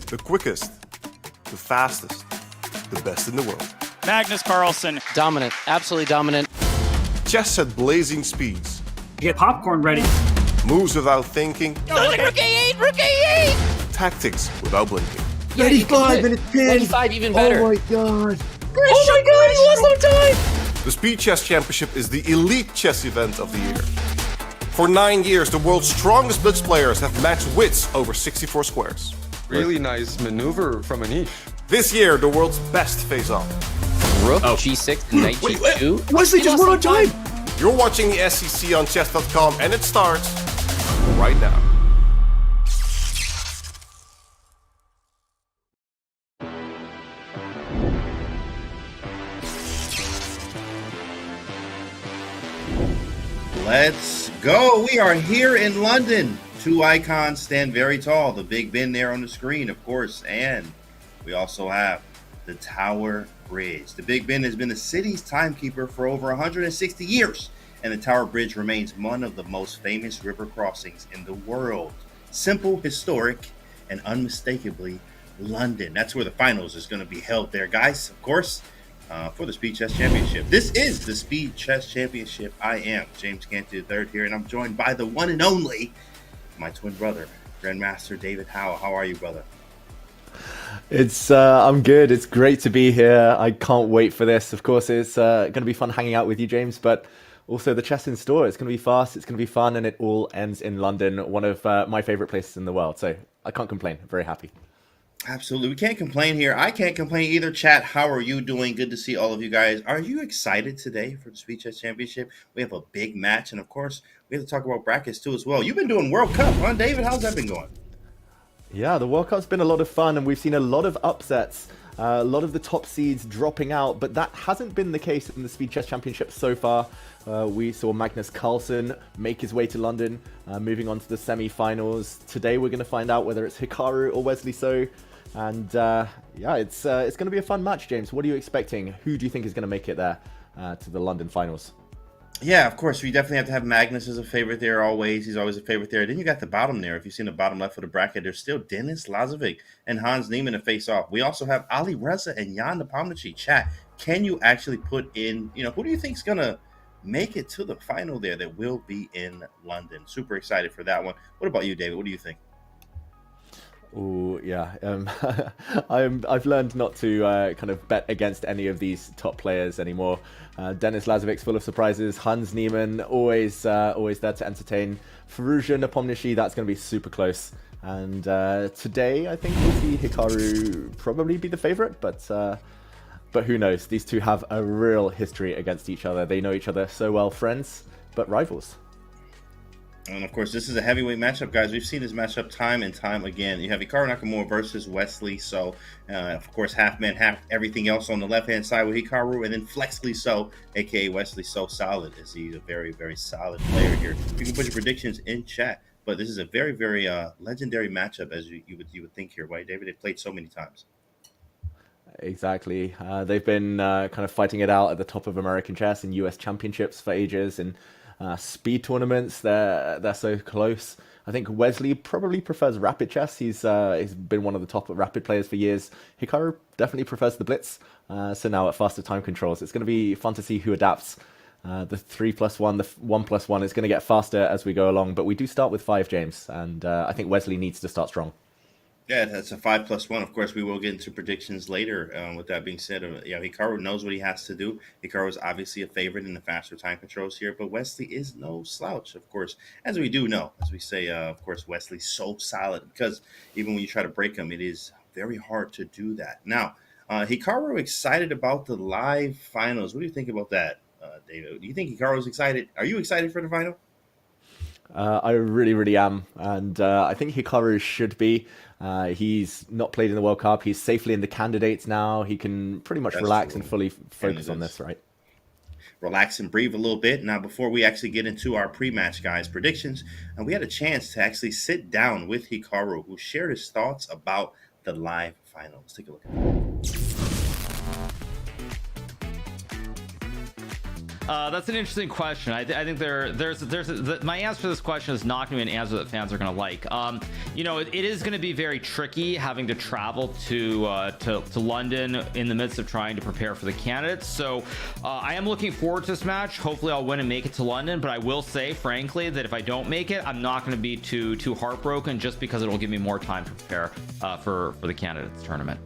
The quickest, the fastest, the best in the world. Magnus Carlsen. Dominant, absolutely dominant. Chess at blazing speeds. Get popcorn ready. Moves without thinking. Oh, rook A8, rook A8! Tactics without blinking. 95 and it's pinned. 95 even better. Oh my god. He lost no time! The Speed Chess Championship is the elite chess event of the year. For 9 years, the world's strongest blitz players have matched wits over 64 squares. Really nice maneuver from Anish. This year, the world's best face off. Rook G6, knight G2. Wesley just won on time. You're watching the SCC on Chess.com, and it starts right now. Let's go. We are here in London. Two icons stand very tall. The Big Ben there on the screen, of course, and we also have the Tower Bridge. The Big Ben has been the city's timekeeper for over 160 years, and the Tower Bridge remains one of the most famous river crossings in the world. Simple, historic, and unmistakably London. That's where the finals is going to be held there, guys, of course. For the Speed Chess Championship. This is the Speed Chess Championship. I am James Canty III here, and I'm joined by the one and only, my twin brother, Grandmaster David Howe. How are you, brother? I'm good. It's great to be here. I can't wait for this. Of course, it's going to be fun hanging out with you, James, but also the chess in store. It's going to be fast, it's going to be fun, and it all ends in London, one of my favorite places in the world. So I can't complain. I'm very happy. Absolutely. We can't complain here. I can't complain either. Chat, how are you doing? Good to see all of you guys. Are you excited today for the Speed Chess Championship? We have a big match, and of course, we have to talk about brackets too as well. You've been doing World Cup, huh, David? How's that been going? Yeah, the World Cup's been a lot of fun, and we've seen a lot of upsets, a lot of the top seeds dropping out, but that hasn't been the case in the Speed Chess Championship so far. We saw Magnus Carlsen make his way to London, moving on to the semi-finals. Today we're going to find out whether it's Hikaru or Wesley So. And yeah, it's going to be a fun match, James. What are you expecting? Who do you think is going to make it there to the London finals? Yeah, of course. We definitely have to have Magnus as a favorite there always. He's always a favorite there. Then you got the bottom there. If you've seen the bottom left of the bracket, there's still Denis Lazovic and Hans Niemann to face off. We also have Ali Reza and Jan Nepomniachtchi. Chat, can you actually put in, who do you think is going to make it to the final there that will be in London? Super excited for that one. What about you, David? What do you think? Oh yeah, I've learned not to kind of bet against any of these top players anymore. Denis Lazovic's full of surprises. Hans Niemann always there to entertain. Firouzja Nepomniachtchi, that's going to be super close. And today I think we'll see Hikaru probably be the favorite, but who knows? These two have a real history against each other. They know each other so well, friends, but rivals. And of course, this is a heavyweight matchup, guys. We've seen this matchup time and time again. You have Hikaru Nakamura versus Wesley So. Of course, half man, half everything else on the left-hand side with Hikaru, and then Flexly So, a.k.a. Wesley So Solid, as he's a very, very solid player here. You can put your predictions in chat, but this is a very, very legendary matchup, as you would think here, right, David? They've played so many times. Exactly. They've been kind of fighting it out at the top of American chess and US championships for ages, and speed tournaments, they're so close. I think Wesley probably prefers rapid chess. He's been one of the top rapid players for years. Hikaru definitely prefers the blitz. So now at faster time controls, it's going to be fun to see who adapts. The 3+1, the 1+1 is going to get faster as we go along, but we do start with 5, James, and I think Wesley needs to start strong. Yeah, that's a 5+1. Of course, we will get into predictions later. With that being said, Hikaru knows what he has to do. Hikaru is obviously a favorite in the faster time controls here, but Wesley is no slouch, of course, as we do know. As we say, of course, Wesley's so solid because even when you try to break him, it is very hard to do that. Now, Hikaru excited about the live finals. What do you think about that, David? Do you think Hikaru's excited? Are you excited for the final? I really, really am, and I think Hikaru should be. He's not played in the World Cup. He's safely in the candidates now. He can pretty much relax and fully focus on this, right? Relax and breathe a little bit. Now, before we actually get into our pre-match, guys, predictions, and we had a chance to actually sit down with Hikaru, who shared his thoughts about the live final. Let's take a look at that. That's an interesting question. I think my answer to this question is not going to be an answer that fans are going to like. It is going to be very tricky having to travel to London in the midst of trying to prepare for the candidates. So I am looking forward to this match. Hopefully I'll win and make it to London, but I will say frankly that if I don't make it, I'm not going to be too heartbroken, just because it'll give me more time to prepare for the candidates tournament.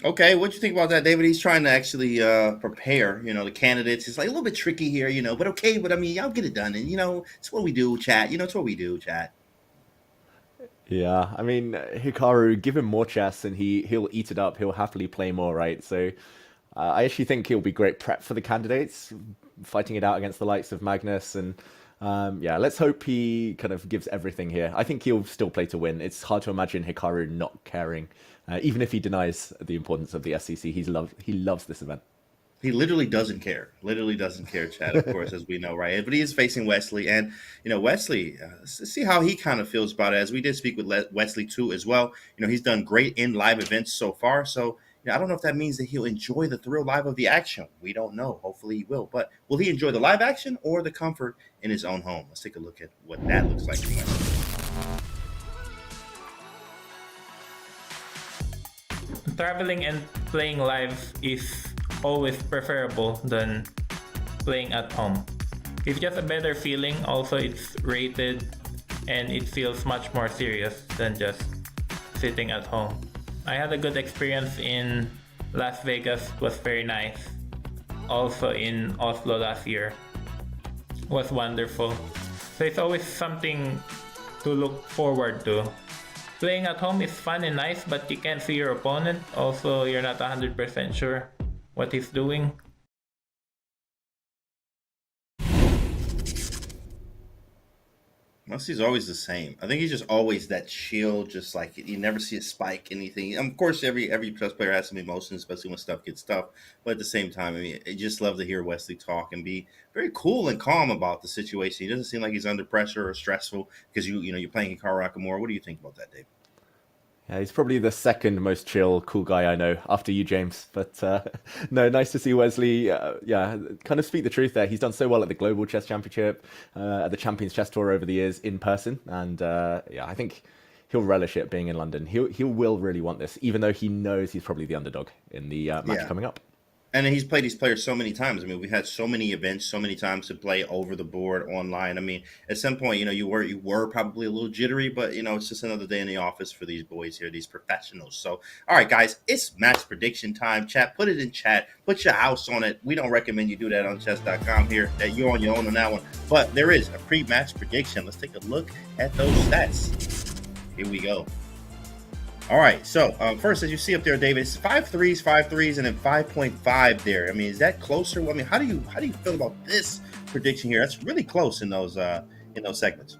Okay, what do you think about that, David? He's trying to actually prepare, the candidates. It's like a little bit tricky here, but okay. But I mean, y'all get it done, and it's what we do, chat. It's what we do, chat. Yeah, I mean, Hikaru, give him more chess and he'll eat it up. He'll happily play more, right? So I actually think he'll be great prep for the candidates, fighting it out against the likes of Magnus. And yeah, let's hope he kind of gives everything here. I think he'll still play to win. It's hard to imagine Hikaru not caring. Even if he denies the importance of the SCC, he loves this event. He literally doesn't care. Literally doesn't care, Chad, of course, as we know, right? But he is facing Wesley. And, Wesley, let's see how he kind of feels about it. As we did speak with Wesley, too, as well. He's done great in live events so far. So, I don't know if that means that he'll enjoy the thrill live of the action. We don't know. Hopefully he will. But will he enjoy the live action or the comfort in his own home? Let's take a look at what that looks like for Wesley. Traveling and playing live is always preferable than playing at home. It's just a better feeling. Also, it's rated and it feels much more serious than just sitting at home. I had a good experience in Las Vegas. It was very nice. Also in Oslo last year. It was wonderful. So it's always something to look forward to. Playing at home is fun and nice, but you can't see your opponent. Also, you're not 100% sure what he's doing. Wesley's always the same. I think he's just always that chill, just like you never see a spike, anything. Of course, every chess player has some emotion, especially when stuff gets tough. But at the same time, I mean, I just love to hear Wesley talk and be very cool and calm about the situation. He doesn't seem like he's under pressure or stressful because you're playing Hikaru Nakamura. What do you think about that, Dave? Yeah, he's probably the second most chill, cool guy I know after you, James. But no, nice to see Wesley. Yeah, kind of speak the truth there. He's done so well at the Global Chess Championship, at the Champions Chess Tour over the years in person. And yeah, I think he'll relish it being in London. He will really want this, even though he knows he's probably the underdog in the match coming up. And he's played these players so many times. I mean, we've had so many events, so many times to play over the board online. I mean, at some point, you were probably a little jittery, but it's just another day in the office for these boys here, these professionals. So, all right, guys, it's match prediction time. Chat, put it in chat. Put your house on it. We don't recommend you do that on Chess.com here. That you're on your own on that one. But there is a pre-match prediction. Let's take a look at those stats. Here we go. All right, so first, as you see up there, David, it's 5-3s, and then 5.5 there. I mean, is that closer? I mean, how do you feel about this prediction here? That's really close in those segments.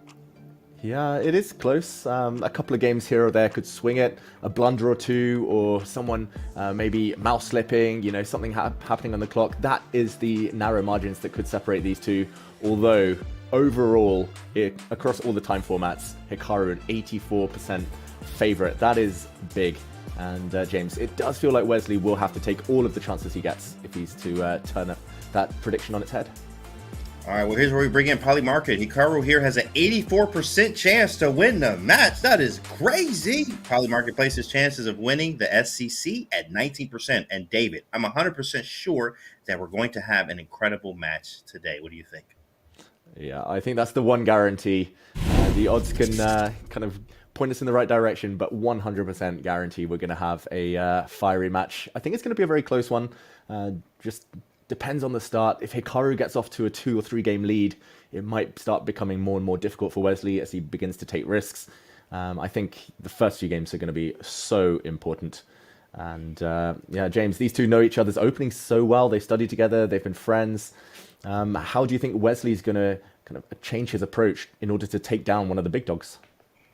Yeah, it is close. A couple of games here or there could swing it. A blunder or two, or someone maybe mouse slipping. Something happening on the clock. That is the narrow margins that could separate these two. Although overall, across all the time formats, Hikaru an 84% favorite. That is big. And James, it does feel like Wesley will have to take all of the chances he gets if he's to turn that prediction on its head. All right, well, here's where we bring in Polymarket. Hikaru here has an 84% chance to win the match. That is crazy. Polymarket places chances of winning the SCC at 19%. And David, I'm 100% sure that we're going to have an incredible match today. What do you think? Yeah, I think that's the one guarantee. The odds can kind of point us in the right direction, but 100% guarantee we're going to have a fiery match. I think it's going to be a very close one. Just depends on the start. If Hikaru gets off to a 2 or 3 game lead, it might start becoming more and more difficult for Wesley as he begins to take risks. I think the first few games are going to be so important. And yeah, James, these two know each other's openings so well. They studied together. They've been friends. How do you think Wesley's going to kind of change his approach in order to take down one of the big dogs?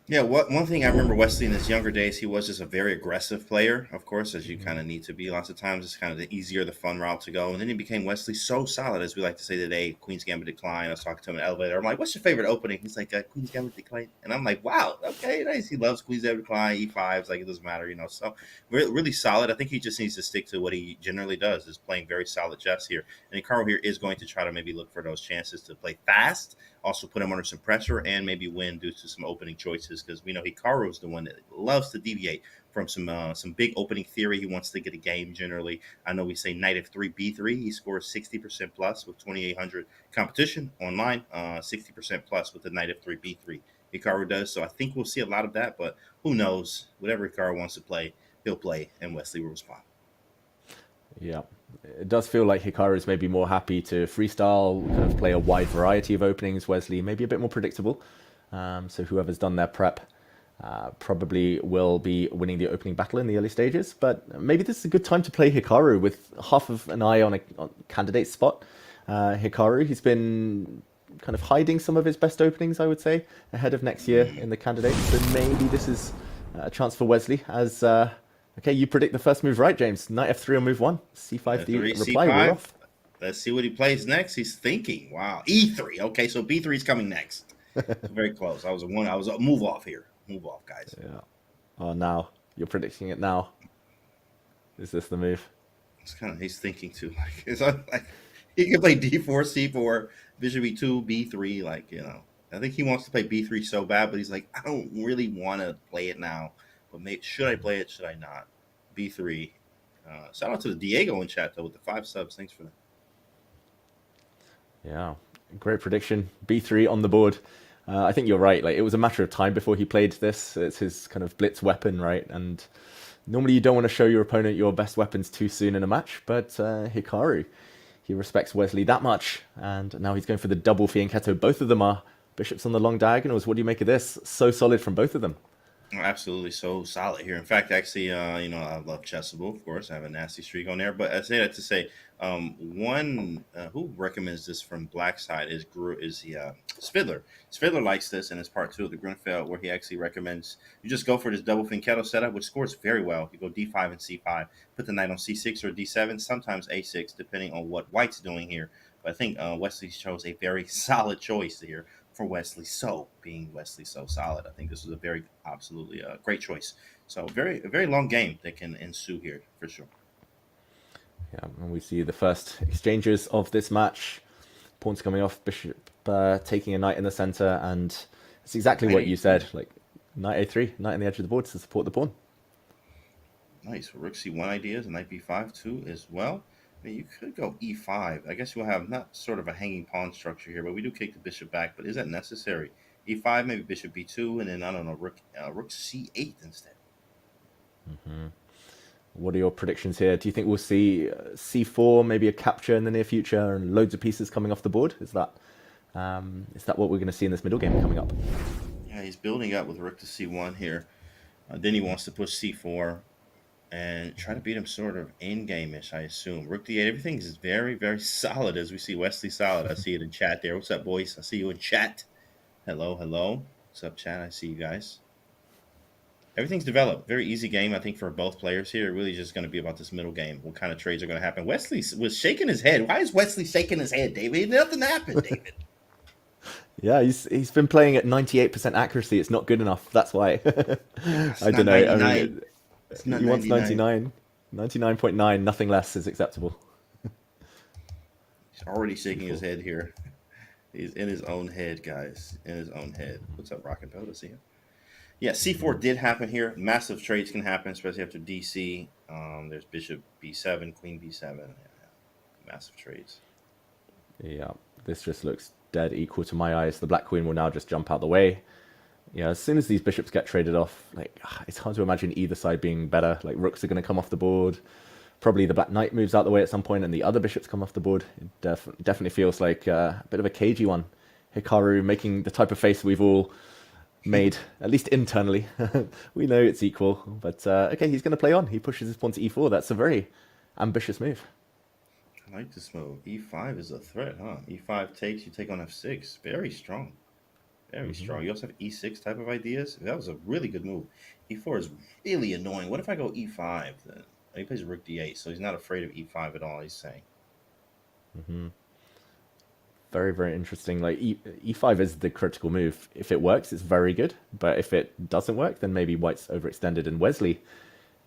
Yeah, one thing I remember Wesley in his younger days, he was just a very aggressive player, of course, as you kind of need to be. Lots of times it's kind of the easier, the fun route to go. And then he became Wesley so solid, as we like to say today, Queen's Gambit Decline. I was talking to him in the elevator. I'm like, what's your favorite opening? He's like, Queen's Gambit Decline. And I'm like, wow, okay, nice. He loves Queen's Gambit Decline, E5s, like it doesn't matter, you know. So really solid. I think he just needs to stick to what he generally does, is playing very solid chess here. And Hikaru here is going to try to maybe look for those chances to play fast, also put him under some pressure, and maybe win due to some opening choices, because we know Hikaru is the one that loves to deviate from some big opening theory. He wants to get a game generally. I know we say knight f3 b3. He scores 60% plus with 2,800 competition online, 60% plus with the knight f3 b3. Hikaru does, so I think we'll see a lot of that. But who knows? Whatever Hikaru wants to play, he'll play, and Wesley will respond. Yeah, it does feel like Hikaru is maybe more happy to freestyle, kind of play a wide variety of openings. Wesley maybe a bit more predictable. So whoever's done their prep probably will be winning the opening battle in the early stages. But maybe this is a good time to play Hikaru with half of an eye on a candidate spot. Hikaru, he's been kind of hiding some of his best openings, I would say, ahead of next year in the candidates. So maybe this is a chance for Wesley as... okay, you predict the first move right, James. Knight f3 on move 1. c5, the reply, we're off. Let's see what he plays next. He's thinking. Wow, e3. Okay, so b3 is coming next. Very close. I was a move off here. Move off, guys. Yeah. Oh, now you're predicting it now. Is this the move? It's kind of, he's thinking too. Like he can play d4, c4, bishop e2, b3. Like, you know, I think he wants to play b3 so bad, but he's like, I don't really want to play it now. But should I play it? Should I not? b3. Shout out to the Diego in chat though with the 5 subs. Thanks for that. Yeah, great prediction. b3 on the board. I think you're right. Like, it was a matter of time before he played this. It's his kind of blitz weapon, right? And normally you don't want to show your opponent your best weapons too soon in a match, but Hikaru, he respects Wesley that much, and now he's going for the double fianchetto. Both of them are bishops on the long diagonals. What do you make of this? So solid from both of them. Absolutely, so solid here. In fact, actually, you know, I love Chessable, of course. I have a nasty streak on there, but I say that to say, one who recommends this from Black side is Spidler. Spidler likes this, and it's part 2 of the Grunfeld, where he actually recommends you just go for this double fianchetto setup, which scores very well. You go d5 and c5, put the knight on c6 or d7, sometimes a6, depending on what White's doing here. But I think Wesley chose a very solid choice here for Wesley. So being Wesley so solid, I think this was a very absolutely great choice. So a very long game that can ensue here for sure. Yeah, and we see the first exchanges of this match. Pawns coming off, bishop taking a knight in the center, and it's exactly what you said. Like knight a3, knight on the edge of the board to support the pawn. Nice. Rook c1 ideas, and knight b5 too as well. I mean, you could go e5. I guess you'll have not sort of a hanging pawn structure here, but we do kick the bishop back. But is that necessary? e5, maybe bishop b2, and then, I don't know, rook c8 instead. Mm-hmm. What are your predictions here? Do you think we'll see c4, maybe a capture in the near future, and loads of pieces coming off the board? Is that what we're going to see in this middle game coming up? Yeah, he's building up with rook to c1 here. Then he wants to push c4 and try to beat him sort of in-game-ish, I assume. Rook d8, everything is very solid, as we see Wesley solid. I see it in chat there. What's up, boys? I see you in chat. Hello. What's up, chat? I see you guys. Everything's developed. Very easy game, I think, for both players here. Really just going to be about this middle game. What kind of trades are going to happen? Wesley was shaking his head. Why is Wesley shaking his head, David? Nothing happened, David. Yeah, he's been playing at 98% accuracy. It's not good enough. That's why. I don't know. I mean, he wants 99. 99.9. Nothing less is acceptable. He's already shaking his head here. He's in his own head, guys. In his own head. What's up, Rock and Bell? To see him. Yeah, c4 did happen here. Massive trades can happen, especially after DC. There's bishop b7, queen b7. Yeah, massive trades. Yeah, this just looks dead equal to my eyes. The black queen will now just jump out the way. Yeah, as soon as these bishops get traded off, like, it's hard to imagine either side being better. Like, rooks are going to come off the board. Probably the black knight moves out the way at some point, and the other bishops come off the board. It definitely feels like a bit of a cagey one. Hikaru making the type of face we've all made, at least internally. We know it's equal, but okay, he's going to play on. He pushes his pawn to e4. That's a very ambitious move. I like this move. e5 is a threat, huh? e5 takes, you take on f6. Very strong. Very strong. You also have e6 type of ideas. That was a really good move. E4 is really annoying. What if I go e5 then? He plays rook d8, so he's not afraid of e5 at all, he's saying. Very, very interesting. Like e5 is the critical move. If it works, it's very good. But if it doesn't work, then maybe white's overextended. And Wesley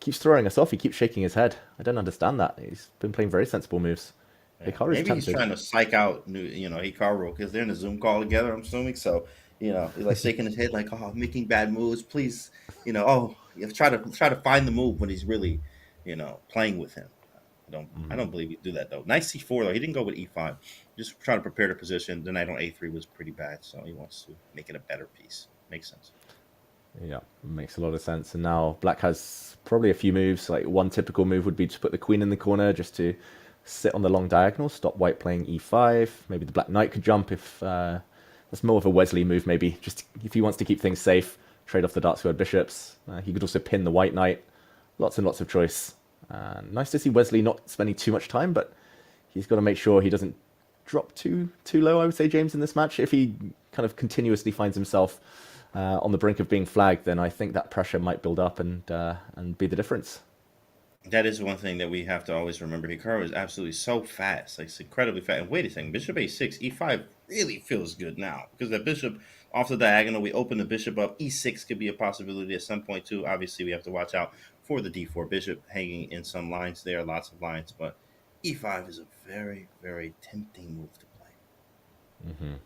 keeps throwing us off. He keeps shaking his head. I don't understand that. He's been playing very sensible moves. Hikaru's Maybe he's tempted. trying to psych out, Hikaru, because they're in a Zoom call together, I'm assuming. So, he's like shaking his head, like, "Oh, I'm making bad moves. Please, you have to try to find the move when he's really, playing with him." I don't believe he'd do that though. Nice c4 though. He didn't go with e5. Just trying to prepare the position. The knight on a3 was pretty bad, so he wants to make it a better piece. Makes sense. Yeah, makes a lot of sense. And now black has probably a few moves. Like one typical move would be to put the queen in the corner just to sit on the long diagonal, stop white playing e5. Maybe the black knight could jump if that's more of a Wesley move maybe. Just if he wants to keep things safe, trade off the dark squared bishops. He could also pin the white knight. Lots and lots of choice. Nice to see Wesley not spending too much time, but he's got to make sure he doesn't drop too low, I would say, James, in this match. If he kind of continuously finds himself on the brink of being flagged, then I think that pressure might build up and be the difference. That is one thing that we have to always remember. Hikaru is absolutely so fast, like it's incredibly fast. And wait a second, bishop a6, e5 really feels good now because the bishop off the diagonal, we open the bishop up. E6 could be a possibility at some point too. Obviously, we have to watch out for the d4 bishop hanging in some lines there, lots of lines. But e5 is a very, very tempting move to play.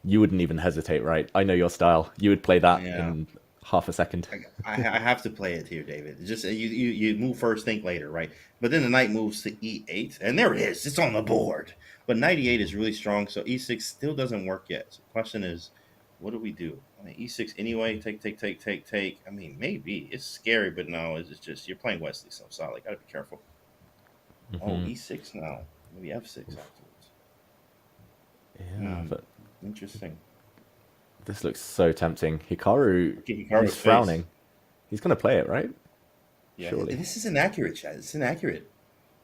You wouldn't even hesitate, right? I know your style. You would play that in half a second. I have to play it here, David. It's just you move first, think later, right? But then the knight moves to e8, and there it is. It's on the board. But knight e8 is really strong, so e6 still doesn't work yet. So the question is, what do we do? I mean, e6 anyway. Take. I mean, maybe it's scary, but no, it's just you're playing Wesley, so solid. Gotta be careful. Oh, e6 now. Maybe f6 afterwards. Yeah, but interesting. This looks so tempting. Hikaru's frowning. He's going to play it, right? Yeah, surely. This is inaccurate, Chad. It's inaccurate.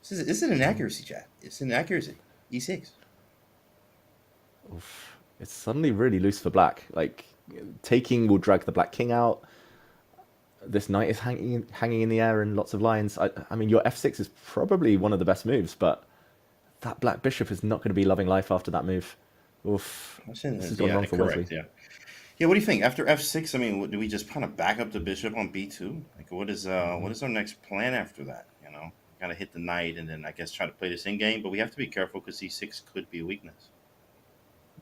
This is an inaccuracy, Chad. It's an accuracy. E6. Oof. It's suddenly really loose for black. Like, taking will drag the black king out. This knight is hanging in the air in lots of lines. I mean, your f6 is probably one of the best moves, but that black bishop is not going to be loving life after that move. Oof. This is going wrong for Wesley. Yeah, what do you think? After f6, I mean, do we just kind of back up the bishop on b2? Like, what is our next plan after that? Gotta hit the knight and then I guess try to play this in game, but we have to be careful because c6 could be a weakness.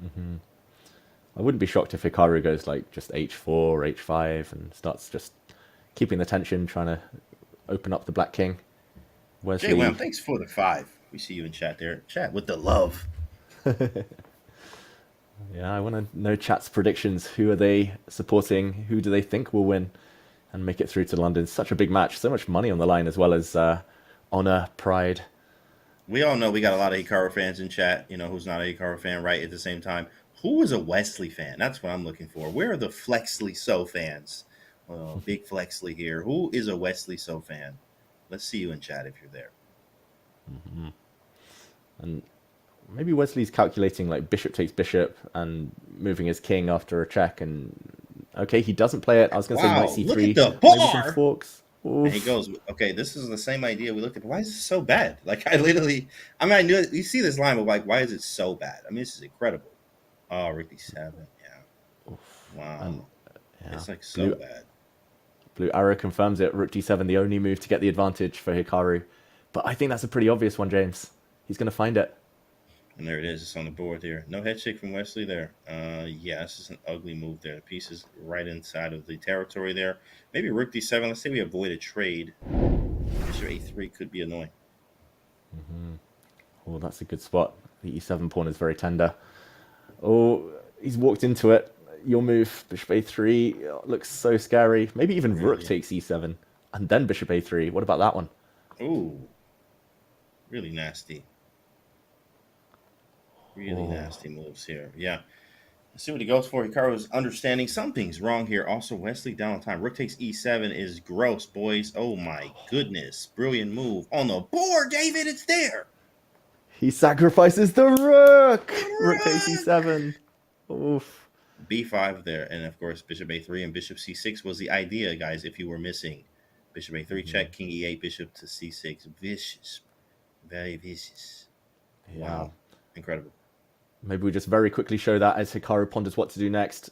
I wouldn't be shocked if Hikaru goes like just h4, h5 and starts just keeping the tension, trying to open up the black king. Wesley... Jay, thanks for the 5. We see you in chat there. Chat with the love. Yeah, I want to know chat's predictions. Who are they supporting? Who do they think will win and make it through to London? Such a big match. So much money on the line as well as honor, pride. We all know we got a lot of Hikaru fans in chat. Who's not a Hikaru fan, right? At the same time, who is a Wesley fan? That's what I'm looking for. Where are the Flexley So fans? Well, big Flexley here. Who is a Wesley So fan? Let's see you in chat if you're there. And maybe Wesley's calculating like bishop takes bishop and moving his king after a check. And okay, he doesn't play it. I was going to say knight c3. Look at the maybe bar. some forks. And he goes, okay, this is the same idea we looked at. Why is this so bad? Like, I knew it. You see this line, but like, why is it so bad? I mean, this is incredible. Oh, Ricky 7, yeah. Wow. It's like so bad. Blue arrow confirms it. Rook d7, the only move to get the advantage for Hikaru. But I think that's a pretty obvious one, James. He's going to find it. And there it is. It's on the board here. No head shake from Wesley there. Yeah, this is an ugly move there. The piece is right inside of the territory there. Maybe Rook d7. Let's say we avoid a trade. Bishop a3 could be annoying. Oh, that's a good spot. The e7 pawn is very tender. Oh, he's walked into it. Your move, bishop a3, looks so scary. Maybe even rook takes e7 and then bishop a3. What about that one? Ooh, really nasty. Really nasty moves here. Yeah. Let's see what he goes for. Hikaru is understanding something's wrong here. Also, Wesley down on time. Rook takes e7 is gross, boys. Oh my goodness. Brilliant move. On the board, David, it's there. He sacrifices the rook. Rook takes e7. Oof. B5 there, and of course bishop A3 and bishop C6 was the idea, guys. If you were missing, bishop A3 check, king E8, bishop to C6, vicious, very vicious. Yeah. Wow, incredible. Maybe we just very quickly show that as Hikaru ponders what to do next.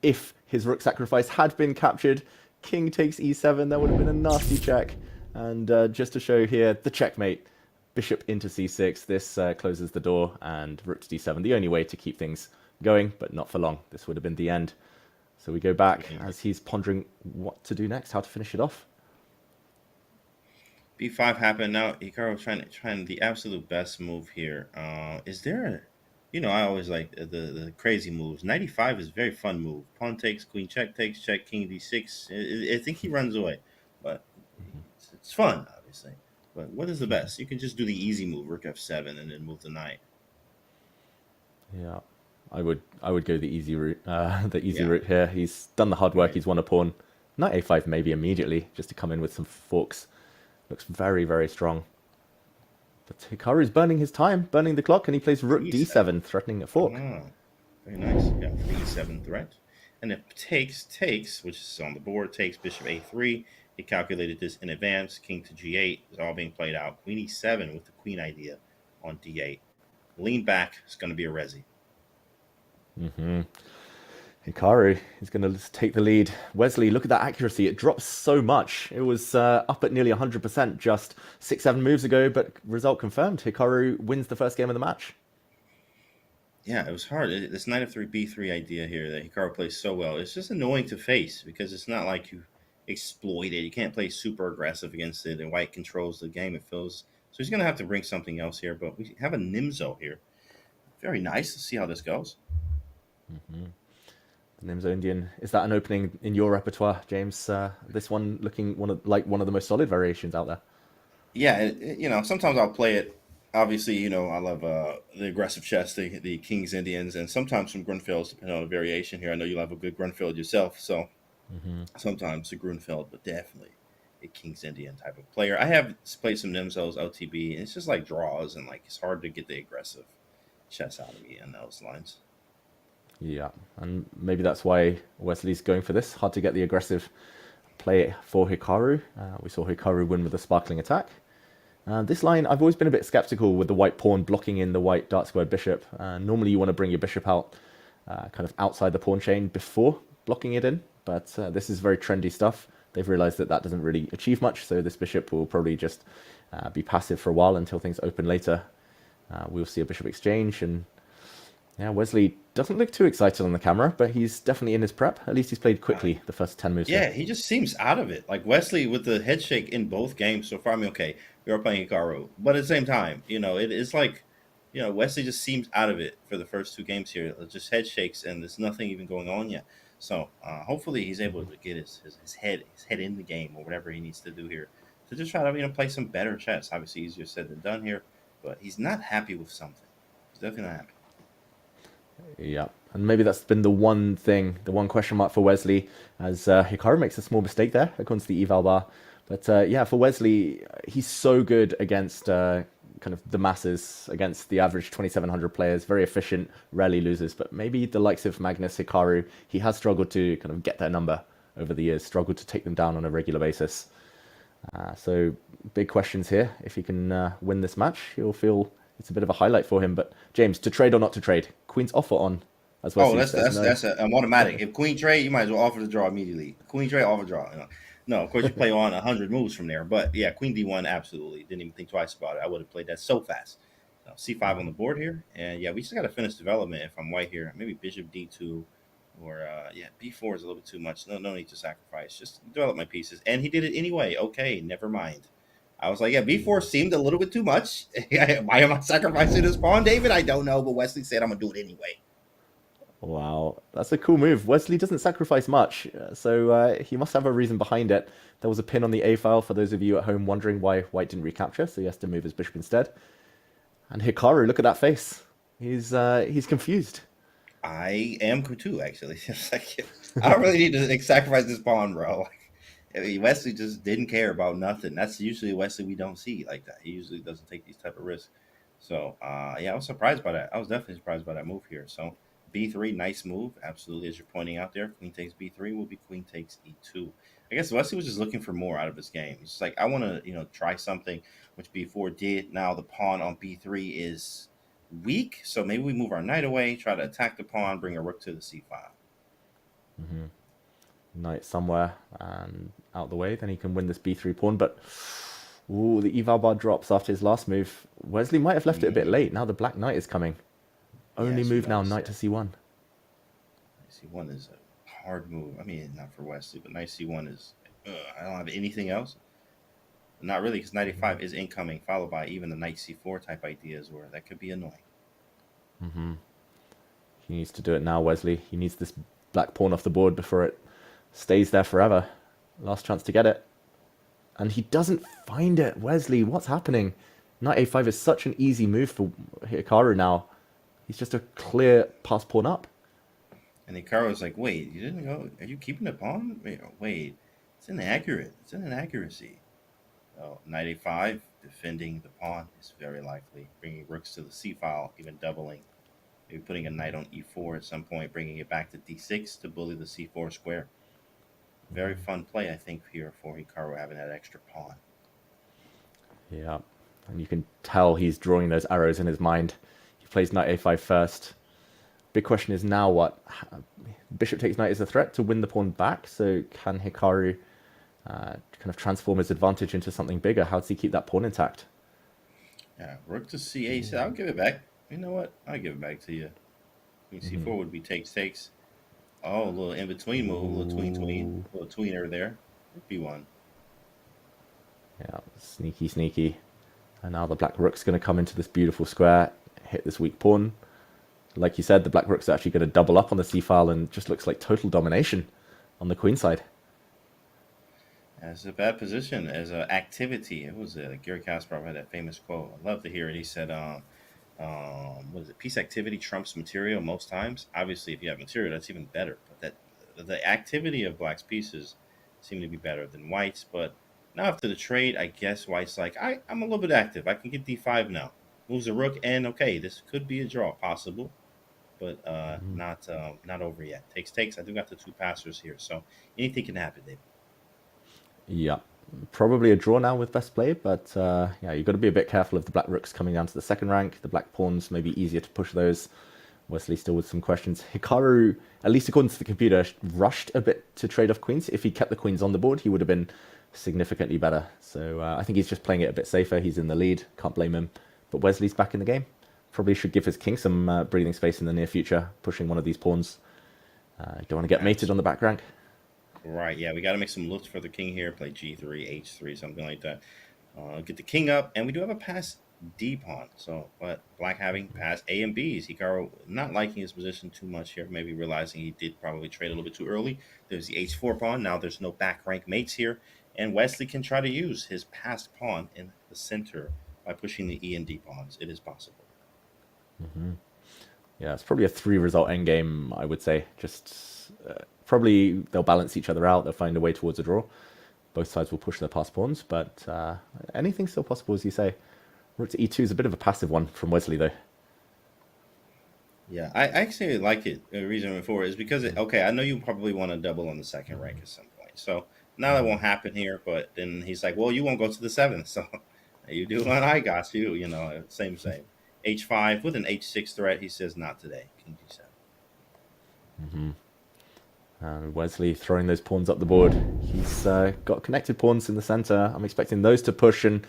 If his rook sacrifice had been captured, king takes e7, that would have been a nasty check. And just to show here, the checkmate. Bishop into c6, this closes the door, and rook to d7, the only way to keep things going, but not for long. This would have been the end. So we go back as he's pondering what to do next, how to finish it off. B5 happened. Now Hikaru trying the absolute best move here. Is there a, I always like the crazy moves. 95 is a very fun move. Pawn takes, queen check takes, check, king d6. I think he runs away, but it's fun, obviously. But what is the best? You can just do the easy move, rook f7, and then move the knight. Yeah, I would go the easy route. Route here. He's done the hard work. He's won a pawn. Knight a5 maybe immediately, just to come in with some forks. Looks very, very strong. But Hikaru's burning his time, burning the clock, and he plays rook d7, threatening a fork. Oh, very nice. Yeah, e7 threat. And if takes, which is on the board, takes bishop a3. He calculated this in advance. King to g8 is all being played out. Queen e7 with the queen idea on d8. Lean back. It's going to be a resi. Hikaru is going to take the lead. Wesley, look at that accuracy. It drops so much. It was up at nearly 100% just 6-7 moves ago, but result confirmed. Hikaru wins the first game of the match. Yeah, it was hard. This knight f3, b3 idea here that Hikaru plays so well, it's just annoying to face because it's not like you exploit it. You can't play super aggressive against it, and white controls the game, it feels. So he's going to have to bring something else here, but we have a Nimzo here. Very nice. Let's see how this goes. Nimzo Indian, is that an opening in your repertoire, James? This one looking one of the most solid variations out there. Yeah, sometimes I'll play it. Obviously, I love the aggressive chess, the King's Indians, and sometimes some Grunfelds, depending on the variation here. I know you'll have a good Grunfeld yourself, so sometimes a Grunfeld, but definitely a King's Indian type of player. I have played some Nimzos, LTB, and it's just like draws, and it's hard to get the aggressive chess out of me on those lines. Yeah, and maybe that's why Wesley's going for this. Hard to get the aggressive play for Hikaru. We saw Hikaru win with a sparkling attack. This line, I've always been a bit skeptical with the white pawn blocking in the white dark squared bishop. Normally you want to bring your bishop out kind of outside the pawn chain before blocking it in, but this is very trendy stuff. They've realized that doesn't really achieve much, so this bishop will probably just be passive for a while until things open later. We'll see a bishop exchange, and yeah, Wesley doesn't look too excited on the camera, but he's definitely in his prep. At least he's played quickly the first 10 moves. Yeah, he just seems out of it. Like Wesley with the head shake in both games so far. I mean, okay, we are playing Hikaru, but at the same time, it's like, Wesley just seems out of it for the first two games here. It's just head shakes, and there's nothing even going on yet. So hopefully he's able to get his head in the game or whatever he needs to do here to just try to play some better chess. Obviously, easier said than done here, but he's not happy with something. He's definitely not happy. Yeah, and maybe that's been the one question mark for Wesley, as Hikaru makes a small mistake there, according to the eval bar. But for Wesley, he's so good against kind of the masses, against the average 2,700 players, very efficient, rarely loses. But maybe the likes of Magnus, Hikaru, he has struggled to kind of get their number over the years, struggled to take them down on a regular basis. So big questions here. If he can win this match, he'll feel it's a bit of a highlight for him. But James, to trade or not to trade? Queen's offer on. As well. That's an automatic. If queen trade, you might as well offer the draw immediately. Queen trade, offer draw. No, of course you play on 100 moves from there. But yeah, queen d1, absolutely. Didn't even think twice about it. I would have played that so fast. C5 on the board here. And yeah, we just got to finish development if I'm white here. Maybe bishop d2 or b4 is a little bit too much. No need to sacrifice. Just develop my pieces. And he did it anyway. Okay, never mind. I was like, yeah, b4 seemed a little bit too much. Why am I sacrificing this pawn, David? I don't know, but Wesley said I'm going to do it anyway. Wow, that's a cool move. Wesley doesn't sacrifice much, so he must have a reason behind it. There was a pin on the A file for those of you at home wondering why white didn't recapture, so he has to move his bishop instead. And Hikaru, look at that face. He's confused. I am too, actually. It's like, I don't really need to sacrifice this pawn, bro. Wesley just didn't care about nothing. That's usually Wesley we don't see like that. He usually doesn't take these type of risks. So, I was surprised by that. I was definitely surprised by that move here. So, B3, nice move. Absolutely, as you're pointing out there. Queen takes B3 will be queen takes E2. I guess Wesley was just looking for more out of his game. He's like, I want to, try something, which B4 did. Now the pawn on B3 is weak, so maybe we move our knight away, try to attack the pawn, bring a rook to the C file. Knight somewhere and out the way, then he can win this B3 pawn. But ooh, the eval bar drops after his last move. Wesley might have left it a bit late. Now the black knight is coming. Only Yes, move you now, noticed knight that. to C1. C1 is a hard move. I mean, not for Wesley, but knight C1 is. I don't have anything else. Not really, because knight A5 is incoming, followed by even the knight C4 type ideas, where that could be annoying. He needs to do it now, Wesley. He needs this black pawn off the board before it stays there forever. Last chance to get it. And he doesn't find it. Wesley, what's happening? Knight A5 is such an easy move for Hikaru now. He's just a clear pass pawn up. And Hikaru was like, wait, you didn't go? Are you keeping the pawn? Wait, it's inaccurate. It's an inaccuracy. So knight A5, defending the pawn is very likely. Bringing rooks to the C file, even doubling. Maybe putting a knight on E4 at some point, bringing it back to D6 to bully the C4 square. Very fun play, I think, here for Hikaru having that extra pawn. Yeah, and you can tell he's drawing those arrows in his mind. He plays knight A5 first. Big question is now what? Bishop takes knight is a threat to win the pawn back. So can Hikaru kind of transform his advantage into something bigger? How does he keep that pawn intact? Yeah, rook to C8. I'll give it back. You know what? I'll give it back to you. Queen C4 would be takes. Oh, a little in-between move, a little little tweener there. Rook B1. Yeah, sneaky. And now the black rook's going to come into this beautiful square, hit this weak pawn. Like you said, the black rook's actually going to double up on the c-file and just looks like total domination on the queen side. It's a bad position as an activity. It was Gary Kasparov had that famous quote. I love to hear it. He said, what is it? Piece activity trumps material most times. Obviously, if you have material, that's even better. But the activity of black's pieces seem to be better than white's. But now after the trade, I guess white's like, I'm a little bit active. I can get D5 now. Moves a rook, and okay, this could be a draw, possible, but not over yet. Takes. I do got the two passers here, so anything can happen, David. Yeah, probably a draw now with best play, but yeah, you've got to be a bit careful of the black rooks coming down to the second rank. The black pawns may be easier to push those. Wesley still with some questions. Hikaru, at least according to the computer, rushed a bit to trade off queens. If he kept the queens on the board, he would have been significantly better. So I think he's just playing it a bit safer. He's in the lead. Can't blame him. But Wesley's back in the game. Probably should give his king some breathing space in the near future, pushing one of these pawns. You don't want to get mated on the back rank. Right, yeah, we got to make some looks for the king here. Play G3, H3, something like that. Get the king up, and we do have a pass D pawn. So, but black having pass A and Bs. Hikaru not liking his position too much here, maybe realizing he did probably trade a little bit too early. There's the H4 pawn. Now there's no back rank mates here, and Wesley can try to use his passed pawn in the center by pushing the E and D pawns. It is possible. Yeah, it's probably a 3-result endgame, I would say. Just probably they'll balance each other out. They'll find a way towards a draw. Both sides will push their passed pawns, but anything's still possible, as you say. Rook to E2 is a bit of a passive one from Wesley, though. Yeah, I actually like it. The reason for it is because, I know you probably want to double on the second rank at some point. So now that won't happen here, but then he's like, well, you won't go to the 7th. So you do what I got you, same. H5 with an H6 threat. He says not today. King G7. And Wesley throwing those pawns up the board. He's got connected pawns in the center. I'm expecting those to push. And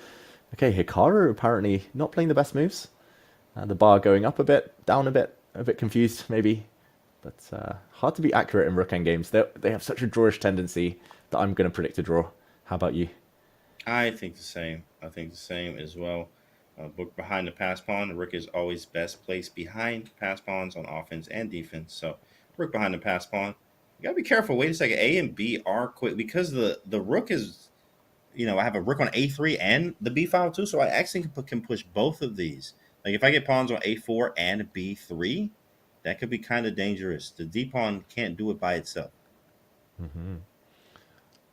okay, Hikaru apparently not playing the best moves. The bar going up a bit, down a bit confused maybe. But hard to be accurate in rook endgames. They have such a drawish tendency that I'm going to predict a draw. How about you? I think the same. As well. Book behind the pass pawn. The rook is always best placed behind pass pawns on offense and defense. So rook behind the pass pawn. You gotta be careful. Wait a second. A and B are quick because the rook is, I have a rook on A3 and the B file too. So I actually can push both of these. Like if I get pawns on A4 and B3, that could be kind of dangerous. The D pawn can't do it by itself.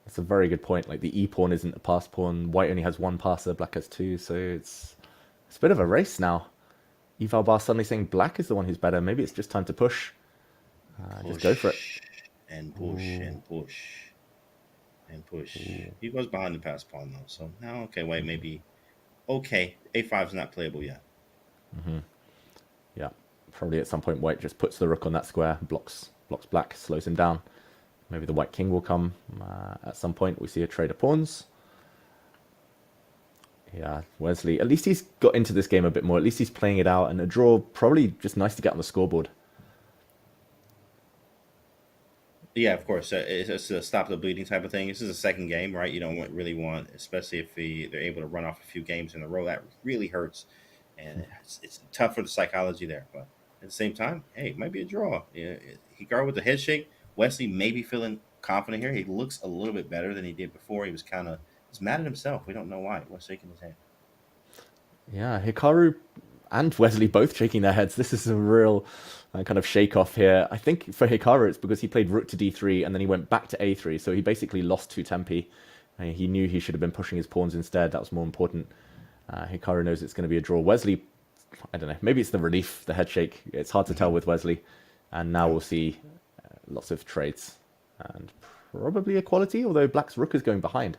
That's a very good point. Like the E pawn isn't a pass pawn. White only has one passer. Black has two. So it's a bit of a race now. Eval Bar suddenly saying black is the one who's better. Maybe it's just time to push. Just go for it. And push and push and push. He was behind the pass pawn though, so now okay, wait, maybe okay. A5 is not playable yet. Yeah, probably at some point white just puts the rook on that square, blocks black, slows him down. Maybe the white king will come at some point. We see a trade of pawns. Yeah, Wesley, at least he's got into this game a bit more. At least he's playing it out, and a draw probably just nice to get on the scoreboard. Yeah, of course. It's a stop the bleeding type of thing. This is a second game, right? You don't really want, especially if they're able to run off a few games in a row. That really hurts, and it's tough for the psychology there. But at the same time, hey, it might be a draw. Yeah, Hikaru with the head shake. Wesley maybe feeling confident here. He looks a little bit better than he did before. He was mad at himself. We don't know why. He was shaking his head. Yeah, Hikaru and Wesley both shaking their heads. This is a real kind of shake off here. I think for Hikaru, it's because he played rook to d3 and then he went back to a3. So he basically lost 2 tempi. He knew he should have been pushing his pawns instead. That was more important. Hikaru knows it's going to be a draw. Wesley, I don't know. Maybe it's the relief, the head shake. It's hard to tell with Wesley. And now we'll see lots of trades and probably equality, although black's rook is going behind.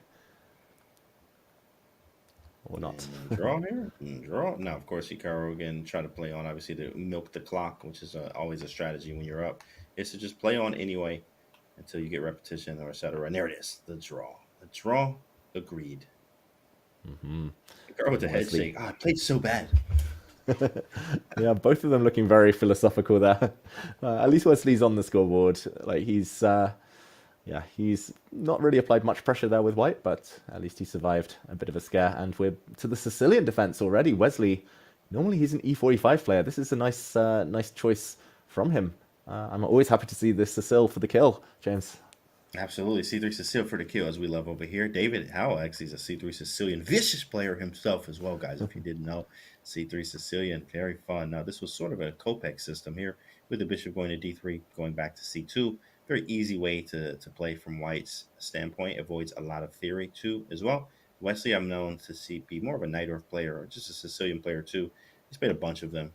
Or not. Draw here? Draw? Now, of course, Hikaru again try to play on, obviously, to milk the clock, which is always a strategy when you're up, is to just play on anyway until you get repetition or et cetera. And there it is, the draw. The draw, agreed. Hikaru with the head shake. I played so bad. Yeah, both of them looking very philosophical there. At least Wesley's on the scoreboard. Like he's not really applied much pressure there with white, but at least he survived a bit of a scare. And we're to the Sicilian defense already. Wesley, normally he's an e45 player. This is a nice choice from him. I'm always happy to see this Sicil for the kill, James. Absolutely. C3 Sicilian for the kill, as we love over here. David Howell actually is a C3 Sicilian vicious player himself as well, guys, if you didn't know. C3 Sicilian, very fun. Now, this was sort of a Kopek system here with the bishop going to D3, going back to C2. Very easy way to play from white's standpoint. Avoids a lot of theory, too, as well. Wesley, I'm known to be more of a Night Earth player or just a Sicilian player, too. He's played a bunch of them.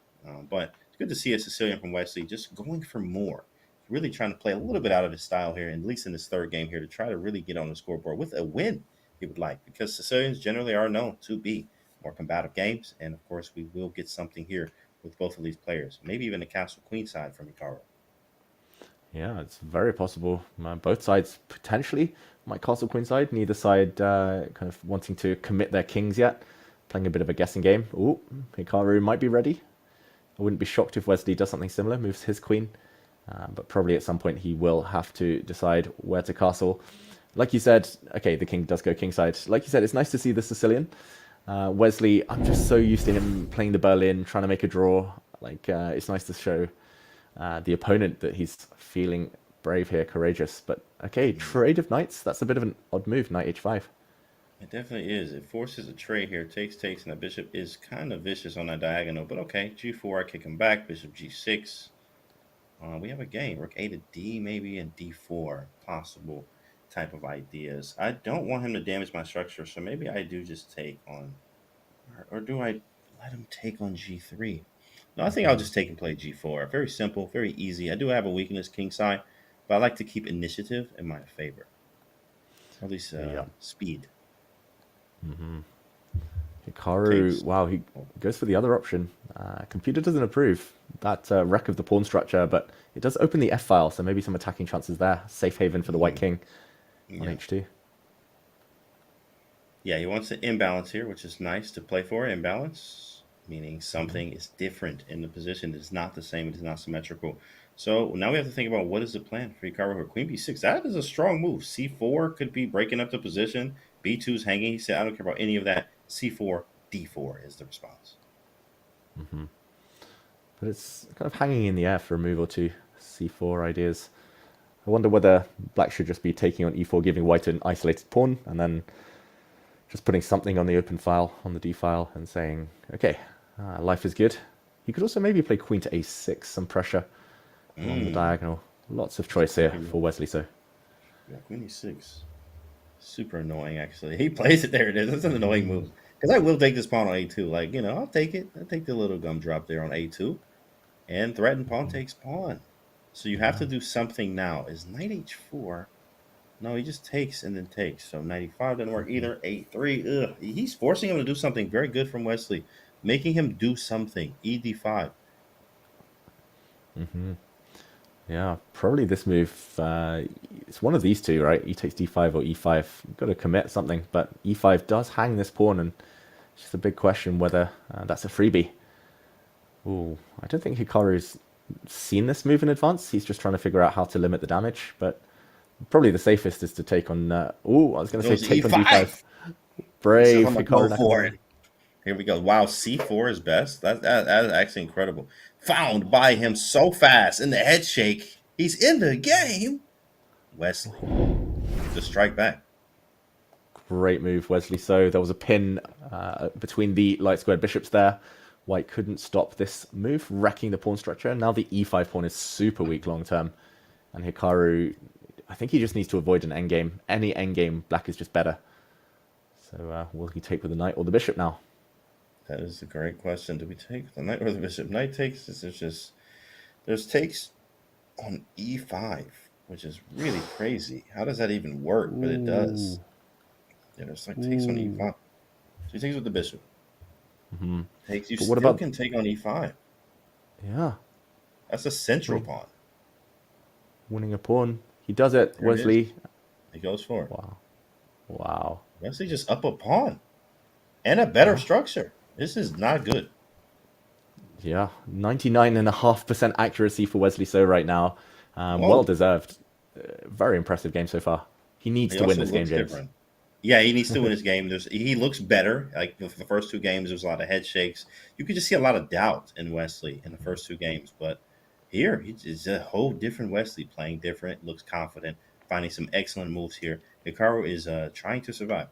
But it's good to see a Sicilian from Wesley just going for more. Really trying to play a little bit out of his style here, at least in this third game here, to try to really get on the scoreboard with a win he would like, because Sicilians generally are known to be more combative games. And of course, we will get something here with both of these players, maybe even a castle queen side from Hikaru. Yeah, it's very possible. Both sides potentially might castle queen side. Neither side kind of wanting to commit their kings yet, playing a bit of a guessing game. Ooh, Hikaru might be ready. I wouldn't be shocked if Wesley does something similar, moves his queen. But probably at some point he will have to decide where to castle. Like you said, okay, the king does go kingside. Like you said, it's nice to see the Sicilian. Wesley, I'm just so used to him playing the Berlin, trying to make a draw. Like it's nice to show the opponent that he's feeling brave here, courageous. But okay, trade of knights. That's a bit of an odd move, knight h5. It definitely is. It forces a trade here. Takes, and the bishop is kind of vicious on that diagonal. But okay, g4, I kick him back. Bishop g6. We have a game, rook a to d maybe, and d4, possible type of ideas. I don't want him to damage my structure, so maybe I do just take on, or do I let him take on g3? No, I think I'll just take and play g4. Very simple, very easy. I do have a weakness kingside, but I like to keep initiative in my favor. At least speed. Hikaru, wow, he goes for the other option. Computer doesn't approve that wreck of the pawn structure, but it does open the f-file, so maybe some attacking chances there. Safe haven for the white king on h2. Yeah, he wants to imbalance here, which is nice to play for. Imbalance, meaning something is different in the position. It is not the same. It is not symmetrical. So now we have to think about what is the plan for Hikaru here. Queen b6, that is a strong move. c4 could be breaking up the position. b2 is hanging. He said, I don't care about any of that. c4, d4 is the response. But it's kind of hanging in the air for a move or two. c4 ideas. I wonder whether black should just be taking on e4, giving white an isolated pawn, and then just putting something on the open file, on the d file, and saying, okay, life is good. He could also maybe play queen to a6, some pressure along the diagonal. Lots of choice here for Wesley. So yeah, queen e6. Super annoying, actually. He plays it. There it is. That's an annoying move. Because I will take this pawn on a2. Like, I'll take it. I'll take the little gumdrop there on a2. And threatened pawn takes pawn. So you have to do something now. Is knight h4? No, he just takes and then takes. So 95 doesn't work either. 8-3. Ugh. He's forcing him to do something very good from Wesley, making him do something. ED5. Yeah, probably this move. It's one of these two, right? E takes d5 or e5. You've got to commit something, but e5 does hang this pawn, and it's just a big question whether that's a freebie. Ooh, I don't think Hikaru's seen this move in advance. He's just trying to figure out how to limit the damage, but probably the safest is to take on. Ooh, I was going to say take on d5. Brave I'm gonna Hikaru go for Nakamura. it. Here we go. Wow, C4 is best. That's actually incredible. Found by him so fast in the head shake. He's in the game. Wesley, the strike back. Great move, Wesley. So there was a pin between the light squared bishops there. White couldn't stop this move, wrecking the pawn structure. Now the e5 pawn is super weak long term. And Hikaru, I think he just needs to avoid an endgame. Any endgame, black is just better. So will he take with the knight or the bishop now? That is a great question. Do we take the knight or the bishop? Knight takes. There's takes on e5, which is really crazy. How does that even work? But it does. Yeah, there's like takes on e5. So he takes with the bishop. Takes. You But what still about... can take on e5. Yeah, That's a central pawn. winning a pawn. He does it, There it Wesley. is. He goes for it. Wow. Wow. Wesley just up a pawn and a better structure. This is not good. Yeah, 99.5% accuracy for Wesley So right now. Whoa. Well deserved. Very impressive game so far. He needs He to win also this game, looks James. different. Yeah, he needs to win his game. He looks better. Like for the first two games, there was a lot of head shakes. You could just see a lot of doubt in Wesley in the first two games. But here, it's a whole different Wesley, playing different, looks confident, finding some excellent moves here. Hikaru is trying to survive.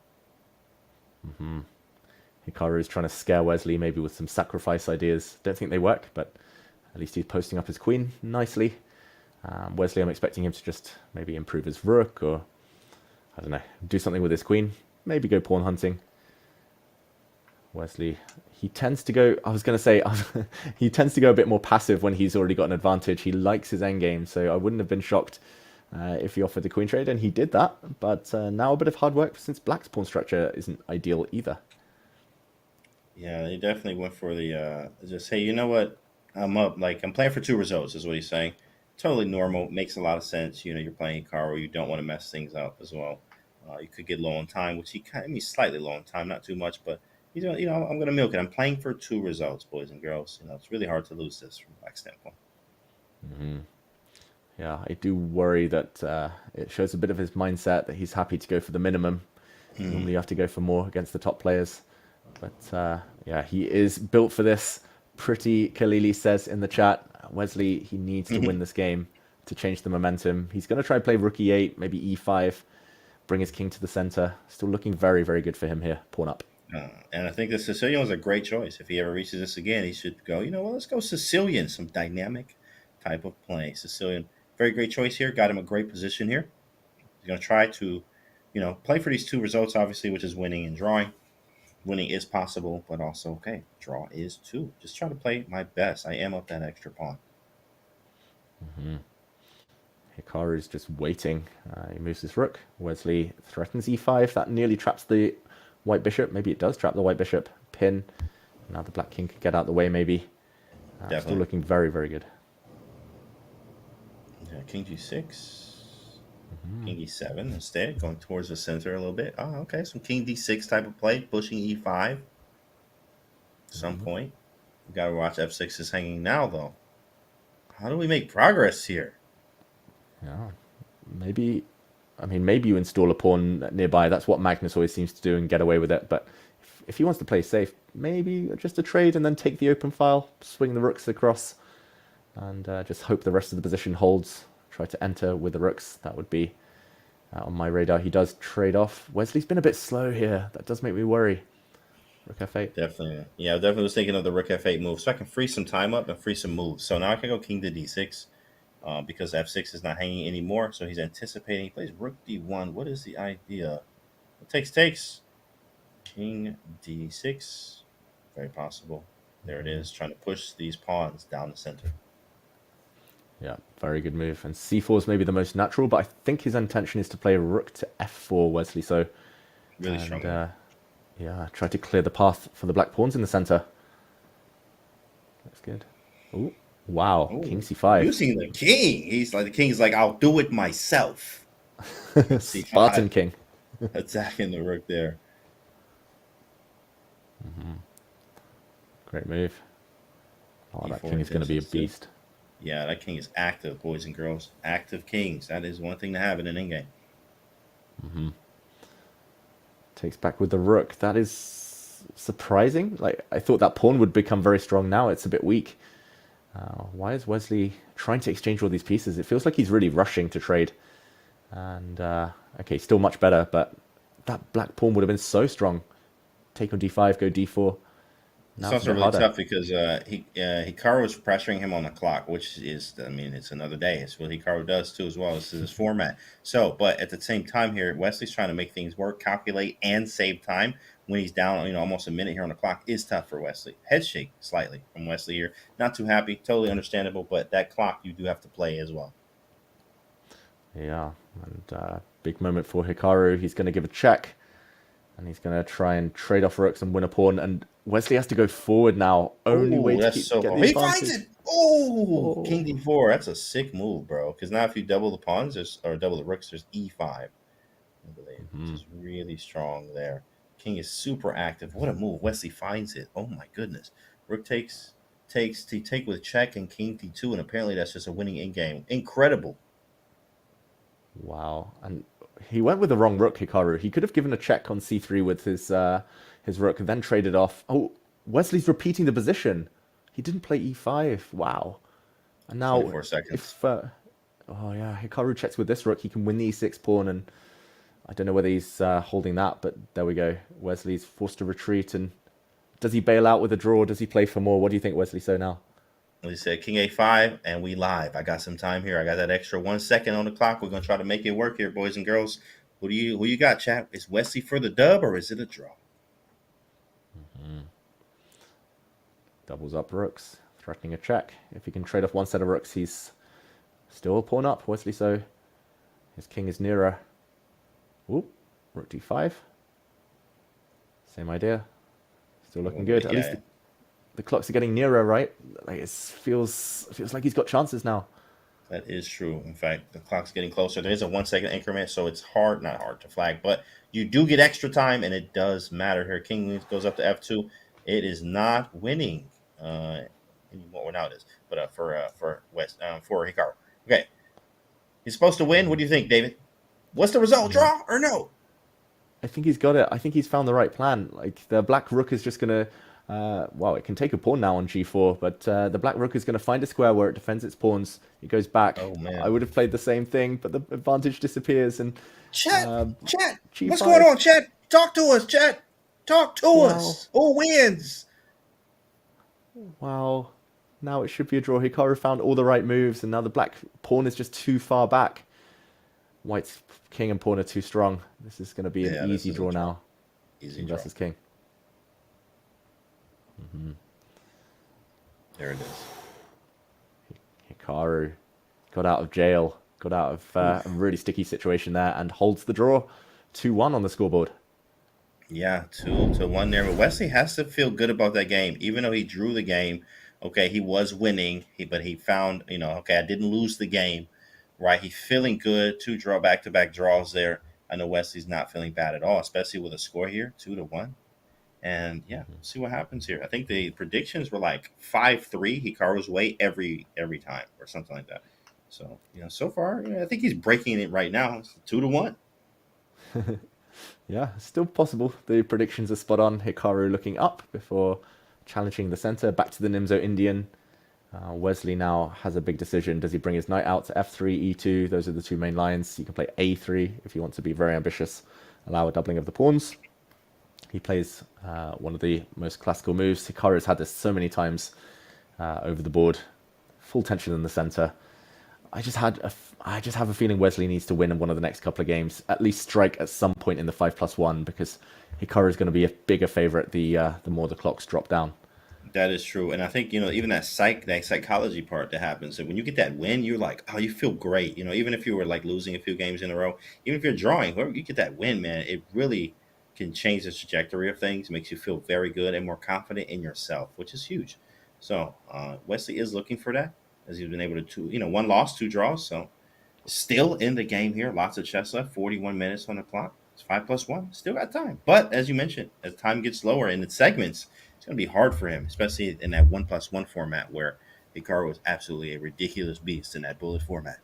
Hikaru is trying to scare Wesley, maybe with some sacrifice ideas. Don't think they work, but at least he's posting up his queen nicely. Wesley, I'm expecting him to just maybe improve his rook, or I don't know, do something with his queen. Maybe go pawn hunting. Wesley, he tends to go, I was going to say, he tends to go a bit more passive when he's already got an advantage. He likes his endgame, so I wouldn't have been shocked if he offered the queen trade, and he did that. But now a bit of hard work, since black's pawn structure isn't ideal either. Yeah, they definitely went for the just, hey, you know what? I'm up. Like, I'm playing for two results, is what he's saying. Totally normal. Makes a lot of sense. You know, you're playing Hikaru. You don't want to mess things up as well. You could get low on time, which he kind of, I mean, slightly low on time, not too much, but he's doing, you know, I'm going to milk it. I'm playing for two results, boys and girls. You know, it's really hard to lose this from black standpoint. Yeah, I do worry that it shows a bit of his mindset that he's happy to go for the minimum. Normally you have to go for more against the top players. But yeah, he is built for this. Pretty Khalili says in the chat, Wesley, he needs to win this game to change the momentum. He's going to try and play rook e8, maybe e5, bring his king to the center. Still looking very, very good for him here. Pawn up. And I think the Sicilian was a great choice. If he ever reaches this again, he should go, you know what, let's go Sicilian, some dynamic type of play. Sicilian, very great choice here. Got him a great position here. He's going to try to, you know, play for these two results, obviously, which is winning and drawing. Winning is possible, but also, okay, draw is too. Just try to play my best. I am up that extra pawn. Hikaru is just waiting. He moves his rook. Wesley threatens e5. That nearly traps the white bishop. Maybe it does trap the white bishop. Pin. Now the black king could get out of the way, maybe. Still looking very, very good. Yeah, king g6. King e7 instead, going towards the center a little bit. Oh, okay, some king d6 type of play, pushing e5 at some point. We got to watch f6 is hanging now, though. How do we make progress here? Yeah, maybe, I mean, maybe you install a pawn nearby. That's what Magnus always seems to do and get away with it. But if he wants to play safe, maybe just a trade and then take the open file, swing the rooks across, and just hope the rest of the position holds. Try to enter with the rooks. That would be on my radar. He does trade off. Wesley's been a bit slow here. That does make me worry. Rook f8. Definitely. Yeah, I definitely was thinking of the rook f8 move. So I can free some time up and free some moves. So now I can go king to d6 because f6 is not hanging anymore. So he's anticipating. He plays rook d1. What is the idea? Takes. King d6. Very possible. There it is. Trying to push these pawns down the center. Yeah, very good move. And c4 is maybe the most natural, but I think his intention is to play rook to f4, Wesley. So, Really strong. Move. yeah, try to clear the path for the black pawns in the center. That's good. Oh, wow. Ooh, King c5. using the king. The king's like, I'll do it myself. C5. Spartan king. Attacking the rook there. Great move. Oh, that E4 king is going to be a intentions too. beast. Yeah, that king is active, boys and girls. Active kings. That is one thing to have in an endgame. Takes back with the rook. That is surprising. Like, I thought that pawn would become very strong. Now it's a bit weak. Why is Wesley trying to exchange all these pieces? It feels like he's really rushing to trade. And, okay, still much better, but that black pawn would have been so strong. Take on d5, go d4. It's also really tough because Hikaru is pressuring him on the clock, which is, I mean, it's another day. It's what Hikaru does too, as well. This is his format. So, but at the same time here, Wesley's trying to make things work, calculate, and save time when he's down, almost a minute here on the clock is tough for Wesley. Head shake slightly from Wesley here. Not too happy, totally understandable, but that clock you do have to play as well. Yeah, and big moment for Hikaru. He's going to give a check, and he's going to try and trade off rooks and win a pawn. And Wesley has to go forward now. Only way to get the He advantage. finds it. Oh, King D4. That's a sick move, bro. Because now if you double the pawns, or double the rooks, there's E5. I believe, which is really strong there. King is super active. What a move. Wesley finds it. Oh my goodness. Rook takes with check and King D2, and apparently that's just a winning in game. Incredible. Wow, and he went with the wrong rook, Hikaru. He could have given a check on c3 with his rook and then traded off. Oh, Wesley's repeating the position. He didn't play e5. Wow. And now, 24 seconds. if oh yeah, Hikaru checks with this rook, he can win the e6 pawn, and I don't know whether he's holding that, but there we go. Wesley's forced to retreat, and does he bail out with a draw? Does he play for more? What do you think, Wesley? So now, We said King A5, and we live. I got some time here. I got that extra 1 second on the clock. We're gonna try to make it work here, boys and girls. Who you got, chat? Is Wesley for the dub or is it a draw? doubles up rooks, threatening a check. If he can trade off one set of rooks, he's still a pawn up. Wesley, so his king is nearer. Ooh, rook d5. Same idea. Still looking good. At least the clocks are getting nearer, right? Like it feels like he's got chances now. That is true. In fact, the clock's getting closer. There is a 1 second increment, so it's not hard to flag, but you do get extra time, and it does matter here. King goes up to f2. It is not winning anymore. Now it is, but for Hikaru. Okay, he's supposed to win. What do you think, David? What's the result? Draw or no? I think he's got it. I think he's found the right plan. Like the black rook is just gonna. Well, it can take a pawn now on g4, but the black rook is going to find a square where it defends its pawns. It goes back. Oh, man. I would have played the same thing, but the advantage disappears. And Chat, G5. what's going on, chat? Talk to us, chat. Talk to us. Who wins? Wow. Now it should be a draw. Hikaru found all the right moves, and now the black pawn is just too far back. White's king and pawn are too strong. This is going to be an easy draw now. Easy versus draw. king. There it is. Hikaru got out of jail, got out of a really sticky situation there, and holds the draw. 2-1 on the scoreboard. Yeah, 2-1 there. But Wesley has to feel good about that game, even though he drew the game. Okay, he was winning, but he found, okay, I didn't lose the game, right? He's feeling good. 2 back-to-back draws there. I know Wesley's not feeling bad at all, especially with a score here, 2-1. And yeah, we'll see what happens here. I think the predictions were like 5-3 Hikaru's way every time or something like that. So, so far, I think he's breaking it right now. It's 2-1. Yeah, still possible. The predictions are spot on. Hikaru looking up before challenging the center. Back to the Nimzo Indian. Wesley now has a big decision. Does he bring his knight out to f3, e2? Those are the 2 main lines. You can play a3 if you want to be very ambitious. Allow a doubling of the pawns. He plays one of the most classical moves. Hikaru's had this so many times over the board. Full tension in the center. I just have a feeling Wesley needs to win in one of the next couple of games. At least strike at some point in the 5+1, because Hikaru is going to be a bigger favorite the more the clocks drop down. That is true, and I think even that psychology part that happens. And when you get that win, you're like, oh, you feel great. Even if you were like losing a few games in a row, even if you're drawing, whoever you get that win, man, it really can change the trajectory of things. Makes you feel very good and more confident in yourself, which is huge. So Wesley is looking for that, as he's been able to one loss, two draws. So still in the game here. Lots of chess left. 41 minutes on the clock. It's 5+1. Still got time. But as you mentioned, as time gets lower in its segments, it's going to be hard for him, especially in that 1+1 format where Hikaru was absolutely a ridiculous beast in that bullet format.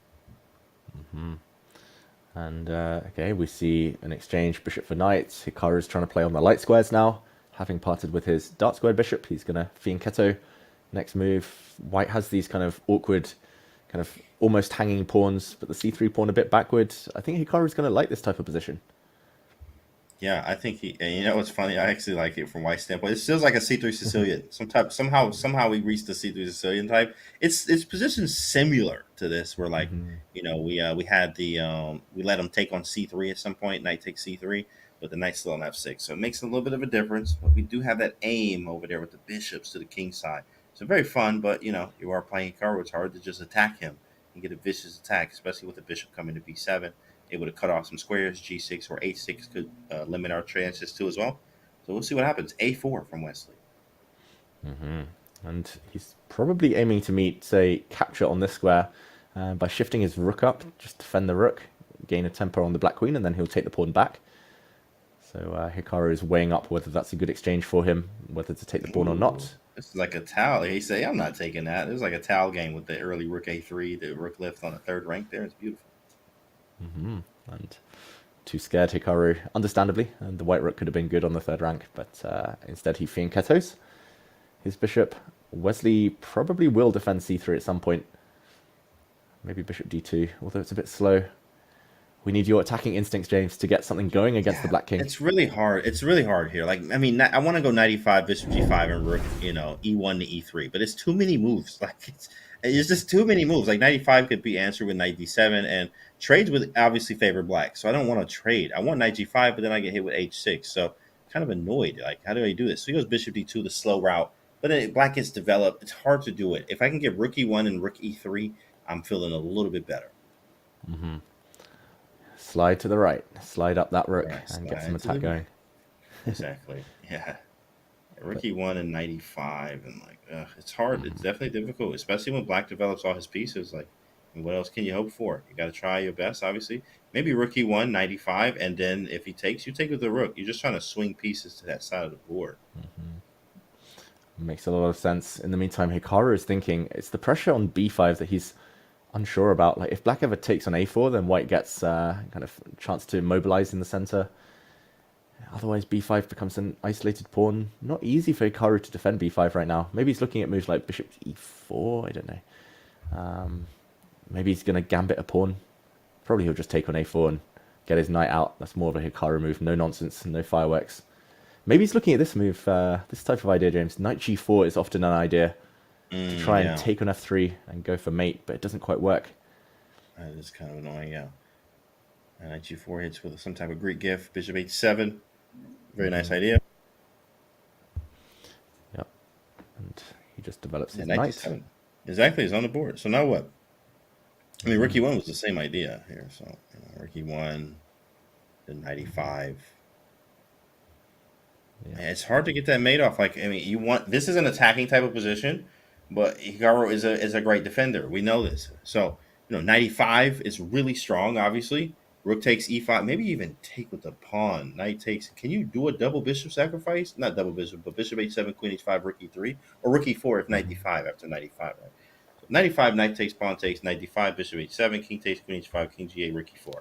And okay, we see an exchange bishop for knight. Hikaru's trying to play on the light squares now. Having parted with his dark squared bishop, he's going to fianchetto. Next move, white has these kind of awkward, kind of almost hanging pawns, but the c3 pawn a bit backward. I think Hikaru's going to like this type of position. Yeah, I think and what's funny? I actually like it from White's standpoint. It feels like a C3 Sicilian. Somehow we reached the C3 Sicilian type. It's positioned similar to this, where like we had we let him take on C3 at some point. Knight takes C3, but the knight's still on F6, so it makes a little bit of a difference. But we do have that aim over there with the bishops to the king side. So very fun, but you are playing Hikaru. It's hard to just attack him and get a vicious attack, especially with the bishop coming to B7. Able to cut off some squares. G6 or H6 could limit our chances too as well. So we'll see what happens. A4 from Wesley. And he's probably aiming to meet, say, capture on this square by shifting his rook up, just defend the rook, gain a tempo on the black queen, and then he'll take the pawn back. So Hikaru is weighing up whether that's a good exchange for him, whether to take the pawn or not. This is like a towel. He say, I'm not taking that. It's like a towel game with the early rook A3, the rook lift on the third rank there. It's beautiful. And too scared, Hikaru, understandably, and the white rook could have been good on the third rank, but instead he fianchettos his bishop. Wesley probably will defend c3 at some point. Maybe bishop d2, although it's a bit slow. We need your attacking instincts, James, to get something going against the black king. It's really hard. It's really hard here. Like, I mean, I want to go knight e5, bishop g5, and rook, e1 to e3, but it's too many moves. Like, it's just too many moves. Like, knight e5 could be answered with knight d7, and trades would obviously favor black. So I don't want to trade. I want knight g5, but then I get hit with h6. So kind of annoyed. Like, how do I do this? So he goes bishop d2, the slow route. But then black gets developed. It's hard to do it. If I can get rook e1 and rook e3, I'm feeling a little bit better. Slide to the right. Slide up that rook and get some attack going. Exactly. Yeah. Rook e1 and knight e5. And, like, it's hard. It's definitely difficult, especially when black develops all his pieces. Like, and what else can you hope for? You got to try your best, obviously. Maybe rook e1, knight e5, and then if he takes, you take with the rook. You're just trying to swing pieces to that side of the board. Makes a lot of sense. In the meantime, Hikaru is thinking it's the pressure on b5 that he's unsure about. Like, if black ever takes on a4, then white gets kind of chance to mobilize in the center. Otherwise, b5 becomes an isolated pawn. Not easy for Hikaru to defend b5 right now. Maybe he's looking at moves like bishop to e4. I don't know. Maybe he's going to gambit a pawn. Probably he'll just take on a4 and get his knight out. That's more of a Hikaru move. No nonsense, no fireworks. Maybe he's looking at this move, this type of idea, James. Knight g4 is often an idea to try and take on f3 and go for mate, but it doesn't quite work. That is kind of annoying, yeah. And knight g4 hits with some type of Greek gift. Bishop h7. Very nice idea. Yep. And he just develops his knight knight. g7. Exactly, he's on the board. So now what? I mean, rook e1 was the same idea here. So rook e1, then knight e5. Yeah. And it's hard to get that mate off. Like, I mean, this is an attacking type of position, but Hikaru is a great defender. We know this. So, knight e5 is really strong, obviously. Rook takes e5, maybe even take with the pawn. Knight takes. Can you do a double bishop sacrifice? Not double bishop, but bishop h7, queen h5, rook e3, or rook e4 if knight d5 after knight e5, right? So knight e5, knight takes, pawn takes, knight d5, bishop h7, king takes, queen h5, king g8, rook e4.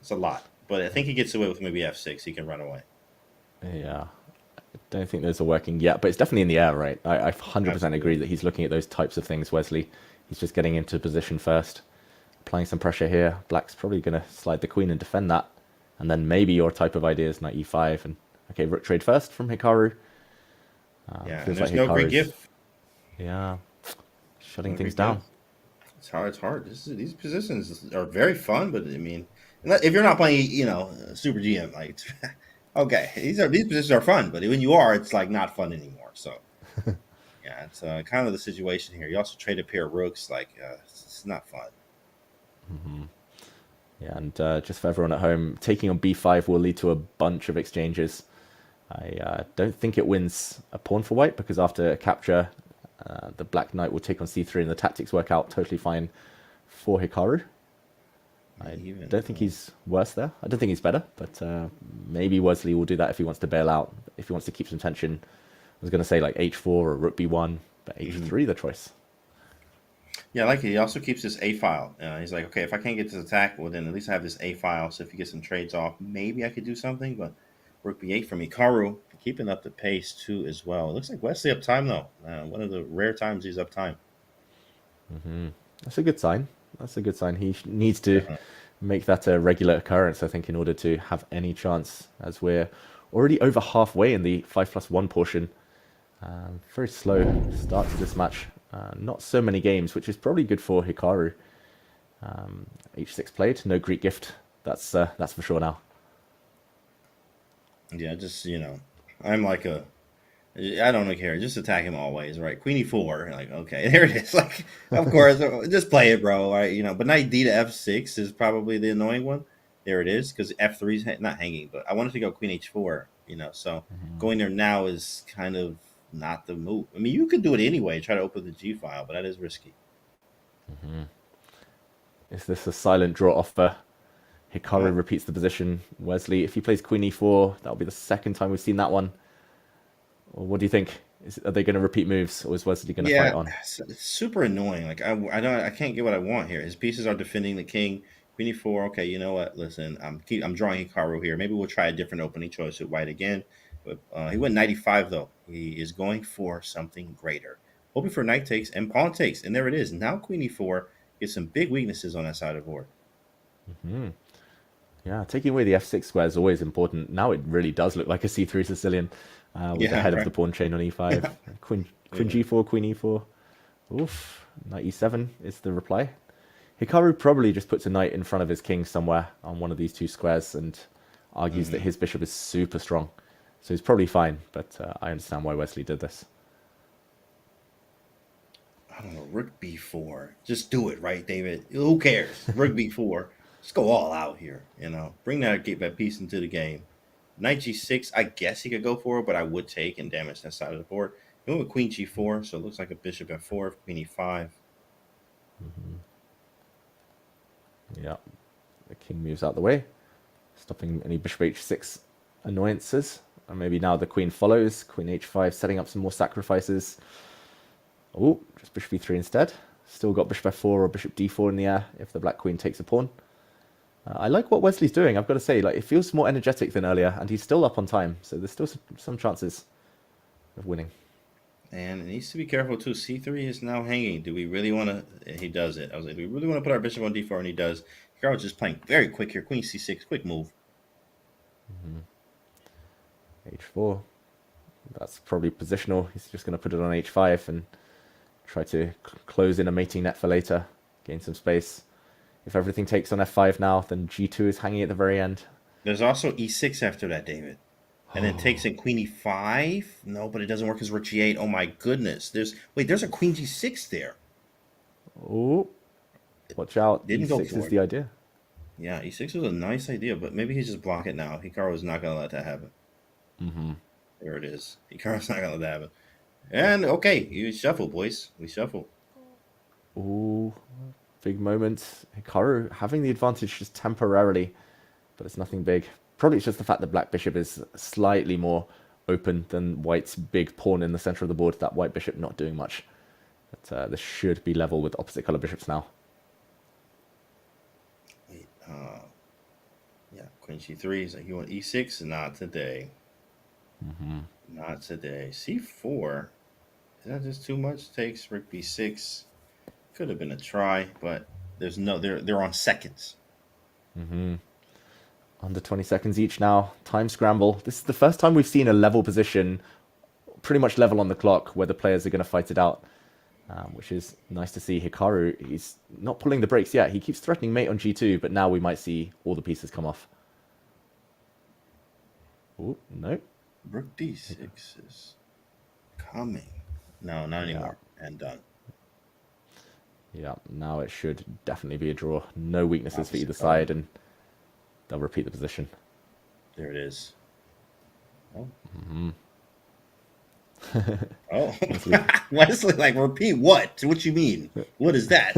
It's a lot, but I think he gets away with maybe f6. He can run away. Yeah. I don't think those are working yet, but it's definitely in the air, right? I 100% agree that he's looking at those types of things, Wesley. He's just getting into position first. Applying some pressure here. Black's probably going to slide the queen and defend that. And then maybe your type of idea is knight e5. And okay, rook trade first from Hikaru. Yeah, and there's no Greek gift. Yeah, shutting things down. It's hard. It's hard. These positions are very fun, but I mean, if you're not playing, Super GM, like, okay, these positions are fun, but when you are, it's like not fun anymore. So, Yeah, it's kind of the situation here. You also trade a pair of rooks. Like, it's not fun. Yeah, and just for everyone at home, taking on b5 will lead to a bunch of exchanges. I don't think it wins a pawn for white, because after capture, the black knight will take on c3 and the tactics work out totally fine for Hikaru. I don't think he's worse there. I don't think he's better, but maybe Wesley will do that if he wants to bail out, if he wants to keep some tension. I was going to say like h4 or rook b1, but h3 the choice. Yeah, I like it. He also keeps this A file. He's like, okay, if I can't get this attack, well, then at least I have this A file. So if you get some trades off, maybe I could do something. But rook b8 from Hikaru, keeping up the pace too as well. It looks like Wesley up time though. One of the rare times he's up time. That's a good sign. That's a good sign. He needs to make that a regular occurrence, I think, in order to have any chance, as we're already over halfway in the 5+1 portion. Very slow start to this match. Not so many games, which is probably good for Hikaru. H6 played, no Greek gift. That's for sure now. Yeah, just I'm like I don't care. Just attack him always, right? Queen e4, like okay, there it is. Like, of course, just play it, bro. Right? But knight d to f6 is probably the annoying one. There it is, because f3 is not hanging. But I wanted to go queen h4. So going there now is kind of not the move. I mean, you could do it anyway, try to open the g file, but that is risky. Is this a silent draw offer? Hikaru repeats the position. Wesley, if he plays queen e4, that'll be the second time we've seen that one. Well, what do you think? Are they going to repeat moves, or is Wesley going to fight on? It's super annoying. Like I can't get what I want here. His pieces are defending the king. Queen e4. Okay, you know what? Listen, I'm drawing Hikaru here. Maybe we'll try a different opening choice with white again. But he went 95 though. He is going for something greater. Hoping for knight takes and pawn takes, and there it is. Now queen e4 gets some big weaknesses on that side of the board. Yeah, taking away the f6 square is always important. Now it really does look like a c3 Sicilian with the head of the pawn chain on e5. Queen g4, queen e4. Oof, knight e7 is the reply. Hikaru probably just puts a knight in front of his king somewhere on one of these two squares and argues that his bishop is super strong. So he's probably fine, but I understand why Wesley did this. I don't know, rook b4. Just do it, right, David? Who cares? Rook b4. Just go all out here, Bring that piece into the game. Knight g6, I guess he could go for it, but I would take and damage that side of the board. He went with queen g4, so it looks like a bishop f4, queen e5. Yeah, the king moves out the way, stopping any bishop h6 annoyances. And maybe now the queen follows, queen h5, setting up some more sacrifices. Oh, just bishop e3 instead. Still got bishop f4 or bishop d4 in the air if the black queen takes a pawn. I like what Wesley's doing, I've got to say. Like, it feels more energetic than earlier, and he's still up on time, so there's still some chances of winning. And it needs to be careful, too. c3 is now hanging. Do we really want to... He does it. I was like, do we really want to put our bishop on d4? And he does. Hikaru's just playing very quick here. Queen c6, quick move. h4. That's probably positional. He's just going to put it on h5 and try to close in a mating net for later, gain some space. If everything takes on f5 now, then g2 is hanging at the very end. There's also e6 after that, David. And then takes in queen e5. No, but it doesn't work as rook g8. Oh my goodness. There's a queen g6 there. Oh, watch out. Didn't e6 go for is it. the idea. Yeah, e6 was a nice idea, but maybe he's just block it now. Hikaru's not going to let that happen. There it is. Hikaru's not going to let that happen. And, okay, you shuffle, boys. We shuffle. Ooh, big moment. Hikaru having the advantage just temporarily, but it's nothing big. Probably it's just the fact that black bishop is slightly more open than white's big pawn in the center of the board. That white bishop not doing much. But this should be level with opposite color bishops now. Wait, yeah, queen c3. So you want e6? Not today. Not today. c4. Is that just too much? Takes rook b6. Could have been a try, but there's no. They're on seconds. Under 20 seconds each now. Time scramble. This is the first time we've seen a level position, pretty much level on the clock, where the players are going to fight it out, which is nice to see. Hikaru, he's not pulling the brakes yet. He keeps threatening mate on g2, but now we might see all the pieces come off. Oh, no. Rook d6 is coming. No, not anymore. And done. Yeah, now it should definitely be a draw. No weaknesses for either Opposite side, and they'll repeat the position. There it is. Oh. Mm-hmm. Oh. Wesley, like, repeat what? What you mean? What is that?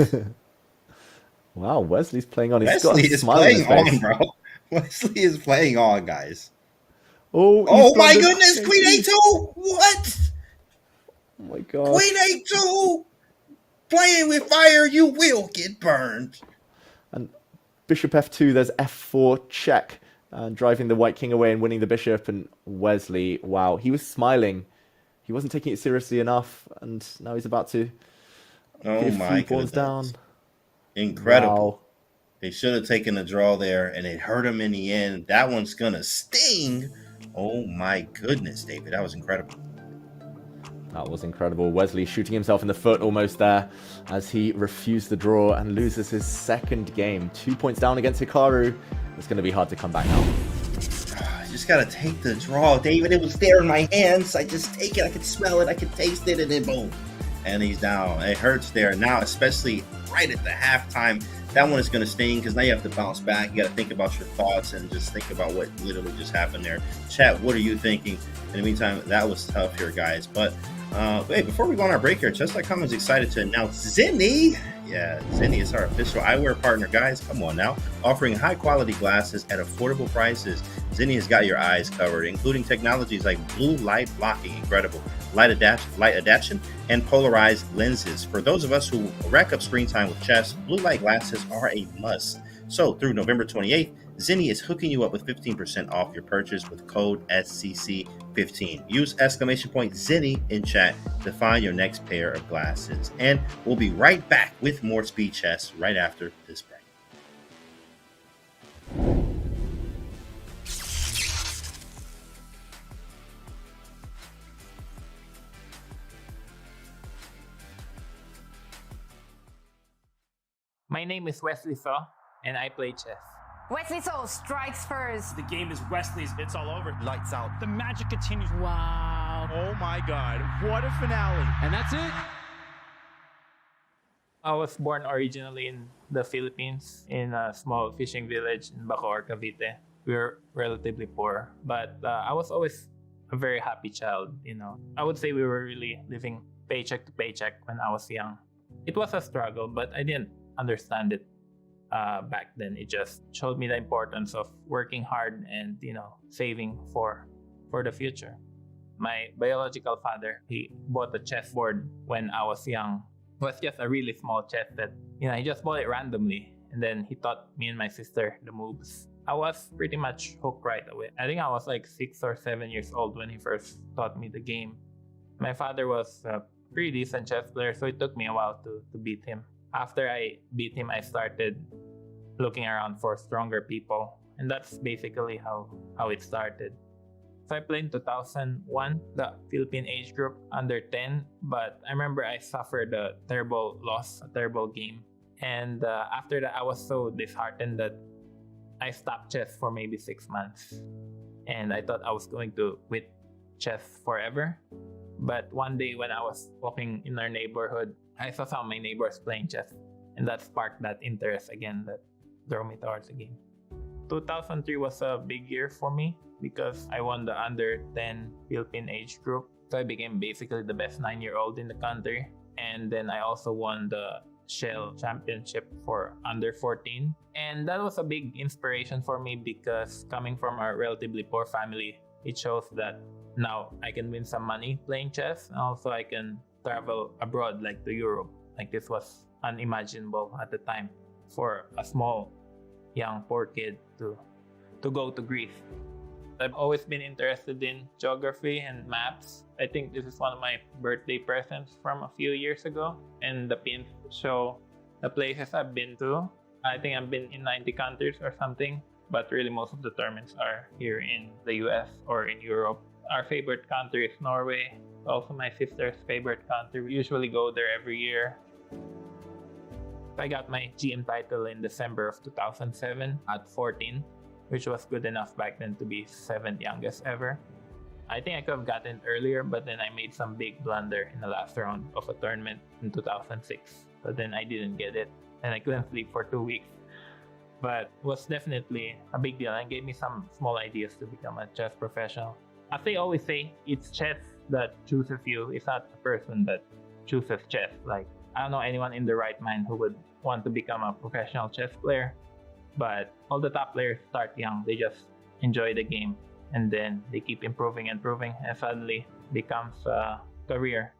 Wow, Wesley's playing on. Wesley is playing on, bro. Wesley is playing on, guys. Oh my goodness, Queen A2! What? Oh my god. Queen A2! Playing with fire, you will get burned. And Bishop F2, there's F4 check, driving the white king away and winning the bishop. And Wesley, wow, he was smiling. He wasn't taking it seriously enough, and now he's about to Oh my pawns goodness. down. Incredible. Wow. They should have taken a draw there, and it hurt him in the end. That one's gonna sting. Oh my goodness, David, that was incredible. That was incredible. Wesley shooting himself in the foot almost there as he refused the draw and loses his second game. 2 points down against Hikaru. It's going to be hard to come back now. I just gotta take the draw, David. It was there in my hands. I just take it. I could smell it. I could taste it, and then boom, and he's down. It hurts there now, especially right at the halftime. That one is going to sting because now you have to bounce back. You got to think about your thoughts and just think about what literally just happened there. Chat, what are you thinking? In the meantime, that was tough here, guys. But wait, before we go on our break here, Chess.com is excited to announce Zenni. Yeah, Zenni is our official eyewear partner, guys. Come on now. Offering high-quality glasses at affordable prices. Zenni has got your eyes covered, including technologies like blue light blocking, incredible, light adaptation, and polarized lenses. For those of us who rack up screen time with chess, blue light glasses are a must. So through November 28th, Zenni is hooking you up with 15% off your purchase with code SCC15. Use !Zenni in chat to find your next pair of glasses. And we'll be right back with more speed chess right after this break. My name is Wesley Saw, and I play chess. Wesley Soul strikes first. The game is Wesley's. It's all over. Lights out. The magic continues. Wow. Oh my God. What a finale. And that's it. I was born originally in the Philippines in a small fishing village in Bacoor, Cavite. We were relatively poor, but I was always a very happy child, you know. I would say we were really living paycheck to paycheck when I was young. It was a struggle, but I didn't understand it back then. It just showed me the importance of working hard and, you know, saving for the future. My biological father, he bought a chessboard when I was young. It was just a really small chess set. You know, he just bought it randomly, and then he taught me and my sister the moves. I was pretty much hooked right away. I think I was like 6 or 7 years old when he first taught me the game. My father was a pretty decent chess player, so it took me a while to beat him. After I beat him, I started looking around for stronger people, and that's basically how it started. So I played in 2001, the Philippine age group under 10, but I remember I suffered a terrible loss, a terrible game. And after that, I was so disheartened that I stopped chess for maybe 6 months. And I thought I was going to quit chess forever. But one day when I was walking in our neighborhood, I saw some of my neighbors playing chess. And that sparked that interest again that drove me towards the game. 2003 was a big year for me because I won the under 10 Philippine age group. So I became basically the best 9-year-old in the country. And then I also won the Shell Championship for under 14. And that was a big inspiration for me because coming from a relatively poor family, it shows that now I can win some money playing chess. And also I can travel abroad, like to Europe. Like this was unimaginable at the time for a small, young, poor kid to go to Greece. I've always been interested in geography and maps. I think this is one of my birthday presents from a few years ago. And the pins show the places I've been to. I think I've been in 90 countries or something. But really most of the tournaments are here in the US or in Europe. Our favorite country is Norway. Also my sister's favorite country. We usually go there every year. I got my GM title in December of 2007 at 14. Which was good enough back then to be 7th youngest ever. I think I could have gotten it earlier, but then I made some big blunder in the last round of a tournament in 2006. So then I didn't get it, and I couldn't sleep for 2 weeks. But it was definitely a big deal and gave me some small ideas to become a chess professional. As they always say, it's chess that chooses you. It's not the person that chooses chess. Like, I don't know anyone in their right mind who would want to become a professional chess player. But all the top players start young. They just enjoy the game, and then they keep improving and improving, and suddenly becomes a career.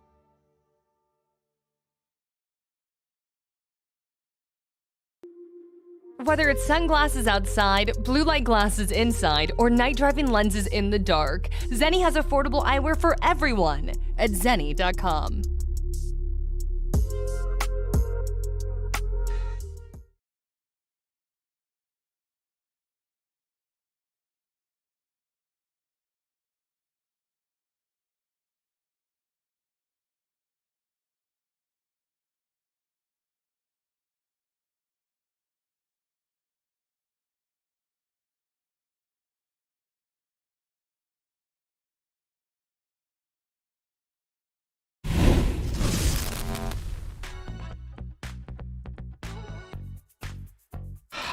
Whether it's sunglasses outside, blue light glasses inside, or night driving lenses in the dark, Zenni has affordable eyewear for everyone at Zenni.com.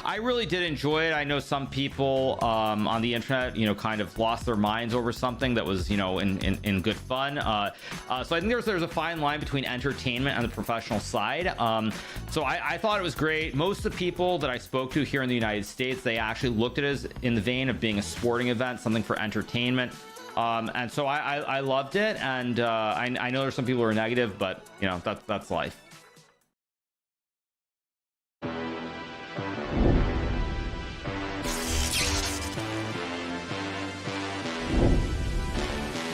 I really did enjoy it. I know some people on the internet, kind of lost their minds over something that was, in good fun. So I think there's a fine line between entertainment and the professional side. So I thought it was great. Most of the people that I spoke to here in the United States, they actually looked at it as in the vein of being a sporting event, something for entertainment. And so I loved it. And I know there's some people who are negative, but that's life.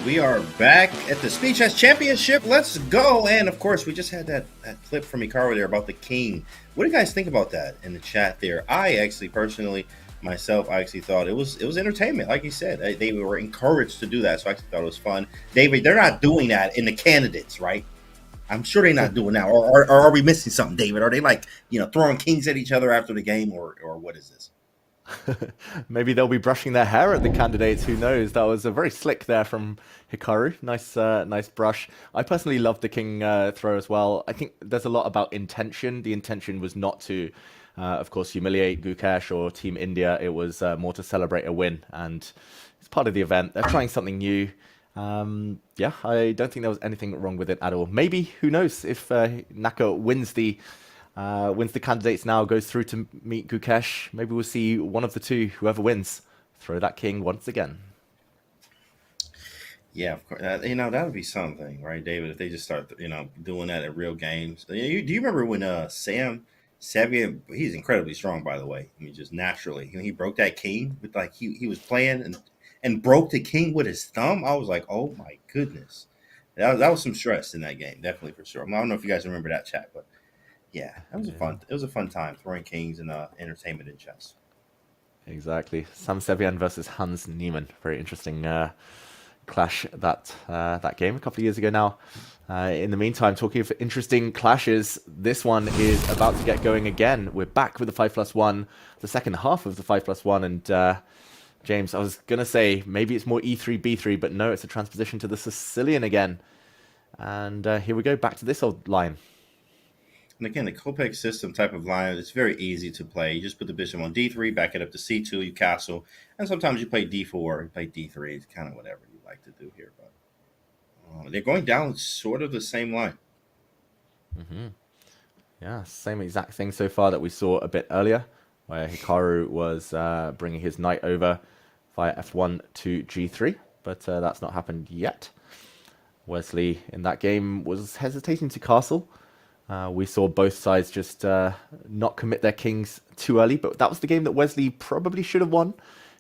We are back at the Speed Chess Championship. Let's go. And of course, we just had that clip from Hikaru there about the king. What do you guys think about that in the chat there? I actually personally, myself, I actually thought it was entertainment. Like you said, they were encouraged to do that. So I actually thought it was fun. David, they're not doing that in the candidates, right? I'm sure they're not doing that. Or are we missing something, David? Are they like, throwing kings at each other after the game, or what is this? Maybe they'll be brushing their hair at the candidates. Who knows? That was a very slick there from Hikaru. Nice brush. I personally loved the king throw as well. I think there's a lot about intention. The intention was not to, of course, humiliate Gukesh or Team India. It was more to celebrate a win, and it's part of the event. They're trying something new. Yeah, I don't think there was anything wrong with it at all. Maybe, who knows, if Naka wins the candidates now, goes through to meet Gukesh, maybe we'll see one of the two, whoever wins, throw that king once again. Yeah, of course. That would be something, right, David? If they just start, doing that at real games. Do you remember when Sam Sevier? He's incredibly strong, by the way. I mean, just naturally, he broke that king with he was playing and broke the king with his thumb. I was like, oh my goodness, that was some stress in that game, definitely for sure. I don't know if you guys remember that chat, but. Yeah, that was a fun time throwing kings and entertainment in chess. Exactly. Sam Sevian versus Hans Niemann. Very interesting clash that game a couple of years ago now. In the meantime, talking of interesting clashes, this one is about to get going again. We're back with the 5+1, the second half of the 5+1, and James, I was gonna say maybe it's more E3 B3, but no, it's a transposition to the Sicilian again. And here we go, back to this old line. And again, the Kopek system type of line, it's very easy to play. You just put the bishop on D3, back it up to C2, you castle, and sometimes you play D4, you play D3. It's kind of whatever you like to do here. But they're going down sort of the same line. Mm-hmm. Yeah, same exact thing so far that we saw a bit earlier, where Hikaru was bringing his knight over via F1 to G3, but that's not happened yet. Wesley in that game was hesitating to castle. We saw both sides just not commit their kings too early, but that was the game that Wesley probably should have won.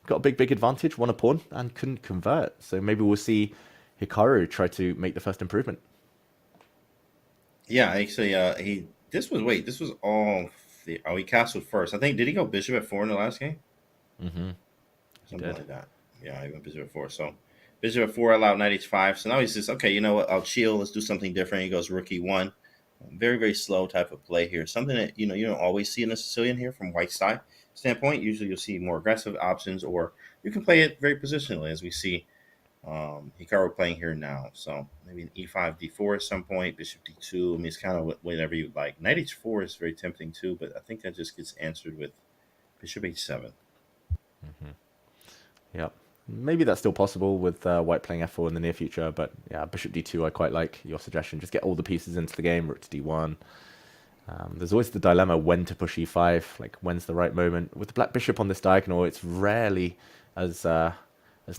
Got a big advantage, won a pawn, and couldn't convert. So maybe we'll see Hikaru try to make the first improvement. Yeah, actually, this was all he castled first. I think, did he go bishop F4 in the last game? Mm-hmm. Something like that. Yeah, he went bishop F4. So bishop F4 allowed knight H5. So now he's just, okay, you know what? I'll chill. Let's do something different. He goes rook E1. Very, very slow type of play here. Something that, you don't always see in the Sicilian here from white side standpoint. Usually you'll see more aggressive options, or you can play it very positionally, as we see Hikaru playing here now, so maybe an e5, d4 at some point, bishop d2. I mean, it's kind of whatever you like. Knight h4 is very tempting too, but I think that just gets answered with bishop h7. Yep. Maybe that's still possible with white playing f4 in the near future, but yeah, bishop d2 I quite like your suggestion. Just get all the pieces into the game, rook to d1. There's always the dilemma when to push e5, like when's the right moment. With the black bishop on this diagonal, it's rarely as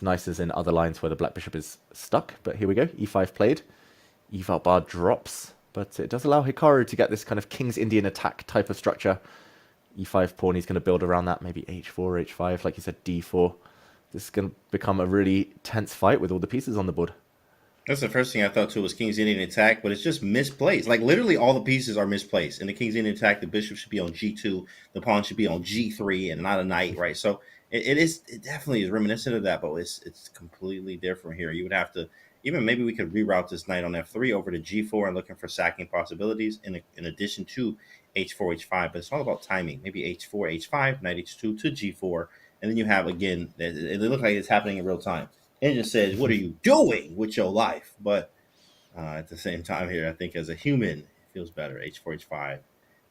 nice as in other lines where the black bishop is stuck, but here we go, e5 played. E-file bar drops, but it does allow Hikaru to get this kind of King's Indian attack type of structure. E5 pawn, he's going to build around that, maybe h4, h5, like you said, d4. This is going to become a really tense fight with all the pieces on the board. That's the first thing I thought too was King's Indian attack, but it's just misplaced. Like literally all the pieces are misplaced. In the King's Indian attack, the bishop should be on g2, the pawn should be on g3, and not a knight, right? So it definitely is reminiscent of that, but it's completely different here. You would have to even maybe we could reroute this knight on f3 over to g4 and looking for sacking possibilities in addition to h4, h5. But it's all about timing. Maybe h4, h5, knight h2 to g4, and then you have again. It looks like it's happening in real time. It just says, "What are you doing with your life?" But at the same time, here I think as a human, it feels better. h4, h5,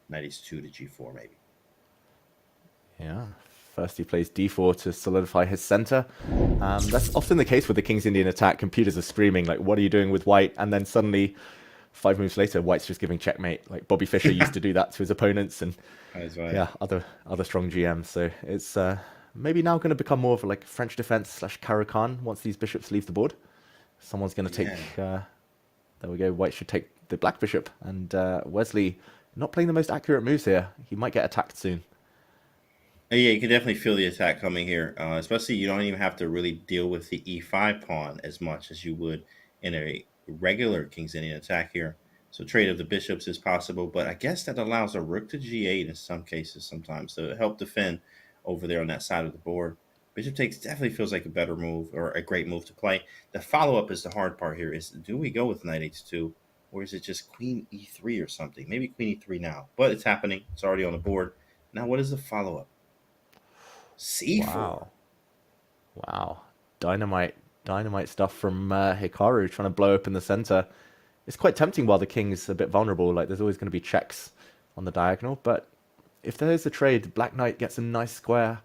knight h2 to g4, maybe. Yeah. First he plays d4 to solidify his center. That's often the case with the King's Indian attack. Computers are screaming, like, what are you doing with white? And then suddenly, 5 moves later, white's just giving checkmate. Like Bobby Fischer used to do that to his opponents and yeah, other strong GMs. So it's maybe now going to become more of a like French defense / Caro-Kann once these bishops leave the board. Someone's going to take... there we go. White should take the black bishop. And Wesley not playing the most accurate moves here. He might get attacked soon. Yeah, you can definitely feel the attack coming here. Especially you don't even have to really deal with the e5 pawn as much as you would in a regular King's Indian attack here. So trade of the bishops is possible, but I guess that allows a rook to g8 in some cases sometimes to help defend over there on that side of the board. Bishop takes definitely feels like a better move or a great move to play. The follow-up is the hard part here. Is do we go with knight h2 or is it just queen e3 or something? Maybe queen e3 now, but it's happening. It's already on the board. Now what is the follow-up? C4. Wow. Dynamite stuff from Hikaru trying to blow up in the center. It's quite tempting while the king's a bit vulnerable. Like there's always going to be checks on the diagonal, but if there is a trade, black knight gets a nice square.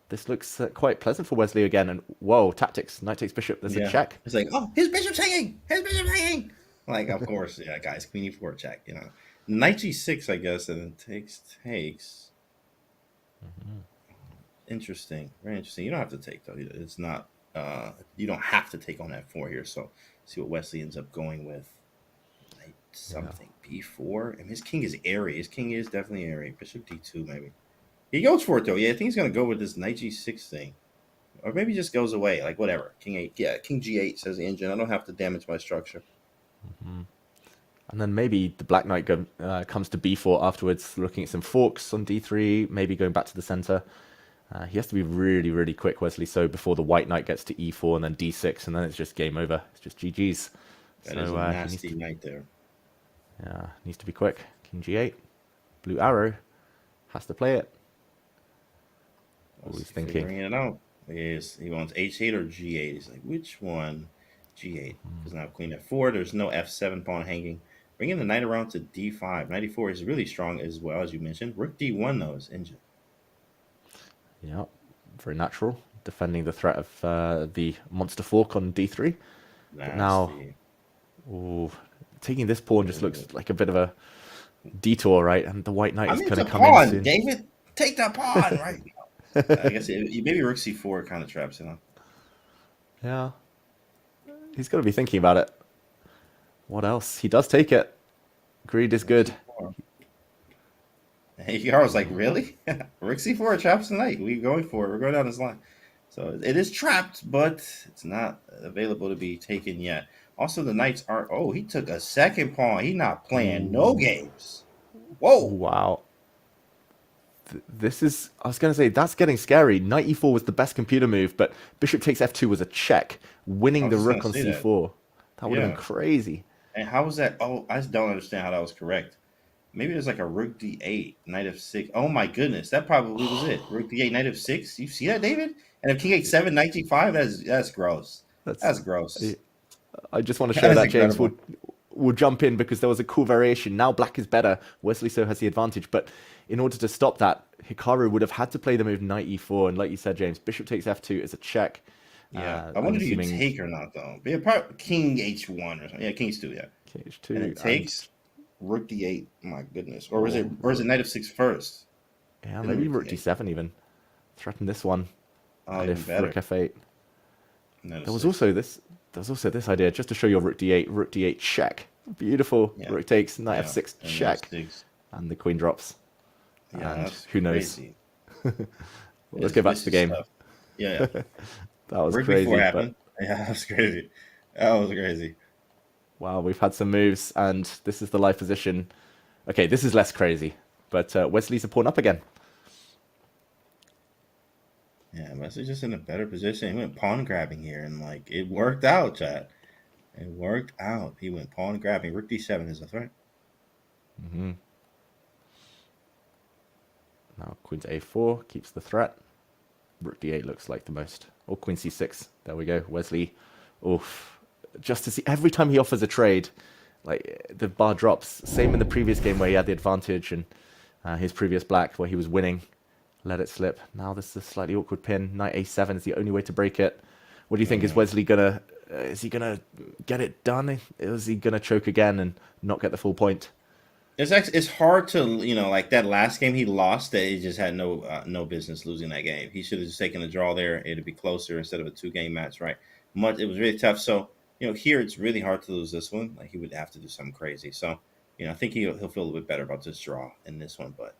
This looks quite pleasant for Wesley again. And whoa, tactics. Knight takes bishop. There's a check. It's like, oh, his bishop's hanging. His bishop's hanging. Like, of course, yeah, guys. Queen e4 check. You know, knight g6, I guess, and it takes. Interesting, very interesting. You don't have to take though. It's not. You don't have to take on f4 here. So, see what Wesley ends up going with. Knight something b4, and his king is airy. His king is definitely airy. Bishop d2, maybe. He goes for it though. Yeah, I think he's gonna go with this knight g6 thing, or maybe just goes away. Like whatever. King 8. Yeah, king g8 says the engine. I don't have to damage my structure. And then maybe the black knight comes to b4 afterwards, looking at some forks on d3. Maybe going back to the center. He has to be really, really quick, Wesley, so before the white knight gets to e4 and then d6, and then it's just game over. It's just GG's. That is a nasty knight there. Yeah, needs to be quick. King g8. Blue arrow. Has to play it. Always thinking. Figuring it out. He wants h8 or g8. He's like, which one? G8. Doesn't have queen f4. There's no f7 pawn hanging. Bringing the knight around to d5. Knight e4 is really strong as well, as you mentioned. Rook d1, though, is engine. Yeah, very natural. Defending the threat of the monster fork on d3. But now, taking this pawn just looks like a bit of a detour, right? And the white knight is going to come in soon. David, take that pawn, right? I guess maybe rook c4 kind of traps him. Yeah, he's got to be thinking about it. What else? He does take it. Greed is good. Hikaru's like, really? Rook c4 traps the knight. We're going for it. We're going down this line. So it is trapped, but it's not available to be taken yet. Also, the knights are... Oh, he took a second pawn. He's not playing no games. Whoa. Wow. This is... I was going to say, that's getting scary. Knight e4 was the best computer move, but bishop takes f2 was a check. Winning the rook on c4. That would have been crazy. And how was that? Oh, I just don't understand how that was correct. Maybe there's like a rook d8, knight f6. Oh my goodness, that probably was it. Rook d8, knight f6. You see that, David? And if king h7, knight g5, that's gross. That's gross. I just want to That show is that James incredible. will jump in because there was a cool variation. Now black is better. Wesley so has the advantage, but in order to stop that, Hikaru would have had to play the move knight e4, and like you said, James, bishop takes f2 is a check. Yeah, I I'm wonder if you assuming take or not though. Be a part king h1 or something. Yeah, king h2. Yeah, king h2 and it takes rook d8. My goodness, or is it knight f6 first? Yeah, And maybe then rook d7 even. Threaten this one. Oh, And even if better. rook f8. Knight There was f6. also this idea, just to show your rook d8 check. Beautiful. Yeah. Rook takes, knight Yeah, f6 and check. f6. And the queen drops. Yeah, And that's who knows? crazy. Let's get back to the game. Stuff. Yeah, That was rook crazy. before But happened. Yeah, that was crazy. That was crazy. wow, we've had some moves, and this is the live position. Okay, this is less crazy, but Wesley's a pawn up again. Yeah, Wesley's just in a better position. He went pawn grabbing here, and like it worked out, chat. It worked out. He went pawn grabbing. Rook d7 is a threat. Mm-hmm. Now queen to a4 keeps the threat. Rook d8 looks like the most. Or queen c6. There we go. Wesley. Oof. Just to see, every time he offers a trade, like the bar drops. Same in the previous game where he had the advantage, and his previous black where he was winning. Let it slip. Now this is a slightly awkward pin. Knight a7 is the only way to break it. What do you think? Is Wesley gonna? Is he gonna get it done? Is he gonna choke again and not get the full point? It's hard to, like that last game he lost, that he just had no business losing that game. He should have just taken a draw there. It'd be closer instead of a 2-game match, right? It was really tough. So, here it's really hard to lose this one. Like he would have to do something crazy. So, I think he'll feel a little bit better about this draw in this one. But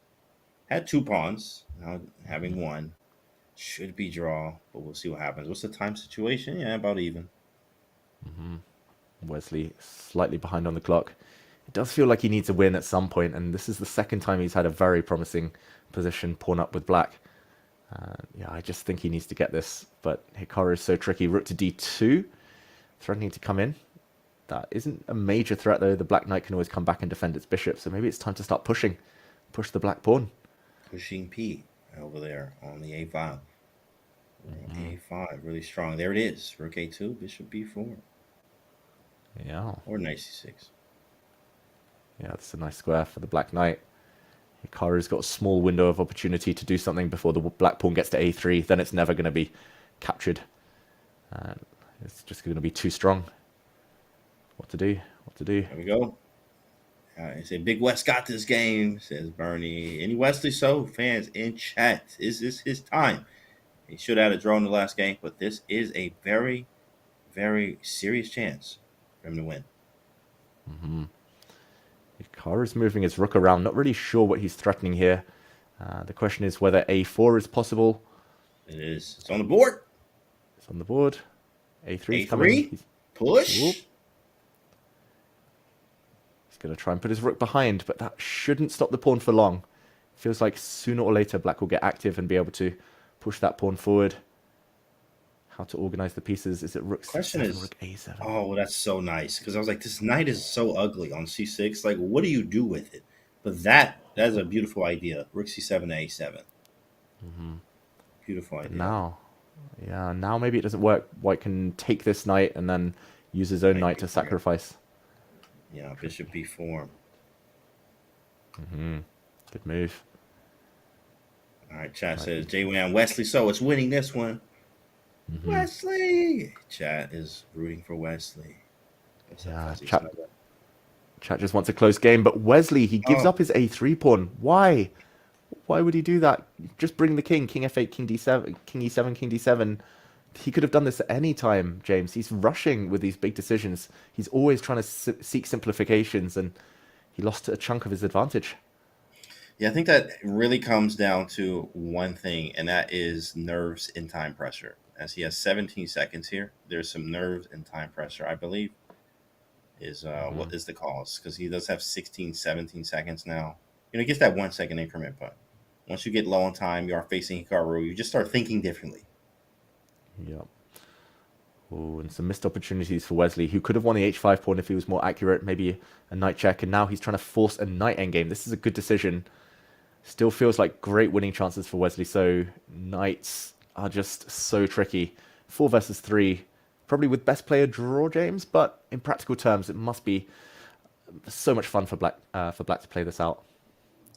had 2 pawns, now having 1 should be draw, but we'll see what happens. What's the time situation? Yeah, about even. Mm-hmm. Wesley slightly behind on the clock. It does feel like he needs a win at some point, and this is the second time he's had a very promising position pawn up with black. Yeah, I just think he needs to get this, but Hikaru is so tricky. Rook to d2, threatening to come in. That isn't a major threat, though. The black knight can always come back and defend its bishop, so maybe it's time to start pushing. Push the black pawn. Pushing P over there on the a5. A5, really strong. There it is. Rook a2, bishop b4. Yeah. Or knight c6. Yeah, that's a nice square for the black knight. Hikaru's got a small window of opportunity to do something before the black pawn gets to a3. Then it's never going to be captured. It's just going to be too strong. What to do? What to do? There we go. I say Big West got this game, says Bernie. Any Wesley So fans in chat? Is this his time? He should have had a draw in the last game, but this is a very, very serious chance for him to win. Mm-hmm. Hikaru's moving his rook around, not really sure what he's threatening here. The question is whether a4 is possible. It is. It's on the board. It's on the board. a3 is A3? coming. Push. Whoop. He's going to try and put his rook behind, but that shouldn't stop the pawn for long. Feels like sooner or later black will get active and be able to push that pawn forward. How to organize the pieces? Is it rook Question c7, is, rook a7? Oh, that's so nice, because I was like, this knight is so ugly on c6. Like, what do you do with it? But that is a beautiful idea. Rook c7 to a7. Mm-hmm. Beautiful idea. Now maybe it doesn't work. White can take this knight and then use his own knight to sacrifice. Yeah, bishop b4. Mm-hmm. Good move. All right, chat says J-Wan Wesley So it's winning this one. Mm-hmm. Wesley! Chat is rooting for Wesley. Yeah, chat just wants a close game, but Wesley, he gives up his a3 pawn. Why? Why would he do that? Just bring the king. King f8, king d7, king e7, king d7. He could have done this at any time, James. He's rushing with these big decisions. He's always trying to seek simplifications, and he lost a chunk of his advantage. Yeah, I think that really comes down to one thing, and that is nerves and time pressure. As he has 17 seconds here, there's some nerves and time pressure, I believe, is what is the cause. Because he does have 16, 17 seconds now. He gets that 1 second increment, but once you get low on time, you are facing Hikaru, you just start thinking differently. Yep. Oh, and some missed opportunities for Wesley, who could have won the h5 pawn if he was more accurate, maybe a knight check, and now he's trying to force a knight endgame. This is a good decision. Still feels like great winning chances for Wesley, so knights are just so tricky. 4 versus 3, probably with best player draw, James, but in practical terms, it must be so much fun for Black to play this out.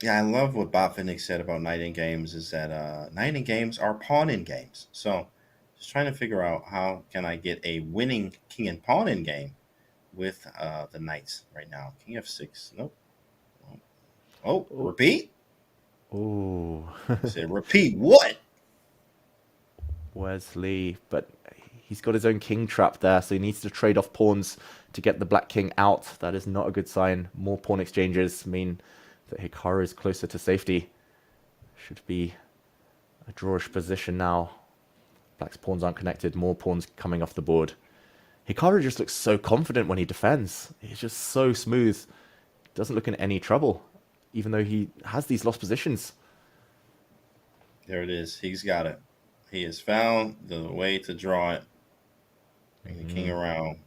Yeah, I love what Bob Finnick said about night in games is that night in games are pawn in games. So just trying to figure out how can I get a winning king and pawn in game with the knights right now. King f6. Nope. Oh, repeat? Oh. Said repeat what? Wesley, but he's got his own king trap there, so he needs to trade off pawns to get the black king out. That is not a good sign. More pawn exchanges mean that Hikaru is closer to safety. Should be a drawish position now. Black's pawns aren't connected. More pawns coming off the board. Hikaru just looks so confident when he defends. He's just so smooth. Doesn't look in any trouble, even though he has these lost positions. There it is. He's got it. He has found the way to draw it. Bring the king around.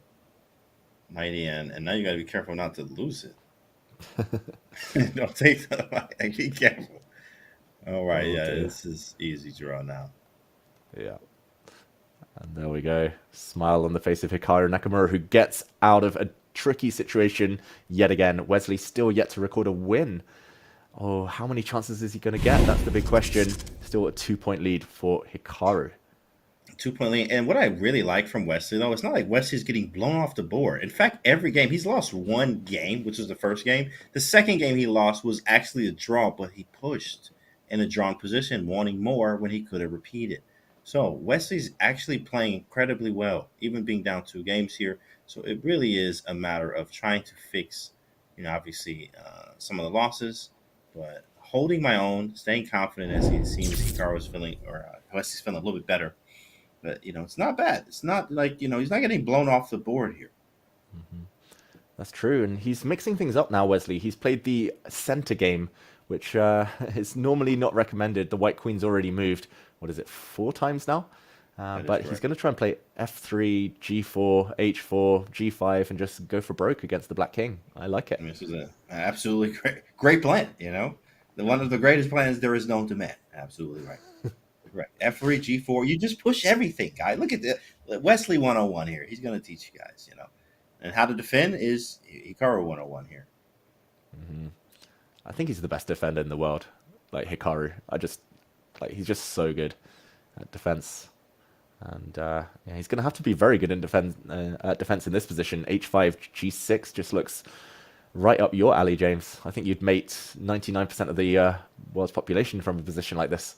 Knight in. And now you got to be careful not to lose it. Don't take the be careful. All right, this is easy draw now. Yeah. And there we go. Smile on the face of Hikaru Nakamura, who gets out of a tricky situation yet again. Wesley still yet to record a win. Oh, how many chances is he going to get? That's the big question. Still a 2-point lead for Hikaru. 2-point lead. And what I really like from Wesley, though, it's not like Wesley's getting blown off the board. In fact, every game, he's lost one game, which was the first game. The second game he lost was actually a draw, but he pushed in a drawn position, wanting more when he could have repeated. So Wesley's actually playing incredibly well, even being down 2 games here. So it really is a matter of trying to fix, obviously some of the losses, but holding my own, staying confident as it seems Hikaru's feeling, or Wesley's feeling a little bit better. But, it's not bad. It's not like, he's not getting blown off the board here. Mm-hmm. That's true. And he's mixing things up now, Wesley. He's played the center game, which is normally not recommended. The white queen's already moved. What is it, 4 times now? But he's going to try and play f3, g4, h4, g5, and just go for broke against the black king. I like it. This is an absolutely great plan, One of the greatest plans there is known to man. Absolutely right. Correct. F3, G4. You just push everything, guy. Look at Wesley 101 here. He's going to teach you guys, And how to defend is Hikaru 101 here. Mm-hmm. I think he's the best defender in the world, like Hikaru. He's just so good at defense. And he's going to have to be very good in defense in this position. H5, G6 just looks right up your alley, James. I think you'd mate 99% of the world's population from a position like this.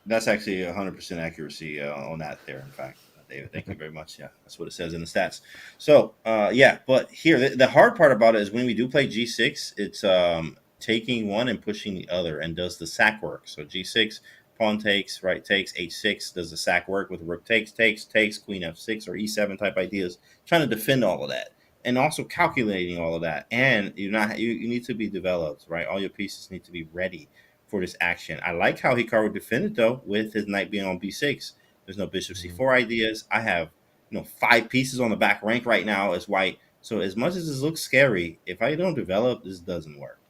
That's actually 100% accuracy on that there, in fact. David, thank you very much. Yeah, that's what it says in the stats. So, but here, the hard part about it is when we do play G6, it's taking one and pushing the other and does the sack work. So G6, pawn takes, right takes, H6 does the sack work with rook takes, queen F6 or E7 type ideas, trying to defend all of that. And also calculating all of that. And you need to be developed, right? All your pieces need to be ready for this action. I like how Hikaru defended, though, with his knight being on b6. There's no bishop c4 ideas. I have 5 pieces on the back rank right now as white. So as much as this looks scary, if I don't develop, this doesn't work.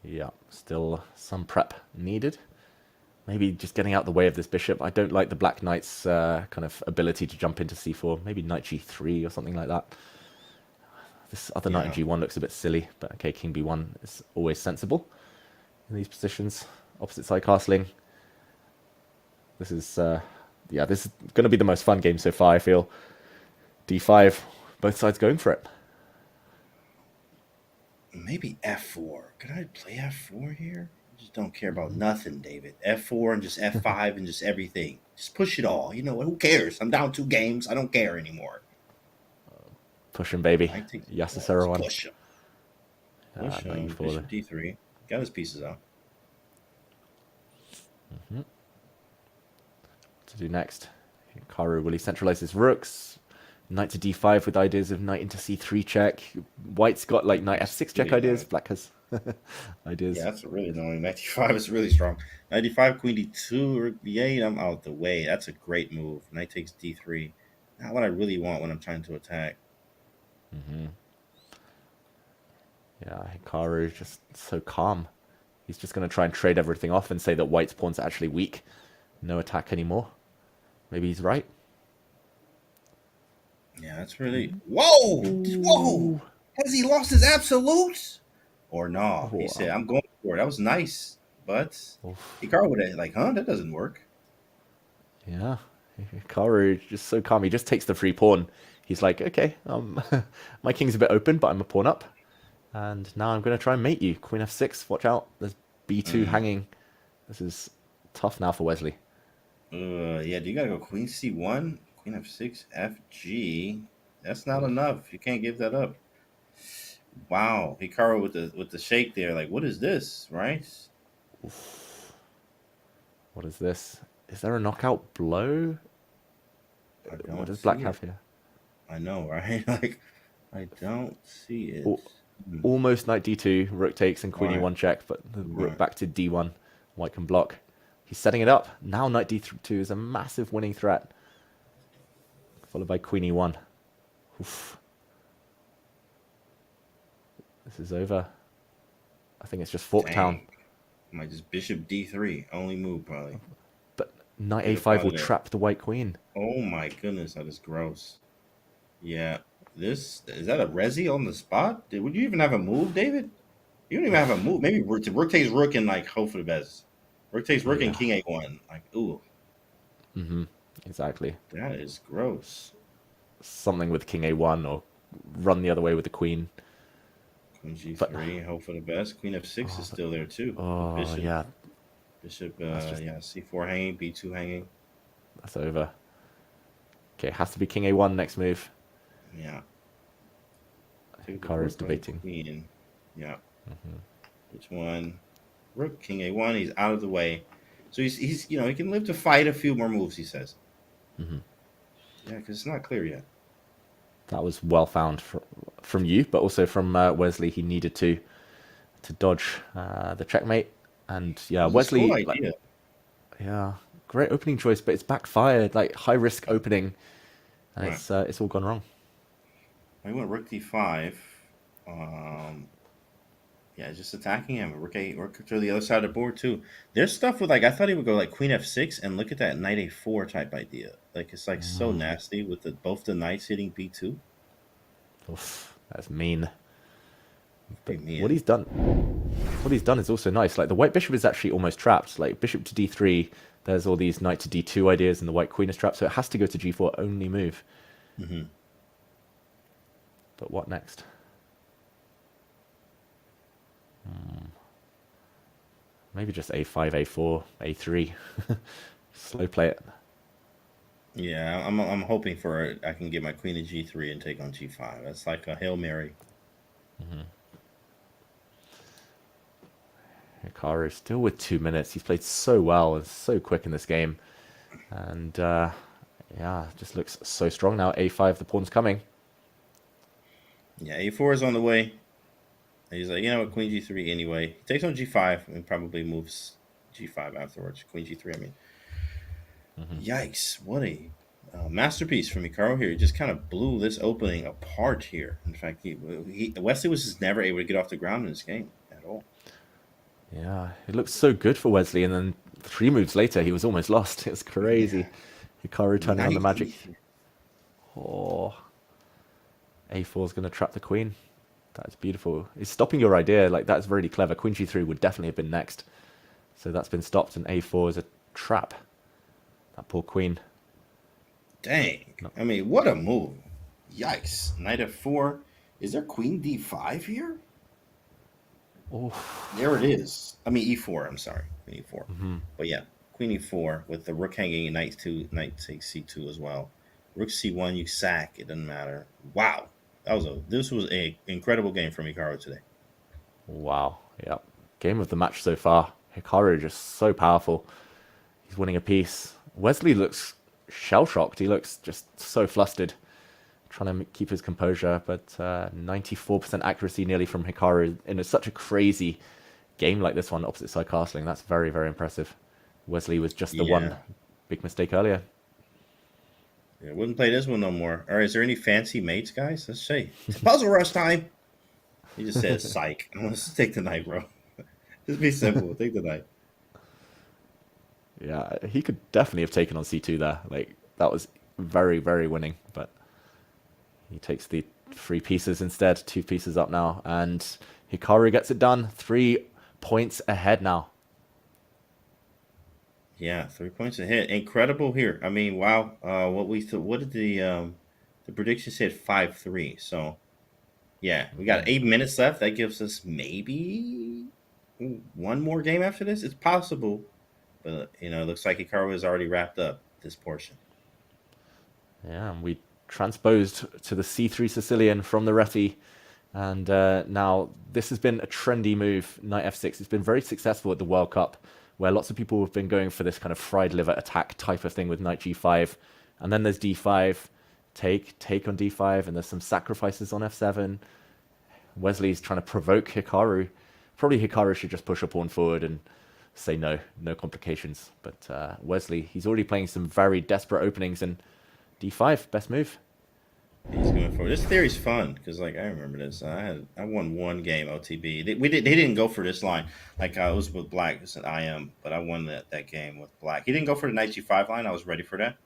Yeah, still some prep needed. Maybe just getting out the way of this bishop. I don't like the black knight's kind of ability to jump into c4. Maybe knight g3 or something like that. This other knight on g1 looks a bit silly, but okay, king b1 is always sensible in these positions. Opposite side castling. This is this is going to be the most fun game so far, I feel. d5, both sides going for it. Maybe f4. Could I play f4 here? I just don't care about nothing, David. f4 and just f5 and just everything. Just push it all. Who cares? I'm down 2 games. I don't care anymore. Push him, baby. Yasasura one. Push him. Push him. Bishop d3. Got his pieces out. Mm-hmm. What to do next? Hikaru, will he centralize his rooks? Knight to d5 with ideas of knight into c3 check. White's got like knight f6 check ideas. Black has ideas. Yeah, that's really annoying. Knight d5 is really strong. Knight d5, queen d2, rook b8. I'm out the way. That's a great move. Knight takes d3. Not what I really want when I'm trying to attack. Mm-hmm. Yeah, Hikaru just so calm. He's just going to try and trade everything off and say that white's pawns are actually weak. No attack anymore. Maybe he's right. Yeah, that's really. Whoa! Whoa! Has he lost his absolute? Or no? He said, "I'm going for it." That was nice, but Hikaru would have like, "Huh? That doesn't work." Yeah, Hikaru just so calm. He just takes the free pawn. He's like, okay, my king's a bit open, but I'm a pawn up. And now I'm going to try and mate you. Queen f6, watch out. There's b2 hanging. This is tough now for Wesley. Yeah, do you gotta go queen c1, queen f6, fg? That's not enough. You can't give that up. Wow, Hikaru with the shake there. Like, what is this, right? What is this? Is there a knockout blow? What does Black have here? I know, right? Like, I don't see it. Almost knight d2, rook takes, and queen e1 check, but the rook back to d1. White can block. He's setting it up. Now knight d2 is a massive winning threat. Followed by queen e1. Oof. This is over. I think it's just Forktown. Might just bishop d3. Only move, probably. But knight a5 will trap the white queen. Oh my goodness, that is gross. Yeah. Is that a resi on the spot? Would you even have a move, David? You don't even have a move. Maybe rook takes rook and like hope for the best. Rook takes rook and king a1. Like, ooh. Exactly. That is gross. Something with king a1 or run the other way with the queen. Queen g3, hope for the best. Queen f6 is still there too. Oh, Bishop, yeah. Bishop, c4 hanging, b2 hanging. That's over. Okay, it has to be king a1 next move. Yeah. Hikaru is debating. Queen. Yeah. Which one? Rook, king a1. He's out of the way, so he's he can live to fight a few more moves. He says. Yeah, because it's not clear yet. That was well found from you, but also from Wesley. He needed to dodge the checkmate, and yeah, Wesley. Cool idea. Yeah, great opening choice, but it's backfired. Like high risk opening, and it's all gone wrong. I went rook d5. Yeah, just attacking him. Rook to the other side of the board too. There's stuff with like I thought he would go like queen f6 and look at that knight a4 type idea. Like it's like so nasty with both the knights hitting b2. Oof, that's mean. Mean. What he's done is also nice. Like the white bishop is actually almost trapped. Like bishop to d3. There's all these knight to d2 ideas, and the white queen is trapped, so it has to go to g4 only move. But what next? Maybe just a5, a4, a3. Slow play it. Yeah, I'm hoping for I can get my queen to g3 and take on g5. That's like a Hail Mary. Hikaru still with 2 minutes. He's played so well and so quick in this game. And yeah, just looks so strong now. a5, the pawn's coming. Yeah, a4 is on the way. He's like, queen g3 anyway. He takes on g5 and probably moves g5 afterwards. Queen g3, I mean. Yikes. What a masterpiece from Hikaru here. He just kind of blew this opening apart here. In fact, Wesley was just never able to get off the ground in this game at all. Yeah, it looked so good for Wesley, and then 3 moves later, he was almost lost. It was crazy. Yeah. Hikaru turning on the magic. Oh. a4 is going to trap the queen. That's beautiful. He's stopping your idea. Like, that's really clever. Queen g3 would definitely have been next. So that's been stopped, and a4 is a trap. That poor queen. Dang. No. I mean, what a move. Yikes. Knight f4. Is there queen d5 here? Oh. There it is. I mean, e4. I'm sorry. Queen e4. But yeah, queen e4 with the rook hanging and knight takes c2 as well. Rook c1, you sack. It doesn't matter. Wow. This was a incredible game from Hikaru today. Wow. Yep. Game of the match so far. Hikaru just so powerful. He's winning a piece. Wesley looks shell-shocked. He looks just so flustered, trying to keep his composure. But 94% accuracy nearly from Hikaru in such a crazy game like this one, opposite side castling. That's very, very impressive. Wesley was just the one big mistake earlier. Yeah, wouldn't play this one no more. All right, is there any fancy mates, guys? Let's see. It's puzzle rush time. He just says, psych. Let's take the knight, bro. Just be simple. Take the knight. Yeah, he could definitely have taken on c2 there. Like, that was very, very winning. But He takes the 3 pieces instead, 2 pieces up now, and Hikaru gets it done. 3 points ahead now. Yeah, 3 points ahead. Incredible here. I mean, wow. What did the prediction said 5-3. So yeah, we got 8 minutes left. That gives us maybe one more game after this. It's possible, but it looks like Hikaru has already wrapped up this portion. Yeah, and we transposed to the C3 Sicilian from the refi. And now this has been a trendy move, knight f6. It's been very successful at the World Cup, where lots of people have been going for this kind of fried liver attack type of thing with knight g5. And then there's d5, take on d5, and there's some sacrifices on f7. Wesley's trying to provoke Hikaru. Probably Hikaru should just push a pawn forward and say no complications. But Wesley, he's already playing some very desperate openings, and d5, best move. He's going for it. This theory's fun because, like, I remember this. I won one game OTB. They didn't go for this line. Like, it was with black. It's an IM, but I won that game with black. He didn't go for the knight g5 line. I was ready for that,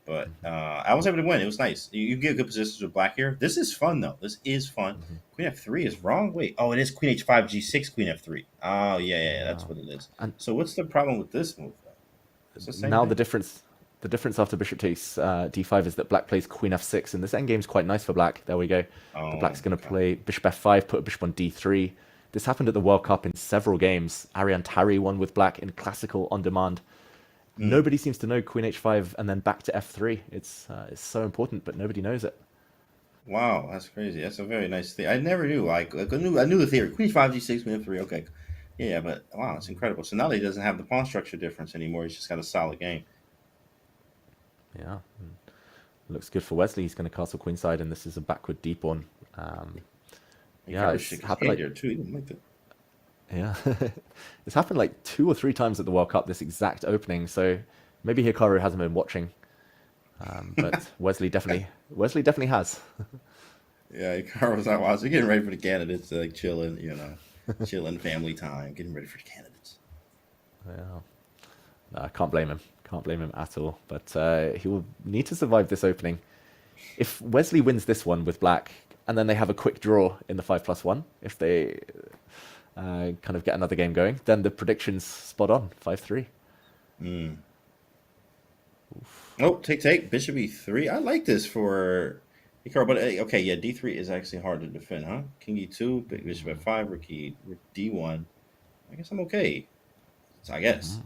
but I was able to win. It was nice. You get good positions with black here. This is fun though. This is fun. Queen f3 is wrong. Wait, it is queen h5 g6 queen f3. Oh yeah, that's what it is. And so what's the problem with this move? Now the difference after bishop takes d5 is that black plays queen f6, and this endgame's quite nice for black. There we go. The black's going to play bishop f5, put a bishop on d3. This happened at the World Cup in several games. Ariane Tari won with black in classical on demand. Nobody seems to know queen h5 and then back to f3. It's so important, but nobody knows it. Wow, that's crazy. That's a very nice thing. I never knew. I knew the theory. Queen h5, g6, queen f3. Okay, yeah, but wow, it's incredible. So now that he doesn't have the pawn structure difference anymore. He's just got a solid game. Yeah, looks good for Wesley. He's going to castle queenside, and this is a backward d pawn. Yeah, it's happened like too. He didn't like that. Yeah, it's happened like 2 or 3 times at the World Cup. This exact opening, so maybe Hikaru hasn't been watching, but Wesley definitely has. Yeah, Hikaru was out watching, getting ready for the candidates, like chilling, chilling, family time, getting ready for the candidates. Yeah, no, I can't blame him. Can't blame him at all. But he will need to survive this opening. If Wesley wins this one with black, and then they have a quick draw in the 5+1, if they kind of get another game going, then the prediction's spot on, 5-3. Oh, take, bishop e3. I like this for Hikaru, but okay, yeah, d3 is actually hard to defend, huh? King e2, bishop f5, rook d1. I guess I'm okay. So I guess.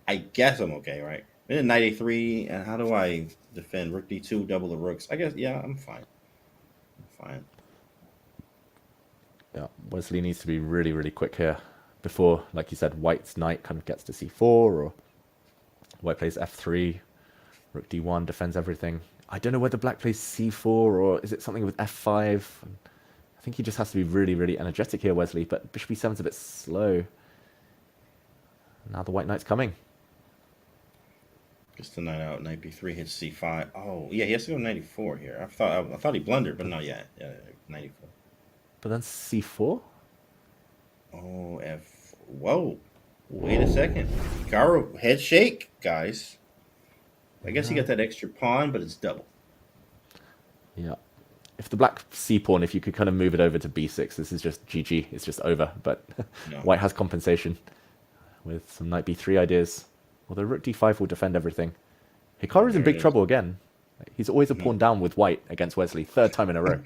I guess I'm okay, right? Then knight a3, and how do I defend rook d2, double the rooks? I guess, yeah, I'm fine. Yeah, Wesley needs to be really, really quick here before, like you said, white's knight kind of gets to c4, or white plays f3, rook d1, defends everything. I don't know whether black plays c4, or is it something with f5? I think he just has to be really, really energetic here, Wesley, but bishop e7's a bit slow. Now the white knight's coming. Just the knight out, knight b3 hits c5. Oh, yeah, he has to go knight e4 here. I thought he blundered, but not yet. Yeah, knight e4. But then c4? Oh, whoa. Wait a second. Hikaru, head shake, guys. I guess he got that extra pawn, but it's double. Yeah. If the black c pawn, if you could kind of move it over to b6, this is just GG. It's just over. But white has compensation with some knight b3 ideas. Although rook d5 will defend everything. Hikaru's in big trouble again. He's always a pawn down with white against Wesley. 3rd time in a row.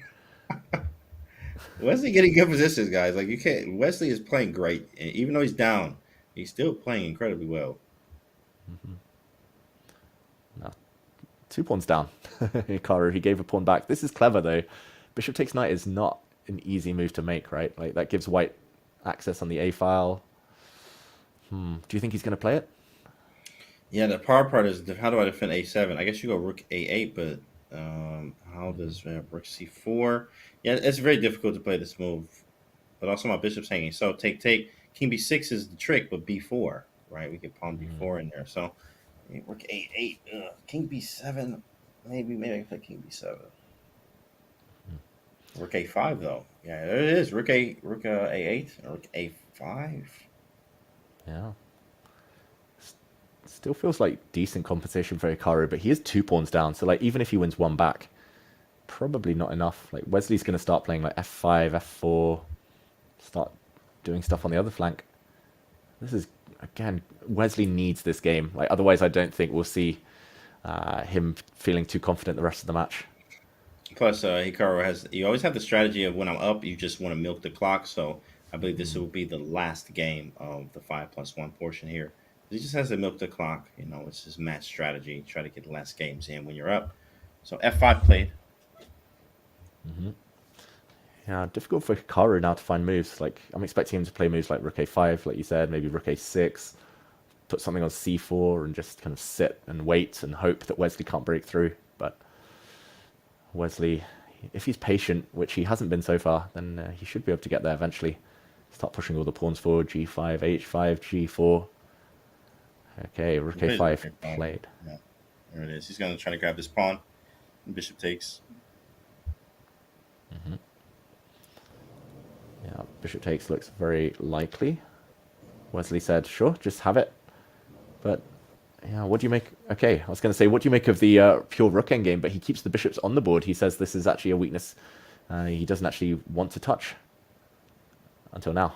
Wesley getting good positions, guys. Like, you can't. Wesley is playing great, and even though he's down, he's still playing incredibly well. Now, 2 pawns down. Hikaru, he gave a pawn back. This is clever though. Bishop takes knight is not an easy move to make, right? Like, that gives white access on the a file. Do you think he's going to play it? Yeah, the hard part is how do I defend a7? I guess you go rook a8, but how does rook c4? Yeah, it's very difficult to play this move. But also my bishop's hanging. So take. King b6 is the trick, but b4, right? We get pawn b4 in there. So rook a8, king b7. Maybe I can play king b7. Rook a5 though. Yeah, there it is. Rook a8, rook a5. Yeah. Still feels like decent compensation for Hikaru, but he is 2 pawns down. So like even if he wins one back, probably not enough. Like Wesley's going to start playing like f5, f4, start doing stuff on the other flank. This is, again, Wesley needs this game. Like otherwise, I don't think we'll see him feeling too confident the rest of the match. Plus, Hikaru you always have the strategy of when I'm up, you just want to milk the clock. So I believe this will be the last game of the 5+1 portion here. He just has to milk the clock. You know, it's his match strategy. Try to get less games in when you're up. So f5 played. Yeah, difficult for Hikaru now to find moves. Like I'm expecting him to play moves like rook a5, like you said, maybe rook a6, put something on c4, and just kind of sit and wait and hope that Wesley can't break through. But Wesley, if he's patient, which he hasn't been so far, then he should be able to get there eventually. Start pushing all the pawns forward. G5, H5, G4. Okay, rook a5 played. Yeah, there it is. He's going to try to grab this pawn. Bishop takes. Yeah, bishop takes looks very likely. Wesley said, sure, just have it. But, yeah, what do you make? Okay, I was going to say, what do you make of the pure rook endgame? But he keeps the bishops on the board. He says this is actually a weakness he doesn't actually want to touch. Until now.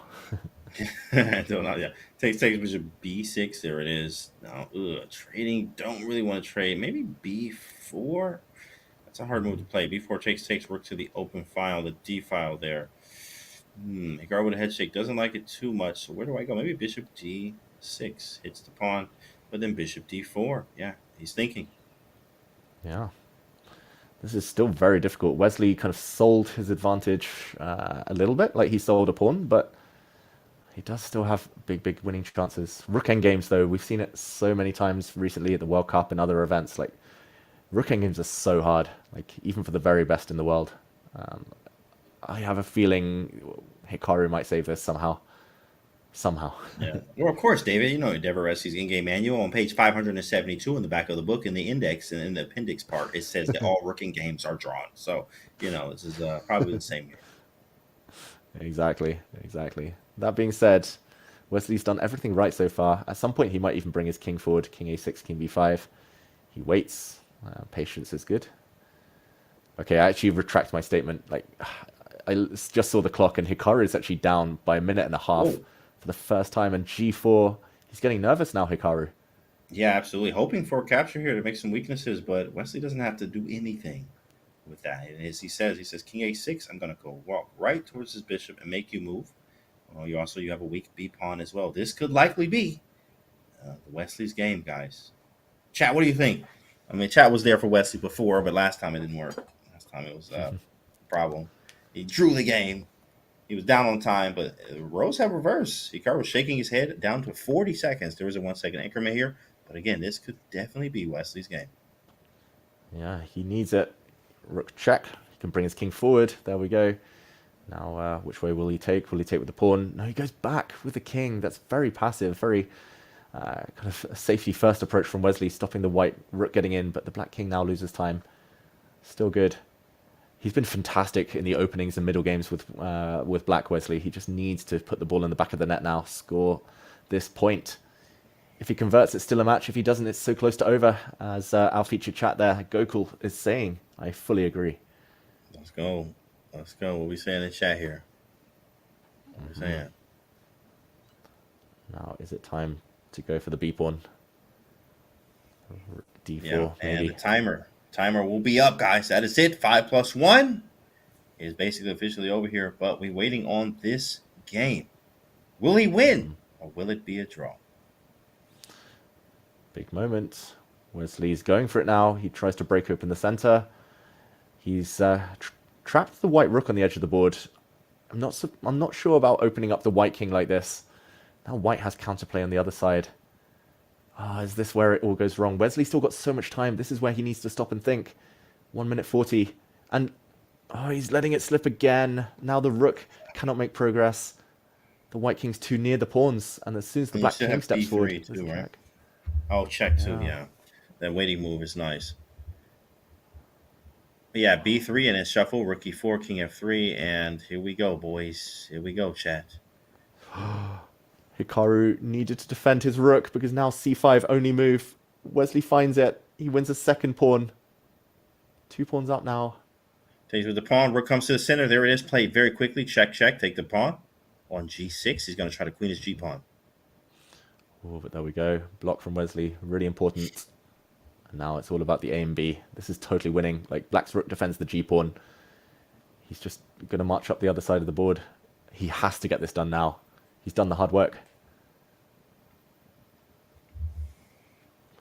Until now, yeah. Takes bishop b6. There it is. Now, trading. Don't really want to trade. Maybe b4. That's a hard move to play. b4 takes rook to the open file, the d file there. Hikaru with a head shake doesn't like it too much. So where do I go? Maybe bishop d6 hits the pawn, but then bishop d4. Yeah, he's thinking. Yeah. This is still very difficult. Wesley kind of sold his advantage a little bit, like he sold a pawn, but he does still have big winning chances. Rook endgames, though, we've seen it so many times recently at the World Cup and other events. Like, rook endgames are so hard, like even for the very best in the world. I have a feeling Hikaru might save this somehow. Yeah. Well, of course, David, you know Endeavor SC's in-game manual on page 572 in the back of the book in the index and in the appendix part, it says that all rooking games are drawn. So, you know, this is probably the same here. Exactly. That being said, Wesley's done everything right so far. At some point, he might even bring his king forward, king a6, king b5. He waits. Patience is good. Okay, I actually retract my statement. Like, I just saw the clock, and Hikaru is actually down by a minute and a half. For the first time, and g4, he's getting nervous now, Hikaru. Yeah, absolutely. Hoping for a capture here to make some weaknesses, but Wesley doesn't have to do anything with that. And as he says king a6, I'm going to go walk right towards his bishop and make you move. Well, you have a weak b pawn as well. This could likely be Wesley's game, guys. Chat, what do you think? I mean, chat was there for Wesley before, but last time it didn't work. Last time it was a problem. He drew the game. He was down on time, but roles have reversed. Hikaru was shaking his head down to 40 seconds. There was a 1 second increment here. But again, this could definitely be Wesley's game. Yeah, he needs it. Rook check. He can bring his king forward. There we go. Now, which way will he take? Will he take with the pawn? No, he goes back with the king. That's very passive, very kind of a safety first approach from Wesley, stopping the white rook getting in, but the black king now loses time. Still good. He's been fantastic in the openings and middle games with Black Wesley. He just needs to put the ball in the back of the net now, score this point. If he converts, it's still a match. If he doesn't, it's so close to over. As our featured chat there, Gokul, is saying. I fully agree. Let's go. What we saying in the chat here? What we saying? Now, is it time to go for the B pawn? D4, yeah, and maybe. The timer will be up, guys. That is it. 5+1 is basically officially over here, but we're waiting on this game. Will he win, or will it be a draw? Big moment. Wesley's going for it now. He tries to break open the center. He's trapped the white rook on the edge of the board. I'm not sure about opening up the white king like this. Now white has counterplay on the other side. Is this where it all goes wrong? Wesley's still got so much time. This is where he needs to stop and think. 1 minute 40. And he's letting it slip again. Now the rook cannot make progress. The white king's too near the pawns. And as soon as the black king steps forward... too, right? Oh, check too, yeah. That waiting move is nice. But yeah, b3 and then shuffle. Rook e4, king f3. And here we go, boys. Here we go, chat. Hikaru needed to defend his rook because now c5 only move. Wesley finds it. He wins a second pawn. 2 pawns up now. Takes with the pawn. Rook comes to the center. There it is. Played very quickly. Check, check. Take the pawn. On g6, he's going to try to queen his g-pawn. Oh, but there we go. Block from Wesley. Really important. And now it's all about the A and B. This is totally winning. Like, Black's rook defends the g-pawn. He's just going to march up the other side of the board. He has to get this done now. He's done the hard work.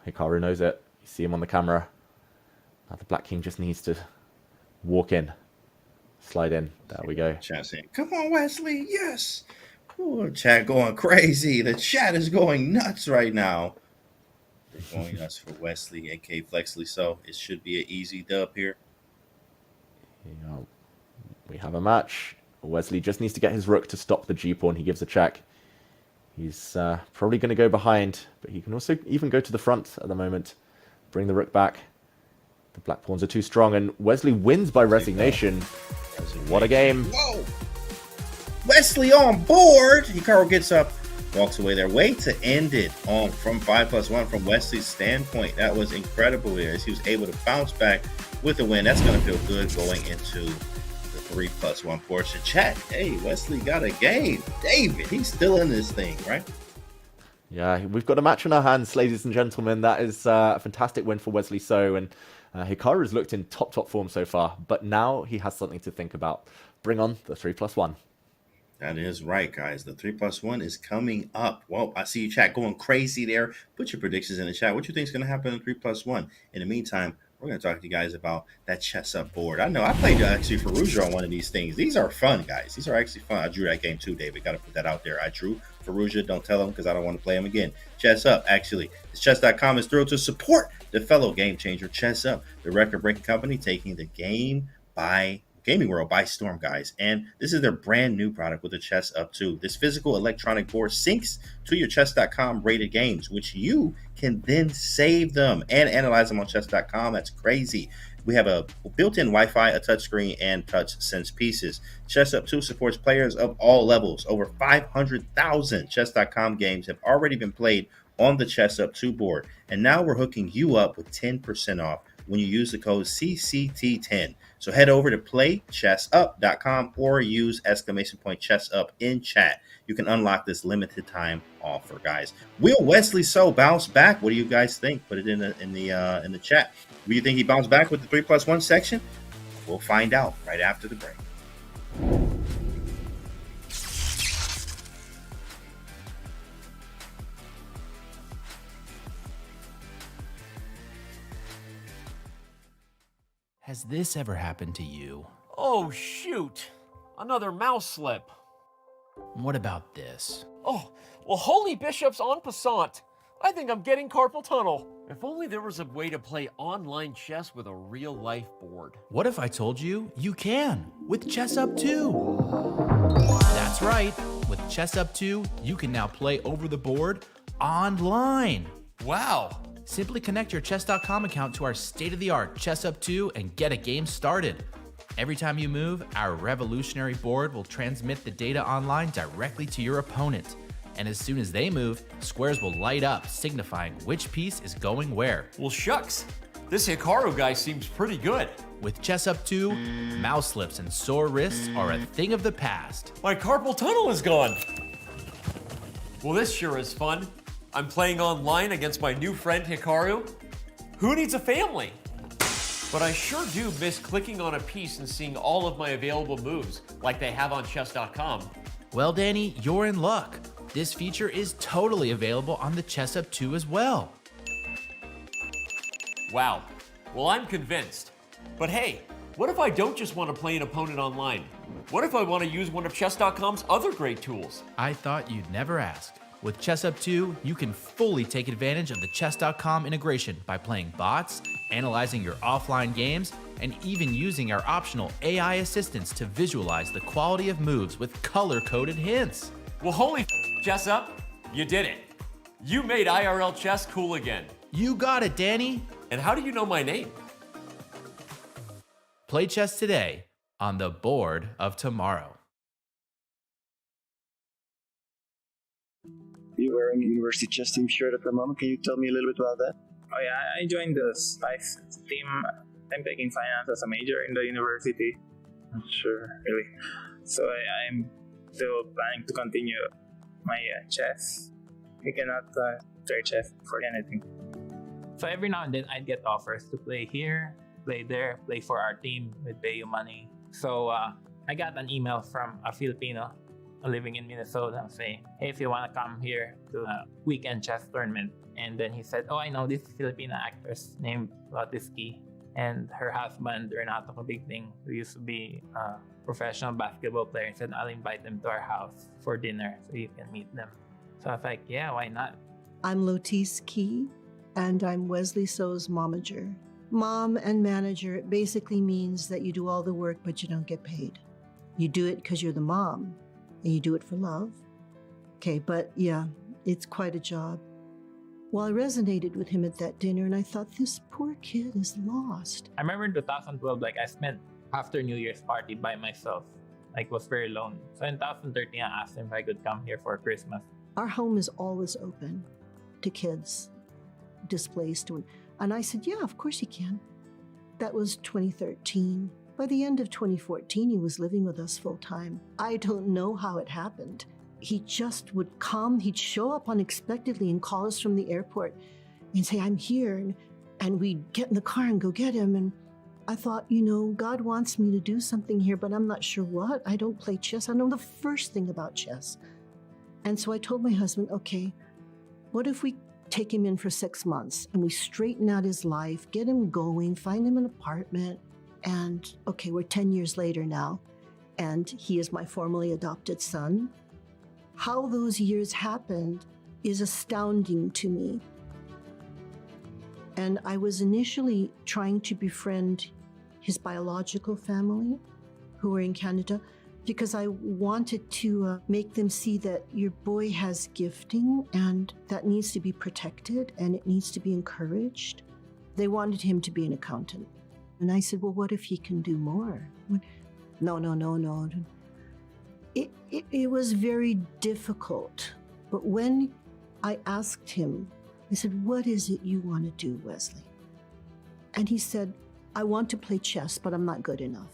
Hikaru knows it. You see him on the camera. Now the Black King just needs to walk in. Slide in. There we go. Chat saying, come on, Wesley. Yes. Ooh, chat going crazy. The chat is going nuts right now. They're going nuts for Wesley, aka Flexly. So it should be an easy dub here. Yeah. We have a match. Wesley just needs to get his rook to stop the g-pawn. He gives a check. He's probably going to go behind, but he can also even go to the front at the moment. Bring the rook back. The black pawns are too strong, and Wesley wins by resignation. What a game. Whoa! Wesley on board. Hikaru gets up, walks away there. Way to end it on from 5+1 from Wesley's standpoint. That was incredible there as he was able to bounce back with a win. That's going to feel good going into the 3+1 portion. Chat, hey, Wesley got a game. David, he's still in this thing, right? Yeah, we've got a match in our hands, ladies and gentlemen. That is a fantastic win for Wesley So, and Hikaru's looked in top form so far, but now he has something to think about. Bring on the 3+1. That is right, guys. The 3+1 is coming up. Well, I see you chat going crazy there. Put your predictions in the chat. What you think is going to happen in 3+1? In the meantime, we're going to talk to you guys about that chess up board. I know I played actually Ferrugia on one of these things. These are fun, guys. These are actually fun. I drew that game too, David. Got to put that out there. I drew Ferrugia. Don't tell them because I don't want to play them again. Chess Up, actually. Chess.com is thrilled to support the fellow game changer, Chess Up, the record-breaking company taking the gaming world by storm, guys. And this is their brand new product with the Chess Up 2. This physical electronic board syncs to your Chess.com rated games, which you can then save them and analyze them on Chess.com. That's crazy. We have a built-in Wi-Fi, a touchscreen, and touch sense pieces. Chess Up 2 supports players of all levels. Over 500,000 Chess.com games have already been played on the Chess Up 2 board. And now we're hooking you up with 10% off when you use the code CCT10. So head over to playchessup.com or use !chessup in chat. You can unlock this limited time offer, guys. Will Wesley So bounce back? What do you guys think? Put it in the chat. Do you think he bounced back with the 3+1 section? We'll find out right after the break. Has this ever happened to you? Oh, shoot. Another mouse slip. What about this? Oh, well, holy bishops en passant. I think I'm getting carpal tunnel. If only there was a way to play online chess with a real-life board. What if I told you you can with Chess Up 2? That's right. With Chess Up 2, you can now play over the board online. Wow. Simply connect your Chess.com account to our state-of-the-art Chess Up 2 and get a game started. Every time you move, our revolutionary board will transmit the data online directly to your opponent. And as soon as they move, squares will light up, signifying which piece is going where. Well, shucks. This Hikaru guy seems pretty good. With Chess Up 2, mouse slips and sore wrists are a thing of the past. My carpal tunnel is gone. Well, this sure is fun. I'm playing online against my new friend Hikaru. Who needs a family? But I sure do miss clicking on a piece and seeing all of my available moves, like they have on Chess.com. Well, Danny, you're in luck. This feature is totally available on the Chess Up 2 as well. Wow. Well, I'm convinced. But hey, what if I don't just want to play an opponent online? What if I want to use one of Chess.com's other great tools? I thought you'd never ask. With Chess Up 2, you can fully take advantage of the Chess.com integration by playing bots, analyzing your offline games, and even using our optional AI assistants to visualize the quality of moves with color-coded hints. Well, holy Chess Up, you did it. You made IRL chess cool again. You got it, Danny. And how do you know my name? Play chess today on the board of tomorrow. You're wearing a University Chess Team shirt at the moment. Can you tell me a little bit about that? Oh yeah, I joined the Spice team I'm taking finance as a major in the university. Not sure, really. So I'm still planning to continue my chess. I cannot trade chess for anything. So every now and then I'd get offers to play here, play there, play for our team with Bayo money. So I got an email from a Filipino living in Minnesota saying, hey, if you want to come here to a weekend chess tournament. And then he said, oh, I know this Filipina actress named Lotisky and her husband, Renato Kabigting, who used to be a professional basketball player. He said, I'll invite them to our house for dinner so you can meet them. So I was like, yeah, why not? I'm Lotis Key, and I'm Wesley So's momager. Mom and manager, it basically means that you do all the work, but you don't get paid. You do it because you're the mom, and you do it for love. Okay, but yeah, it's quite a job. Well, I resonated with him at that dinner, and I thought, this poor kid is lost. I remember in 2012, I spent after New Year's party by myself. Was very lonely. So in 2013, I asked him if I could come here for Christmas. Our home is always open to kids displaced. And I said, yeah, of course he can. That was 2013. By the end of 2014, he was living with us full time. I don't know how it happened. He just would come, he'd show up unexpectedly and call us from the airport and say, I'm here. And we'd get in the car and go get him. And I thought, God wants me to do something here, but I'm not sure what. I don't play chess. I know the first thing about chess. And so I told my husband, okay, what if we take him in for 6 months and we straighten out his life, get him going, find him an apartment. And okay, we're 10 years later now, and he is my formerly adopted son. How those years happened is astounding to me. And I was initially trying to befriend his biological family who were in Canada because I wanted to make them see that your boy has gifting and that needs to be protected and it needs to be encouraged. They wanted him to be an accountant. And I said, well, what if he can do more? No. It was very difficult. But when I asked him, I said, what is it you want to do, Wesley? And he said, I want to play chess, but I'm not good enough.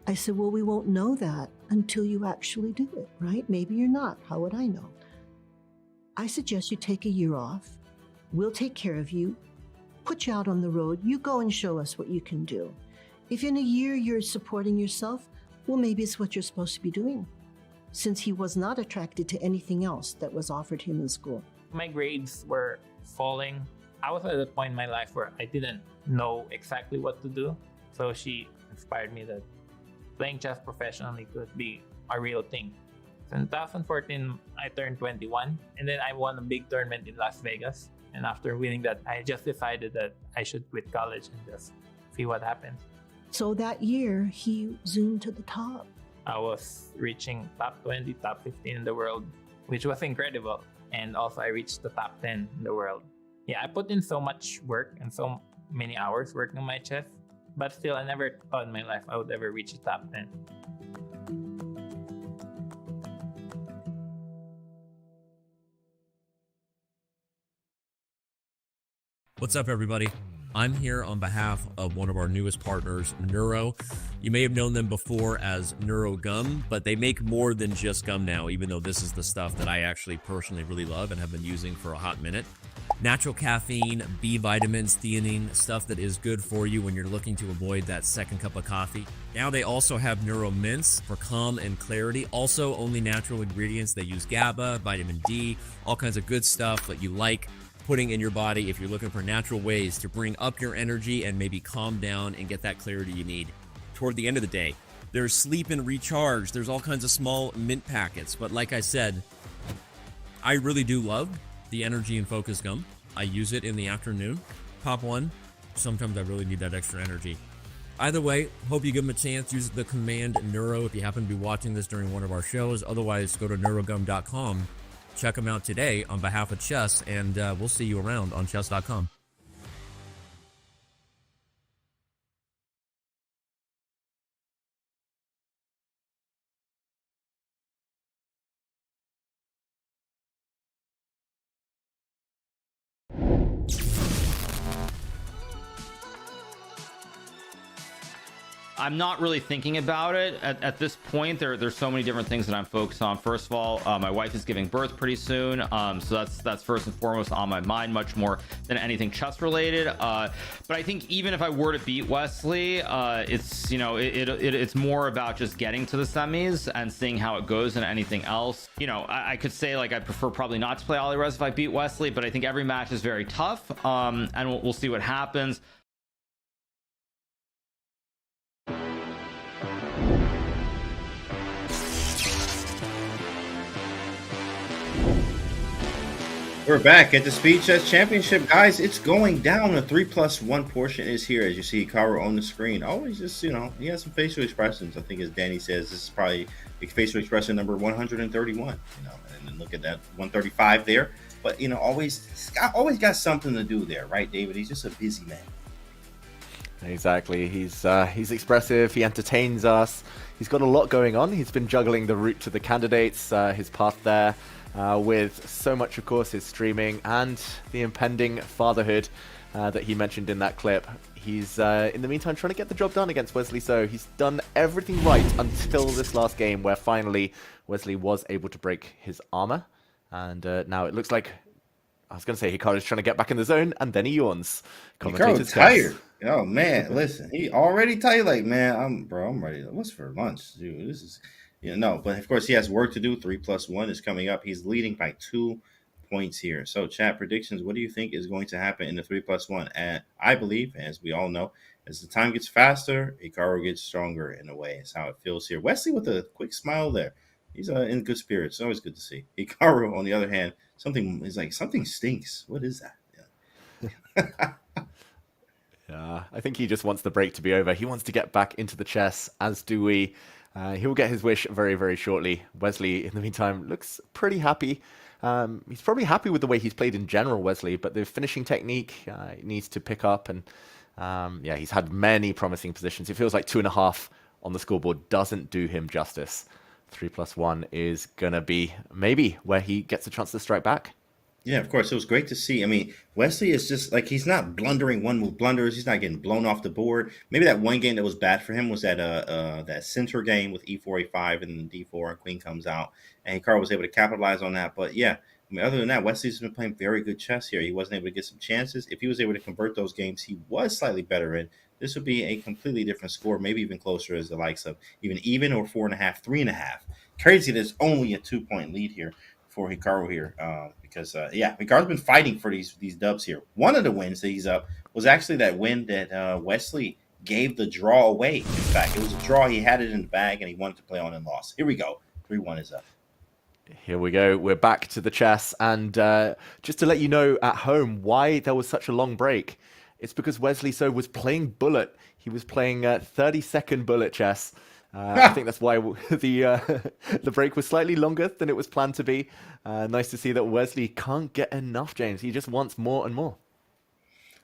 I said, well, we won't know that until you actually do it, right? Maybe you're not. How would I know? I suggest you take a year off. We'll take care of you, put you out on the road. You go and show us what you can do. If in a year you're supporting yourself, well, maybe it's what you're supposed to be doing, since he was not attracted to anything else that was offered him in school. My grades were falling. I was at a point in my life where I didn't know exactly what to do. So she inspired me that playing chess professionally could be a real thing. So in 2014, I turned 21, and then I won a big tournament in Las Vegas. And after winning that, I just decided that I should quit college and just see what happens. So that year, he zoomed to the top. I was reaching top 20, top 15 in the world, which was incredible. And also I reached the top 10 in the world. Yeah, I put in so much work and so many hours working on my chess, but still I never thought in my life I would ever reach the top 10. What's up, everybody? I'm here on behalf of one of our newest partners, Neuro. You may have known them before as Neuro Gum, but they make more than just gum now, even though this is the stuff that I actually personally really love and have been using for a hot minute. Natural caffeine, B vitamins, theanine, stuff that is good for you when you're looking to avoid that second cup of coffee. Now they also have Neuro Mints for calm and clarity. Also only natural ingredients. They use GABA, vitamin D, all kinds of good stuff that you like putting in your body if you're looking for natural ways to bring up your energy and maybe calm down and get that clarity you need. Toward the end of the day, there's sleep and recharge. There's all kinds of small mint packets. But like I said, I really do love the Energy and Focus Gum. I use it in the afternoon. Pop one. Sometimes I really need that extra energy. Either way, hope you give them a chance. Use the command Neuro if you happen to be watching this during one of our shows. Otherwise, go to neurogum.com. Check them out today on behalf of Chess, and we'll see you around on Chess.com. I'm not really thinking about it at this point. There's so many different things that I'm focused on. First of all, my wife is giving birth pretty soon, so that's first and foremost on my mind, much more than anything chess related. But I think even if I were to beat Wesley, it's it's more about just getting to the semis and seeing how it goes than anything else. I could say like I prefer probably not to play Alirez if I beat Wesley, but I think every match is very tough, and we'll see what happens. We're back at the Speed Chess Championship, guys. It's going down. The 3+1 portion is here, as you see Hikaru on the screen. Always just, he has some facial expressions. I think, as Danny says, this is probably facial expression number 131. And then look at that 135 there. But always got something to do there, right, David? He's just a busy man. Exactly. He's expressive. He entertains us. He's got a lot going on. He's been juggling the route to the candidates, his path there. With so much, of course, his streaming and the impending fatherhood that he mentioned in that clip. He's, in the meantime, trying to get the job done against Wesley. So he's done everything right until this last game where finally Wesley was able to break his armor. And now it looks like, I was going to say Hikaru's trying to get back in the zone, and then he yawns. Hikaru's tired. Oh, man, listen, he already tired. Like, man, I'm ready. What's for lunch, dude? This is... but of course he has work to do. 3+1 is coming up. He's leading by 2 points here. So, chat predictions. What do you think is going to happen in the 3+1? And I believe, as we all know, as the time gets faster, Hikaru gets stronger in a way. It's how it feels here. Wesley with a quick smile there. He's in good spirits. It's always good to see. Hikaru, on the other hand, something stinks. What is that? Yeah, I think he just wants the break to be over. He wants to get back into the chess, as do we. He will get his wish very, very shortly. Wesley, in the meantime, looks pretty happy. He's probably happy with the way he's played in general, Wesley, but the finishing technique needs to pick up. And he's had many promising positions. It feels like 2.5 on the scoreboard doesn't do him justice. 3+1 is going to be maybe where he gets a chance to strike back. Yeah, of course. It was great to see. I mean, Wesley is just like, he's not blundering one move blunders. He's not getting blown off the board. Maybe that one game that was bad for him was that center game with E4, E5, and D4, and Queen comes out. And Hikaru was able to capitalize on that. But yeah, I mean, other than that, Wesley's been playing very good chess here. He wasn't able to get some chances. If he was able to convert those games he was slightly better in, this would be a completely different score, maybe even closer as the likes of even or 4.5, 3.5. Crazy there's only a 2-point lead here for Hikaru here, because Hikaru's been fighting for these dubs here. One of the wins that he's up was actually that win that Wesley gave the draw away. In fact, it was a draw. He had it in the bag, and he wanted to play on and lost. Here we go. 3-1 is up. Here we go. We're back to the chess, and just to let you know at home why there was such a long break, it's because Wesley was playing bullet. He was playing 30-second bullet chess. I think that's why the break was slightly longer than it was planned to be. Nice to see that Wesley can't get enough, James. He just wants more and more.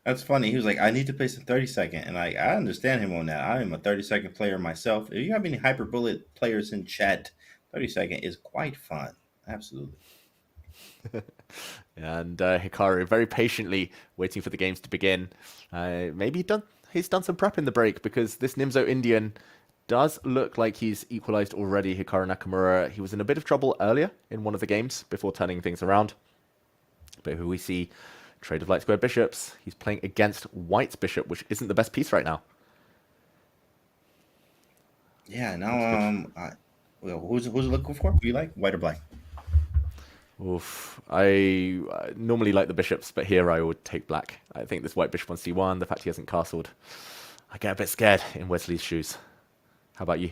That's funny. He was like, I need to play some 30-second. And I understand him on that. I am a 30-second player myself. If you have any hyper bullet players in chat, 30-second is quite fun. Absolutely. And Hikaru very patiently waiting for the games to begin. Maybe he's done some prep in the break, because this Nimzo Indian does look like he's equalized already. Hikaru Nakamura, he was in a bit of trouble earlier in one of the games before turning things around. But who we see, trade of light square bishops. He's playing against White's bishop, which isn't the best piece right now. Yeah, now who's it looking for? Who you like, white or black? Oof, I normally like the bishops, but here I would take black. I think this white bishop on c1, the fact he hasn't castled, I get a bit scared in Wesley's shoes. How about you?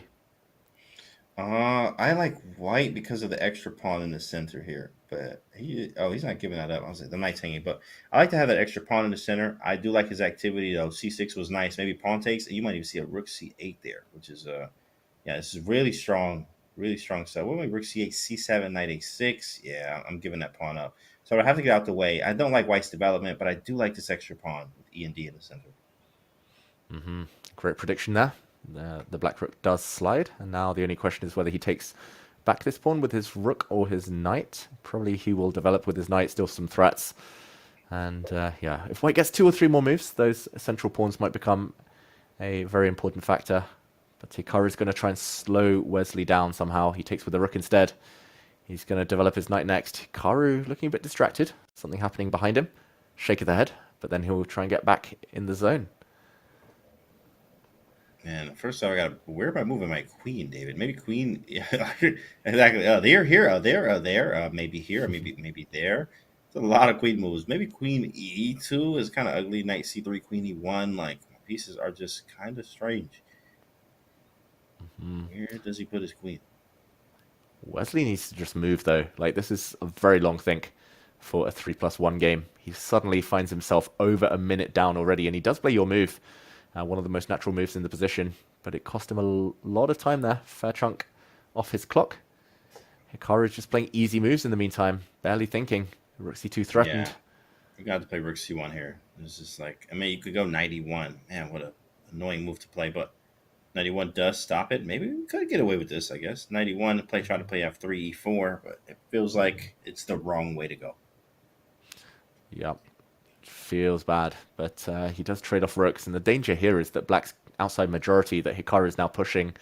I like white because of the extra pawn in the center here, but he's not giving that up. I was like, the knight's hanging, but I like to have that extra pawn in the center. I do like his activity though. C6 was nice. Maybe pawn takes. You might even see a rook c8 there, which is this is really strong stuff. What about rook c8, c7, knight a6? Yeah, I'm giving that pawn up. So I have to get out the way. I don't like white's development, but I do like this extra pawn with E and D in the center. Great prediction there. The black rook does slide, and now the only question is whether he takes back this pawn with his rook or his knight. Probably he will develop with his knight, still some threats. And if white gets 2 or 3 more moves, those central pawns might become a very important factor. But Hikaru's going to try and slow Wesley down somehow. He takes with the rook instead. He's going to develop his knight next. Hikaru looking a bit distracted. Something happening behind him. Shake of the head. But then he'll try and get back in the zone. Man, first off, where am I moving my queen, David? Maybe queen. Yeah, exactly. There, here, there. Maybe here, maybe there. It's a lot of queen moves. Maybe queen e2 is kind of ugly. Knight c3, queen e1. Like, pieces are just kind of strange. Where does he put his queen? Wesley needs to just move, though. Like, this is a very long think for a 3+1 game. He suddenly finds himself over a minute down already, and he does play your move. One of the most natural moves in the position, but it cost him a lot of time there. Fair chunk off his clock. Hikaru is just playing easy moves in the meantime, barely thinking. Rook c2 threatened. Yeah, you got to play rook c1 here. This is like, I mean, you could go knight e1. Man, what a annoying move to play, but knight e1 does stop it. Maybe we could get away with this, I guess. Knight e1, try to play f3, e4, but it feels like it's the wrong way to go. Yep. Feels bad, but he does trade off rooks, and the danger here is that Black's outside majority that Hikaru is now pushing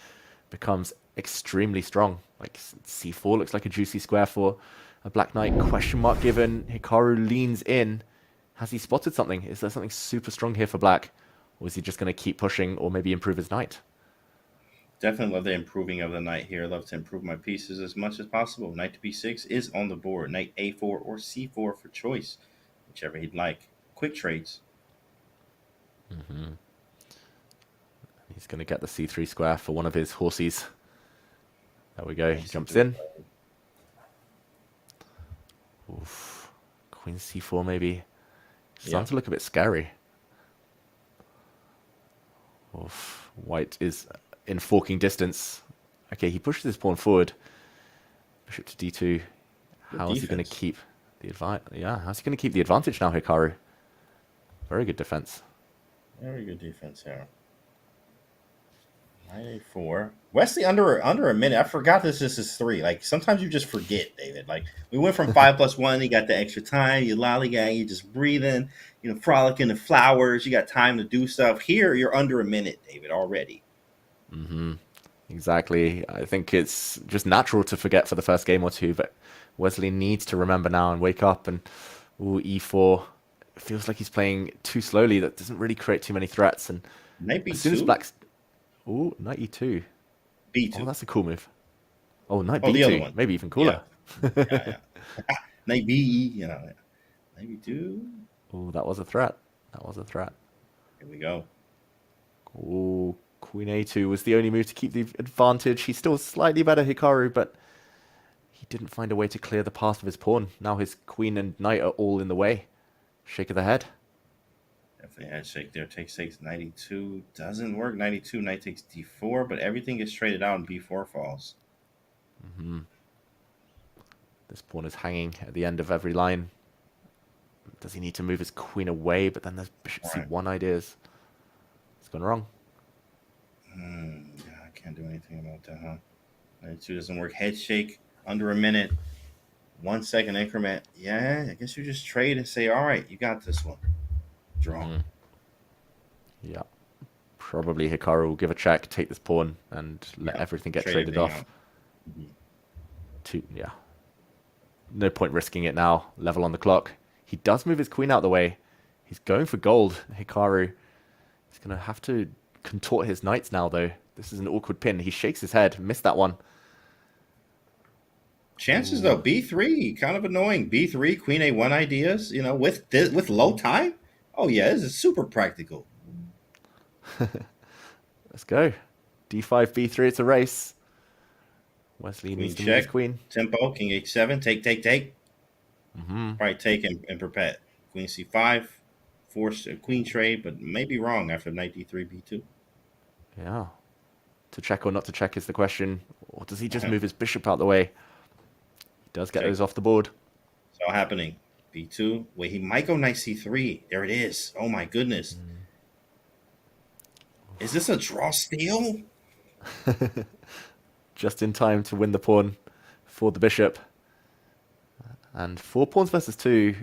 becomes extremely strong. Like c4 looks like a juicy square for a Black Knight. Question mark given. Hikaru leans in. Has he spotted something? Is there something super strong here for Black, or is he just going to keep pushing or maybe improve his knight? Definitely love the improving of the knight here. Love to improve my pieces as much as possible. Knight to b6 is on the board. Knight a4 or c4 for choice, whichever he'd like. Quick trades. He's going to get the c3 square for one of his horses. There we go. He jumps in. Oof. Queen c4 maybe. Starting to look a bit scary. Oof. White is in forking distance. Okay, he pushes his pawn forward. Bishop to d2. How is he going to keep the advantage? Yeah, how's he going to keep the advantage now, Hikaru? Very good defense. Very good defense here. Knight a4. Wesley under a minute. I forgot this is 3. Like, sometimes you just forget, David. Like, we went from 5+1. You got the extra time. You lollygag. You just breathing. You know, frolicking the flowers. You got time to do stuff. Here, you're under a minute, David, already. Exactly. I think it's just natural to forget for the first game or two, but Wesley needs to remember now and wake up. And e4. It feels like he's playing too slowly. That doesn't really create too many threats. And Knight b2. As soon as Black's... Ooh, knight e2. b2. Oh, that's a cool move. Oh, knight the other b2. one. Maybe even cooler. Yeah. Knight b, knight b2. Oh, that was a threat. Here we go. Oh, queen a2 was the only move to keep the advantage. He's still slightly better, Hikaru, but he didn't find a way to clear the path of his pawn. Now his queen and knight are all in the way. Shake of the head. Definitely head shake there. Takes 6, knight e2. Doesn't work. Knight e2, knight takes d4, but everything gets traded out and b4 falls. This pawn is hanging at the end of every line. Does he need to move his queen away? But then there's bishop c1 ideas. It's gone wrong. Yeah, I can't do anything about that, huh? Knight e2 doesn't work. Head shake. Under a minute. 1 second increment. Yeah, I guess you just trade and say, all right, you got this one. Draw. Yeah. Probably Hikaru will give a check, take this pawn, and let everything get traded off. Yeah. No point risking it now. Level on the clock. He does move his queen out the way. He's going for gold. Hikaru is going to have to contort his knights now, though. This is an awkward pin. He shakes his head. Missed that one. Chances though, b3, kind of annoying. b3, queen a1 ideas, you know, with low time. Oh yeah, this is super practical. Let's go. d5, b3. It's a race. Wesley Queen needs to check. move his queen. Tempo, king h7, take. Probably take and perpet. Queen c5, force a queen trade, but maybe wrong after knight d3, b2. Yeah. To check or not to check is the question. Or does he just move his bishop out the way? He does get those off the board. It's all happening. b2. Wait, he might go knight c3. There it is. Oh my goodness. Is this a draw steal? Just in time to win the pawn for the bishop. And 4 pawns versus 2,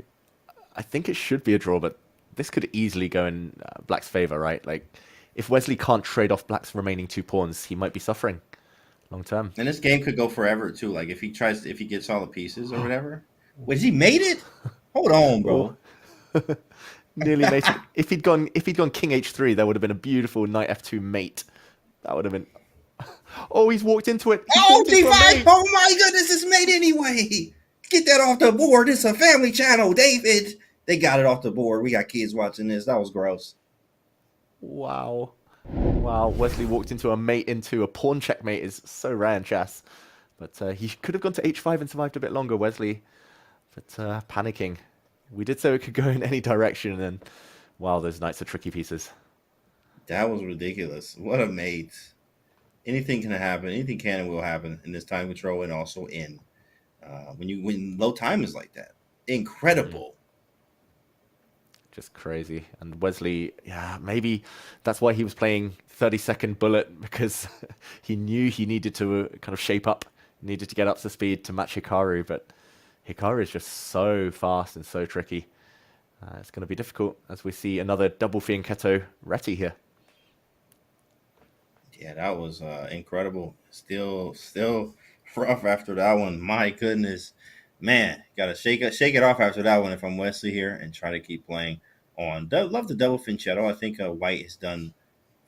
I think it should be a draw, but this could easily go in Black's favor, right? Like, if Wesley can't trade off Black's remaining 2 pawns, he might be suffering long term. And this game could go forever too. Like if he gets all the pieces or whatever. Wait, has he made it? Hold on, bro. Nearly made it. If he'd gone King H3, there would have been a beautiful Knight F2 mate. That would have been. Oh, he's walked into it. D5! Oh my goodness, it's made anyway. Get that off the board. It's a family channel, David. They got it off the board. We got kids watching this. That was gross. Wow. Wesley walked into a mate into a pawn checkmate is so rare in chess. But he could have gone to H5 and survived a bit longer, Wesley. But panicking. We did say it could go in any direction, and then, wow, those knights are tricky pieces. That was ridiculous. What a mate. Anything can happen. Anything can and will happen in this time control and also in. When low time is like that. Incredible. Just crazy. And Wesley, yeah, maybe that's why he was playing 30-second bullet, because he knew he needed to kind of shape up, needed to get up to speed to match Hikaru, but Hikaru is just so fast and so tricky. It's going to be difficult as we see another double fianchetto Reti here. Yeah, that was incredible. Still rough after that one. My goodness. Man, got to shake it off after that one if I'm Wesley here and try to keep playing on. Love the double fianchetto. I think White has done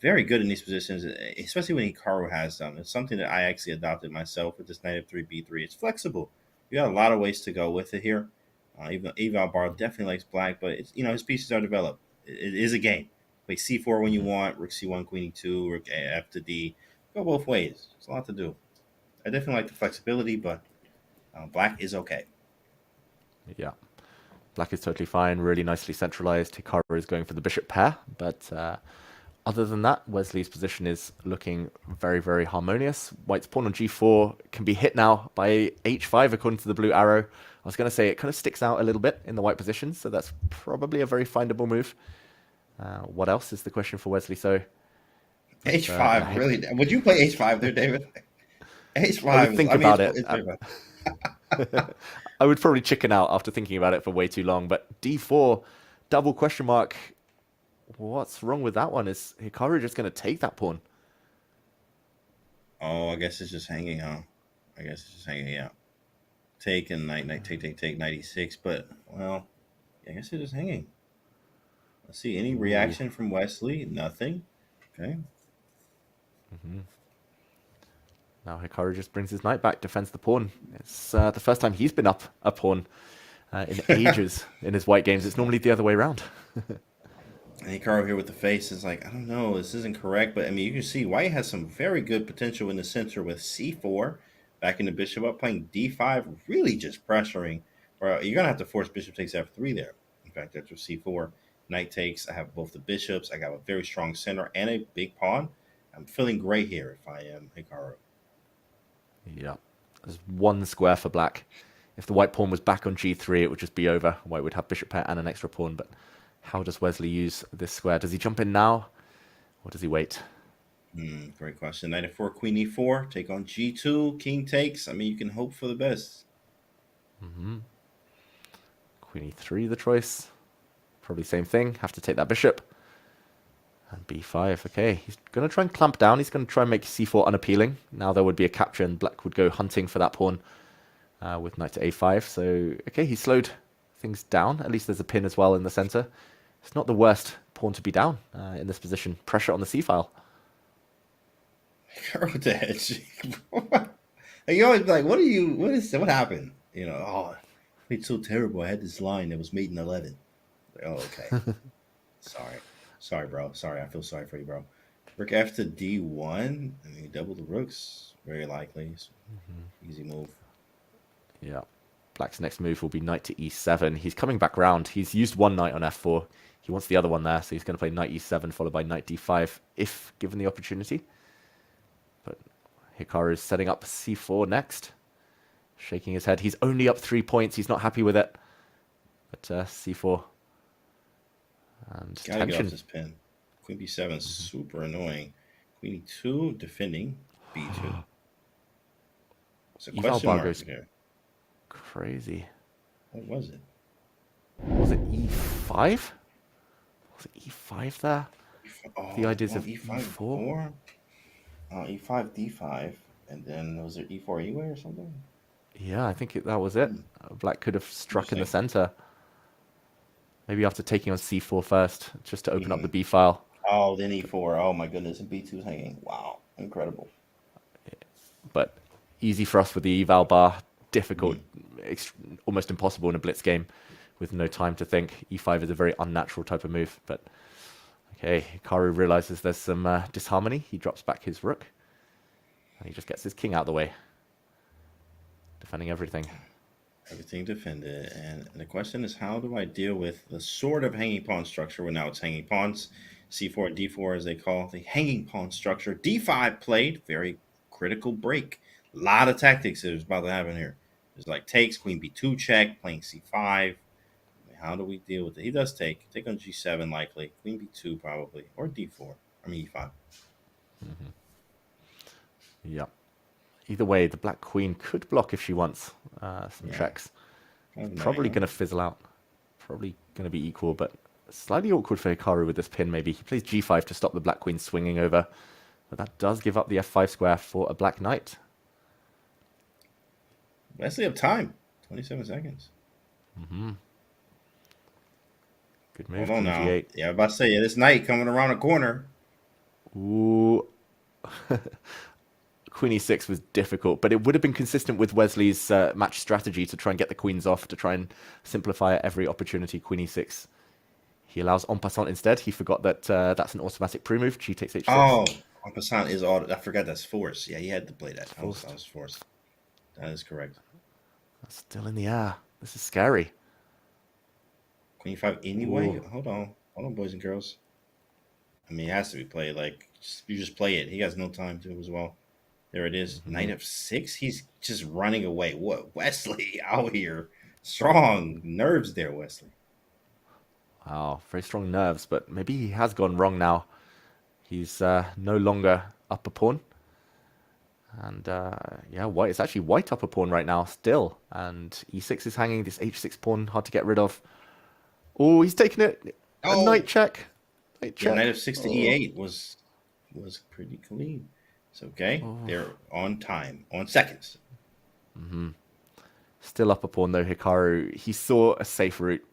very good in these positions, especially when Hikaru has them. It's something that I actually adopted myself with this Knight F3, B3. It's flexible. You got a lot of ways to go with it here. Even Eval definitely likes Black, but it's, his pieces are developed. It is a game. Play C4 when you want, Rook C1, Queen E2, Rook F to D. Go both ways. It's a lot to do. I definitely like the flexibility, but Black is okay. Yeah. Black is totally fine, really nicely centralized. Hikaru is going for the bishop pair, but other than that, Wesley's position is looking very, very harmonious. White's pawn on G4 can be hit now by H5 according to the blue arrow. I was going to say it kind of sticks out a little bit in the white position, so that's probably a very findable move. What else is the question for Wesley? So H5, really? Would you play H5 there, David? H5. I would think about it. I would probably chicken out after thinking about it for way too long. But D4, double question mark. What's wrong with that one? Is Hikaru just going to take that pawn? Oh, I guess it's just hanging out. Yeah. Take and knight, take, knight E6. But, well, I guess it's just hanging. Let's see. Any reaction from Wesley? Nothing. Okay. Now Hikaru just brings his knight back, defends the pawn. It's the first time he's been up a pawn in ages in his white games. It's normally the other way around. And Hikaru here with the face is like, I don't know, this isn't correct. But, I mean, you can see White has some very good potential in the center with C4, backing the bishop up, playing D5, really just pressuring. Or you're going to have to force bishop takes F3 there. In fact, after C4, knight takes. I have both the bishops. I got a very strong center and a big pawn. I'm feeling great here if I am Hikaru. Yeah, there's one square for Black. If the white pawn was back on G3, it would just be over. White would have bishop pair and an extra pawn, but how does Wesley use this square? Does he jump in now, or does he wait? Great question. Knight F4, Queen E4, take on G2, King takes. I mean, you can hope for the best. Queen E3, the choice. Probably same thing. Have to take that bishop. And B5, okay. He's going to try and clamp down. He's going to try and make C4 unappealing. Now there would be a capture and Black would go hunting for that pawn with knight to A5. So, okay, he slowed things down. At least there's a pin as well in the center. It's not the worst pawn to be down in this position. Pressure on the C-file. Hikaru to edge. You always be like, what happened? I played so terrible. I had this line that was made in 11. Like, oh, okay. Sorry, bro. Sorry, I feel sorry for you, bro. Rook F to D1. I mean, double the rooks. Very likely. Easy move. Yeah. Black's next move will be knight to E7. He's coming back round. He's used one knight on F4. He wants the other one there, so he's going to play knight E7 followed by knight D5 if given the opportunity. But Hikaru is setting up C4 next. Shaking his head. He's only up 3 points. He's not happy with it. But C4. And gotta tension. get off this pin. Queen B7 super annoying. Queen E2 defending B2. It's a question mark here. Crazy. What was it? Was it E5? Was it E5 there? The ideas well, of E5 E4. before. E5 D5, and then was there E4 anyway or something? Yeah, I think that was it. Black could have struck in the center. Maybe after taking on C4 first, just to open up the B file. Oh, then E4. Oh my goodness, and B2's hanging. Wow, incredible. But easy for us with the eval bar. Difficult, almost impossible in a blitz game with no time to think. E5 is a very unnatural type of move. But okay, Hikaru realizes there's some disharmony. He drops back his rook. And he just gets his king out of the way. Defending everything. Everything defended. And the question is, how do I deal with the sort of hanging pawn structure? Well, now it's hanging pawns. C4 and D4, as they call the hanging pawn structure. D5 played. Very critical break. A lot of tactics is about to happen here. There's like takes, queen B2 check, playing C5. How do we deal with it? He does take. Take on G7 likely. Queen B2 probably. Or D4. I mean E5. Yeah. Either way, the black queen could block if she wants some checks. Probably going to fizzle out. Probably going to be equal, but slightly awkward for Hikaru with this pin maybe. He plays G5 to stop the black queen swinging over. But that does give up the F5 square for a black knight. Wesley have time. 27 seconds. Good move. Hold on now. G8. Yeah, I was about to say, this knight coming around the corner. Ooh. Queen e6 was difficult, but it would have been consistent with Wesley's match strategy to try and get the queens off, to try and simplify every opportunity. Queen e6. He allows en passant instead. He forgot that that's an automatic pre-move. G takes h6. Oh, en passant is auto. I forgot that's force. Yeah, he had to play that. That was force. That is correct. That's still in the air. This is scary. Queen e5 anyway? Ooh. Hold on, boys and girls. I mean, it has to be played. Like, you just play it. He has no time to as well. There it is. Knight f6. He's just running away. What? Wesley out here. Strong nerves there, Wesley. Wow, very strong nerves, but maybe he has gone wrong now. He's no longer up a pawn. And yeah, white. It's actually white up a pawn right now still. And e6 is hanging. This h6 pawn, hard to get rid of. Oh, he's taking it. A knight check. Knight check. Yeah, knight f6 to e8 was pretty clean. It's okay. They're on time, on seconds. Still up a pawn though, Hikaru. He saw a safe route.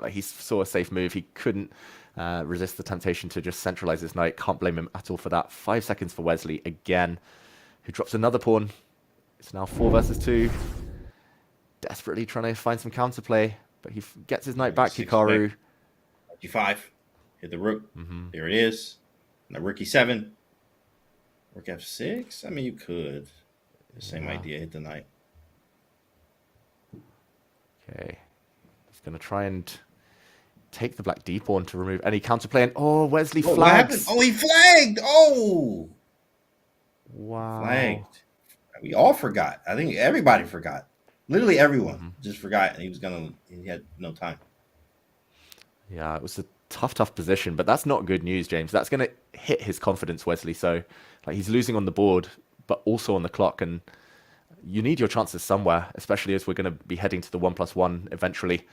He saw a safe move. He couldn't resist the temptation to just centralize his knight. Can't blame him at all for that. 5 seconds for Wesley again, who drops another pawn. It's now 4 versus 2. Desperately trying to find some counterplay, but he gets his knight back, Hikaru. G5. Hit the rook. There it is. Now rook e7. Rook f6? I mean, you could. The same idea, hit the knight. Okay. He's going to try and take the black d pawn to remove any counterplay. And Wesley flags. What happened? Oh, he flagged. Oh. Wow. Flagged. We all forgot. I think everybody forgot. Literally everyone just forgot. And he had no time. Yeah, it was a tough position, but that's not good news, James. That's going to hit his confidence, Wesley. So he's losing on the board, but also on the clock. And you need your chances somewhere, especially as we're going to be heading to the 1+1 eventually.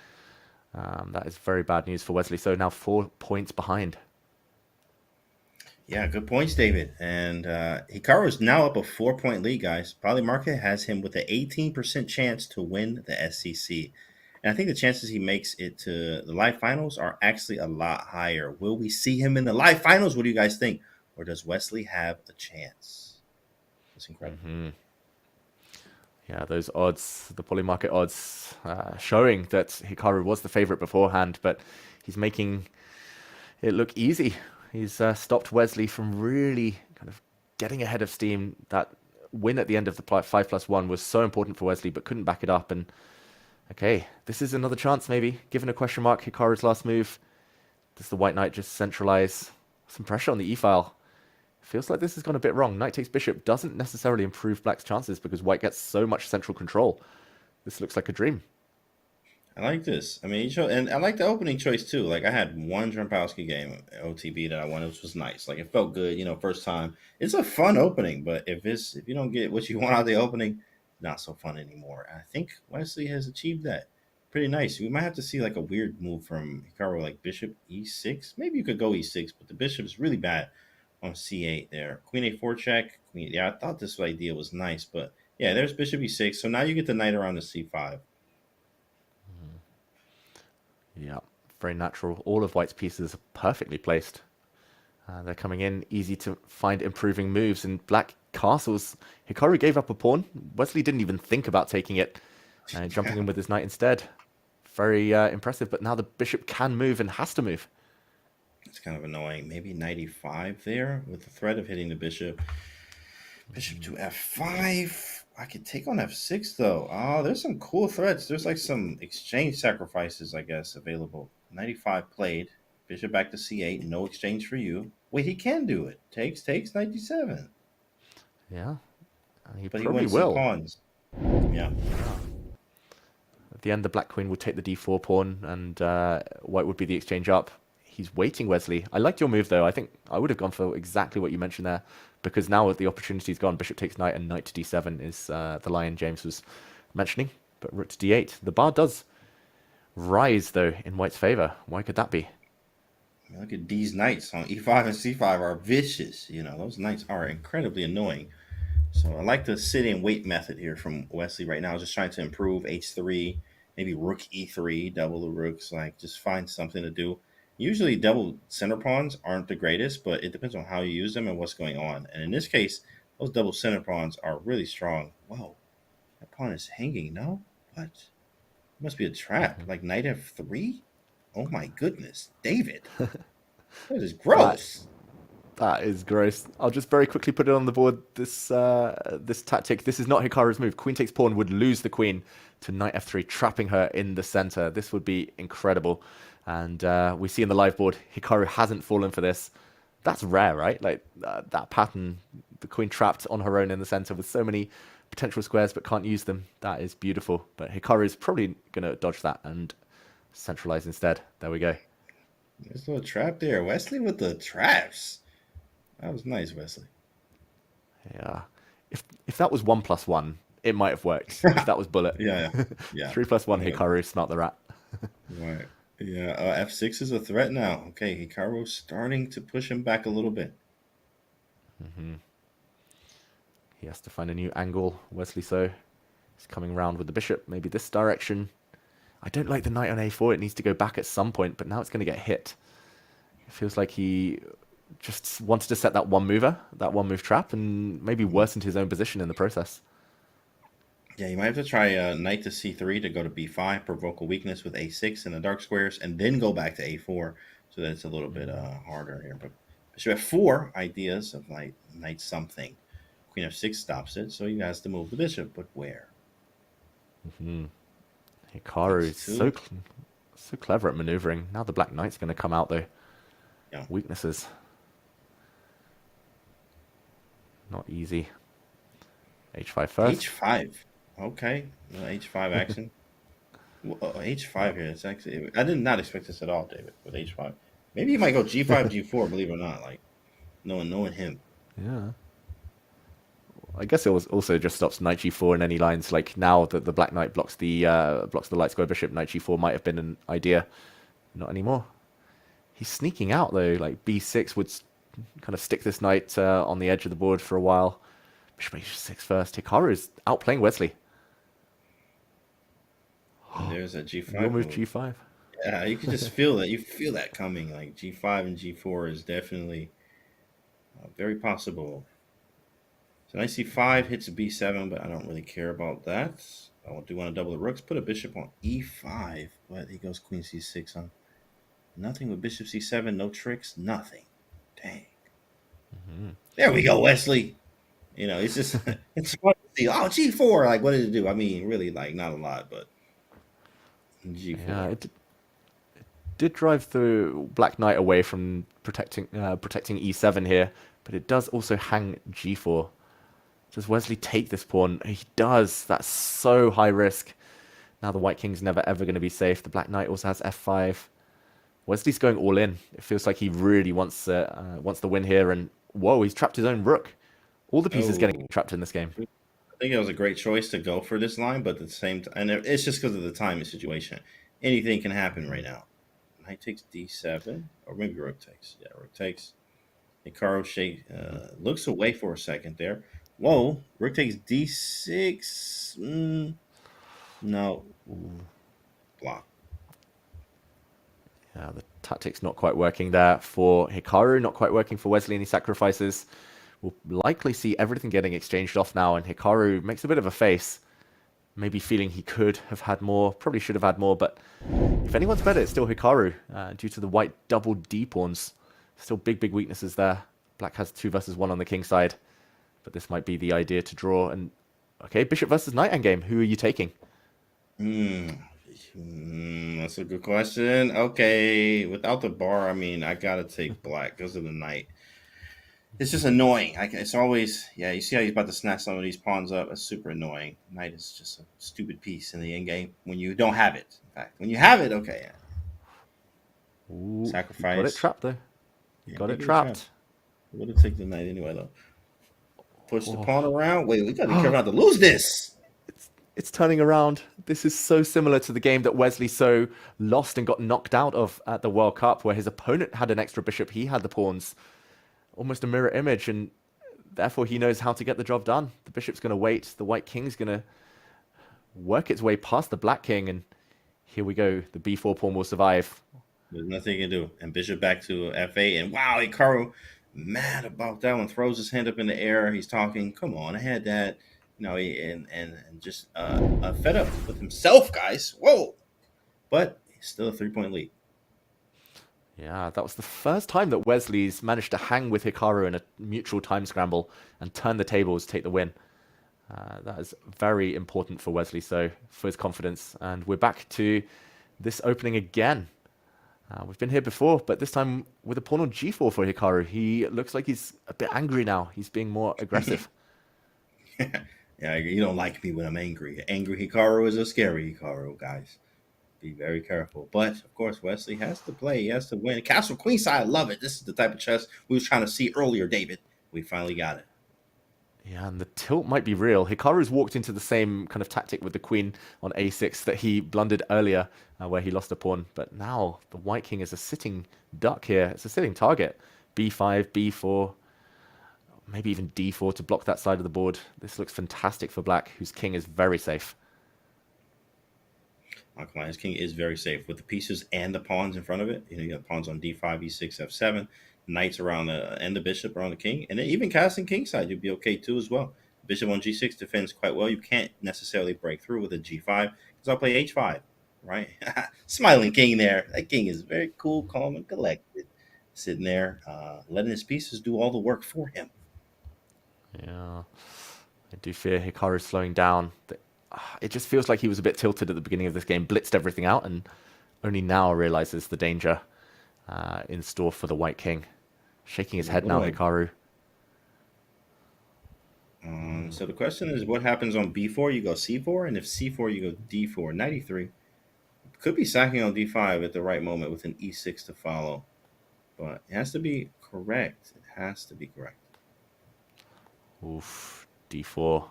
That is very bad news for Wesley. So now 4 points behind. Yeah, good points, David. And Hikaru is now up a 4-point lead, guys. Probably Market has him with an 18% chance to win the SCC. And I think the chances he makes it to the live finals are actually a lot higher. Will we see him in the live finals? What do you guys think? Or does Wesley have a chance? It's incredible. Yeah, those odds, the poly market odds, showing that Hikaru was the favorite beforehand, but he's making it look easy. He's stopped Wesley from really kind of getting ahead of steam. That win at the end of the 5+1 was so important for Wesley, but couldn't back it up. And okay, this is another chance maybe. Given a question mark, Hikaru's last move. Does the white knight just centralize? Some pressure on the e-file. Feels like this has gone a bit wrong. Knight takes bishop doesn't necessarily improve black's chances because white gets so much central control. This looks like a dream. I like this. I mean, and I like the opening choice too. Like I had one Drempowski game OTB that I won, which was nice. Like it felt good, first time. It's a fun opening, but if you don't get what you want out of the opening, not so fun anymore. I think Wesley has achieved that. pretty nice. We might have to see like a weird move from Hikaru, like bishop e6. Maybe you could go e6, but the bishop is really bad on c8 there. Queen a4 check. Queen. Yeah, I thought this idea was nice, but yeah, there's bishop e6. So now you get the knight around the c5. Yeah, very natural. All of White's pieces are perfectly placed. They're coming in, easy to find improving moves. And Black castles, Hikaru gave up a pawn. Wesley didn't even think about taking it, jumping in with his knight instead. Very impressive, but now the bishop can move and has to move. It's kind of annoying. Maybe knight e5 there with the threat of hitting the bishop. Bishop to f5. I could take on f6 though. Oh, there's some cool threats. There's like some exchange sacrifices, I guess, available. Knight e5 played. Bishop back to c8. No exchange for you. Wait, he can do it. Takes, knight d7. Yeah, But probably he wins will. some pawns. Yeah. At the end, the black queen would take the d4 pawn, and white would be the exchange up. He's waiting, Wesley. I liked your move, though. I think I would have gone for exactly what you mentioned there, because now the opportunity's gone. Bishop takes knight, and knight to d7 is the line James was mentioning. But rook to d8. The bar does rise, though, in white's favor. Why could that be? Look at these knights on e5 and c5 are vicious. You know, those knights are incredibly annoying. So I like the sit and wait method here from Wesley right now. Just trying to improve h3, maybe rook e3, double the rooks, like just find something to do. Usually double center pawns aren't the greatest, but it depends on how you use them and what's going on. And in this case, those double center pawns are really strong. Whoa, that pawn is hanging, no? What? It must be a trap, like knight f3? Oh my goodness, David. That is gross. That is gross. I'll just very quickly put it on the board. This this tactic. This is not Hikaru's move. Queen takes pawn would lose the queen to knight f3, trapping her in the center. This would be incredible. And we see in the live board, Hikaru hasn't fallen for this. That's rare, right? Like that pattern, the queen trapped on her own in the center with so many potential squares but can't use them. That is beautiful. But Hikaru is probably going to dodge that and centralize instead. There we go. There's a little trap there. Wesley with the traps. That was nice, Wesley. Yeah. If that was 1+1, it might have worked. If that was bullet. Yeah. 3+1, Hikaru, smelt the rat. Right. Yeah. F6 is a threat now. Okay, Hikaru starting to push him back a little bit. He has to find a new angle. Wesley he's coming around with the bishop. Maybe this direction. I don't like the knight on a4. It needs to go back at some point, but now it's going to get hit. It feels like he just wanted to set that one move trap, and maybe worsened his own position in the process. Yeah, you might have to try knight to c3 to go to b5, provoke a weakness with a6 in the dark squares, and then go back to a4, so that it's a little bit harder here. But bishop f4, ideas of knight something. Queen f6 stops it, so he has to move the bishop, but where? Hikaru is so clever at maneuvering. Now the black knight's going to come out, though. Yeah. Weaknesses. Not easy. h5 first. h5. Okay. H5 action. H5 here. It's actually, I did not expect this at all, David, with h5. Maybe he might go g5, g4, believe it or not. Like, knowing him. Yeah. I guess it also just stops knight g4 in any lines. Like now that the black knight blocks the light square bishop, knight g4 might have been an idea. Not anymore. He's sneaking out though. Like b6 would kind of stick this knight on the edge of the board for a while. Bishop h6 first. Hikaru is outplaying Wesley. There's a g5. We'll move g5. Yeah, you can just feel that. You feel that coming. Like g5 and g4 is definitely very possible. So knight c5 hits a b7, but I don't really care about that. I do want to double the rooks. Put a bishop on e5, but he goes queen c6 on. Nothing with bishop c7, no tricks, nothing. Dang. There we go, Wesley. You know, it's just it's fun to see. Oh, g4. Like, what did it do? I mean, really, like, not a lot, but g4. Yeah, it did drive the black knight away from protecting e7 here, but it does also hang g4. Does Wesley take this pawn? He does. That's so high risk. Now the white king's never ever going to be safe. The black knight also has f5. Wesley's going all in. It feels like he really wants the win here. And whoa, he's trapped his own rook. All the pieces getting trapped in this game. think it was a great choice to go for this line, but at the same time, and it's just because of the timing situation. Anything can happen right now. Knight takes d7, or maybe rook takes. Yeah, rook takes. Hikaru looks away for a second there. Whoa, rook takes d6. No. Block. Yeah, the tactic's not quite working there for Hikaru, not quite working for Wesley, and he sacrifices. We'll likely see everything getting exchanged off now, and Hikaru makes a bit of a face. Maybe feeling he could have had more, probably should have had more, but if anyone's better, it's still Hikaru, due to the white double D pawns. Still big weaknesses there. Black has 2 versus 1 on the king side, but this might be the idea to draw. And okay, bishop versus knight endgame. Who are you taking? That's a good question. Okay, without the bar, I mean, I gotta take black because of the knight. It's just annoying. It's always, yeah, you see how he's about to snatch some of these pawns up. It's super annoying. Knight is just a stupid piece in the end game when you don't have it. In fact, when you have it, okay. Ooh, sacrifice. Got it trapped, though. Got it trapped. Would have taken the knight anyway, though. Push the pawn around. Wait, we gotta be careful not to lose this. It's turning around. This is so similar to the game that Wesley so lost and got knocked out of at the World Cup, where his opponent had an extra bishop, he had the pawns. Almost a mirror image, and therefore he knows how to get the job done. The bishop's going to wait. The white king's going to work its way past the black king, and here we go. The b4 pawn will survive. There's nothing you can do. And bishop back to f8, and wow, Hikaru mad about that one. Throws his hand up in the air. He's talking, come on, I had that. And just fed up with himself, guys. Whoa. But he's still a 3-point lead. Yeah, that was the first time that Wesley's managed to hang with Hikaru in a mutual time scramble and turn the tables, take the win. That is very important for Wesley, so for his confidence. And we're back to this opening again. We've been here before, but this time with a pawn on g4 for Hikaru. He looks like he's a bit angry now. He's being more aggressive. Yeah, you don't like me when I'm angry. Angry Hikaru is a scary Hikaru, guys. Be very careful. But, of course, Wesley has to play. He has to win. Castle Queenside, I love it. This is the type of chess we was trying to see earlier, David. We finally got it. Yeah, and the tilt might be real. Hikaru's walked into the same kind of tactic with the queen on a6 that he blundered earlier, where he lost a pawn. But now the white king is a sitting duck here. It's a sitting target. b5, b4, maybe even d4 to block that side of the board. This looks fantastic for black, whose king is very safe. His king is very safe with the pieces and the pawns in front of it. You got pawns on d5, e6, f7, knights around and the bishop around the king, and then even casting kingside, you'd be okay too as well. Bishop on g6 defends quite well. You can't necessarily break through with a g5 because I'll play h5, right? Smiling king there. That king is very cool, calm, and collected, sitting there, letting his pieces do all the work for him. Yeah, I do fear Hikaru slowing down. It just feels like he was a bit tilted at the beginning of this game, blitzed everything out, and only now realizes the danger in store for the white king. Shaking his head now, Hikaru. So the question is, what happens on b4? You go c4, and if c4, you go d4. 93. Could be sacking on d5 at the right moment with an e6 to follow. But it has to be correct. It has to be correct. Oof, d4.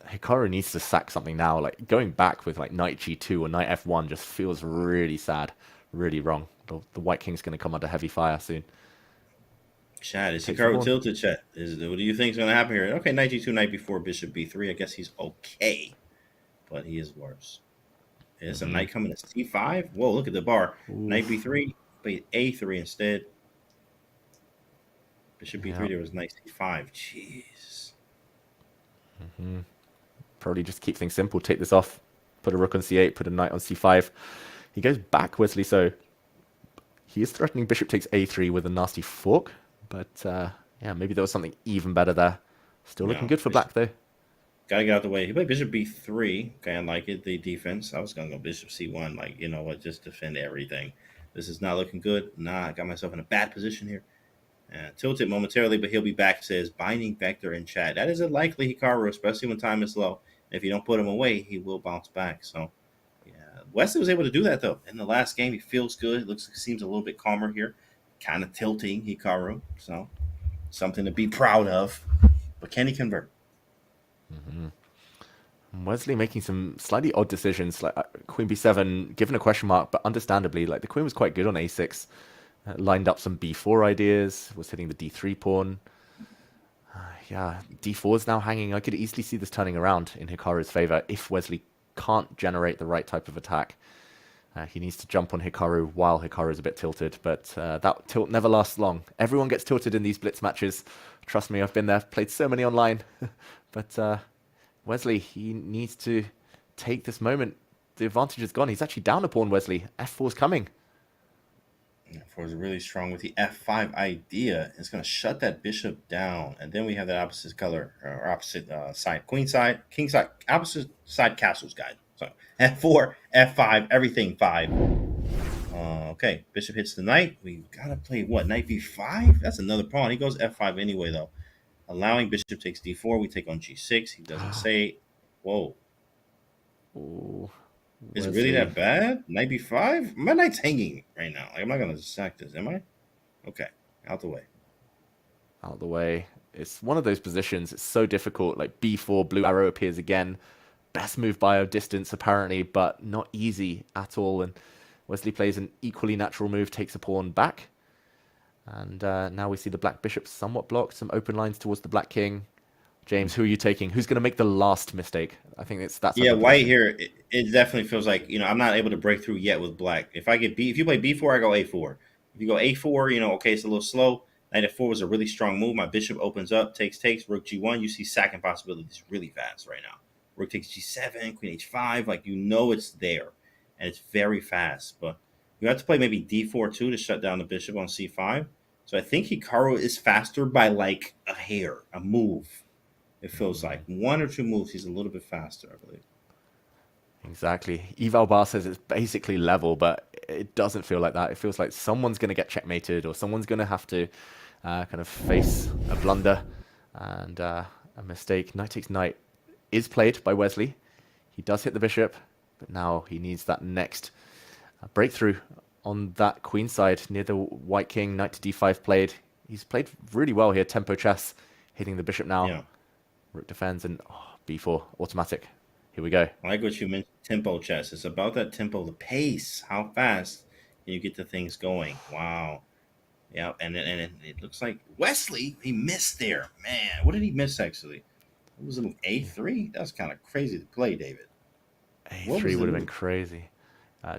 Hikaru needs to sack something now. Like going back with like knight g2 or knight f1 just feels really sad, really wrong. The white king's going to come under heavy fire soon. Chad, is Hikaru tilted, Chad? What do you think is going to happen here? Okay, knight g2, knight b4, bishop b3. I guess he's okay, but he is worse. There's a knight coming to c5. Whoa, look at the bar. Oof. Knight b3, but a3 instead. Bishop b3, there was knight c5. Jeez. Probably just keep things simple. Take this off. Put a rook on c8. Put a knight on c5. He goes back, Wesley, so he is threatening bishop takes a3 with a nasty fork. But, yeah, maybe there was something even better there. Still looking good for black, though. Gotta get out the way. He played bishop b3. Okay, I like it. The defense. I was gonna go bishop c1. Like, you know what? Just defend everything. This is not looking good. Nah, I got myself in a bad position here. Tilted momentarily, but he'll be back, says Binding Vector in chat. That is a likely Hikaru, especially when time is low. If you don't put him away, he will bounce back. So, yeah, Wesley was able to do that, though. In the last game, he feels good. Seems a little bit calmer here. Kind of tilting Hikaru. So, something to be proud of. But can he convert? Wesley making some slightly odd decisions, like Queen B7, given a question mark, but understandably, like the Queen was quite good on A6. Lined up some B4 ideas, was hitting the D3 pawn. Yeah, D4 is now hanging. I could easily see this turning around in Hikaru's favor if Wesley can't generate the right type of attack. He needs to jump on Hikaru while Hikaru is a bit tilted, but that tilt never lasts long. Everyone gets tilted in these blitz matches. Trust me, I've been there, played so many online. But Wesley, he needs to take this moment. The advantage is gone. He's actually down a pawn, Wesley. F4's coming. F4 is really strong with the F5 idea. It's going to shut that bishop down. And then we have that opposite color, or opposite side. Queen side, king side, opposite side castles guide. So F4, F5, everything 5. Okay, bishop hits the knight. We've got to play what? Knight B5? That's another pawn. He goes F5 anyway, though. Allowing bishop takes D4. We take on G6. He doesn't say, whoa. Ooh, is it really that bad? Knight B5? My knight's hanging right now. Like, I'm not going to sack this, am I? Okay, out the way. Out the way. It's one of those positions. It's so difficult. Like B4, blue arrow appears again. Best move by a distance, apparently, but not easy at all. And Wesley plays an equally natural move, takes a pawn back. And now we see the black bishop somewhat blocked. Some open lines towards the black king. James, who are you taking? Who's going to make the last mistake? I think that's yeah. White here, it definitely feels like I'm not able to break through yet with black. If you play B4, I go A4. If you go A4, okay, it's a little slow. Knight F4 was a really strong move. My bishop opens up, takes, rook G1. You see sacking possibilities really fast right now. Rook takes G7, Queen H5. Like it's there, and it's very fast. But you have to play maybe D4 too to shut down the bishop on C5. So I think Hikaru is faster by like a hair, a move. It feels like 1 or 2 moves, he's a little bit faster, I believe. Exactly. Eval Bar says it's basically level, but it doesn't feel like that. It feels like someone's going to get checkmated or someone's going to have to kind of face a blunder and a mistake. Knight takes knight is played by Wesley. He does hit the bishop, but now he needs that next breakthrough on that queen side near the white king. Knight to D5 played. He's played really well here. Tempo chess, hitting the bishop now. Yeah. Rook defends and B4 automatic. Here we go. I like what you mentioned, tempo chess. It's about that tempo, the pace. How fast can you get the things going? Wow. Yeah, and it looks like Wesley, he missed there. Man, what did he miss actually? It was a move A3? That's kind of crazy to play, David. A3 would have been crazy.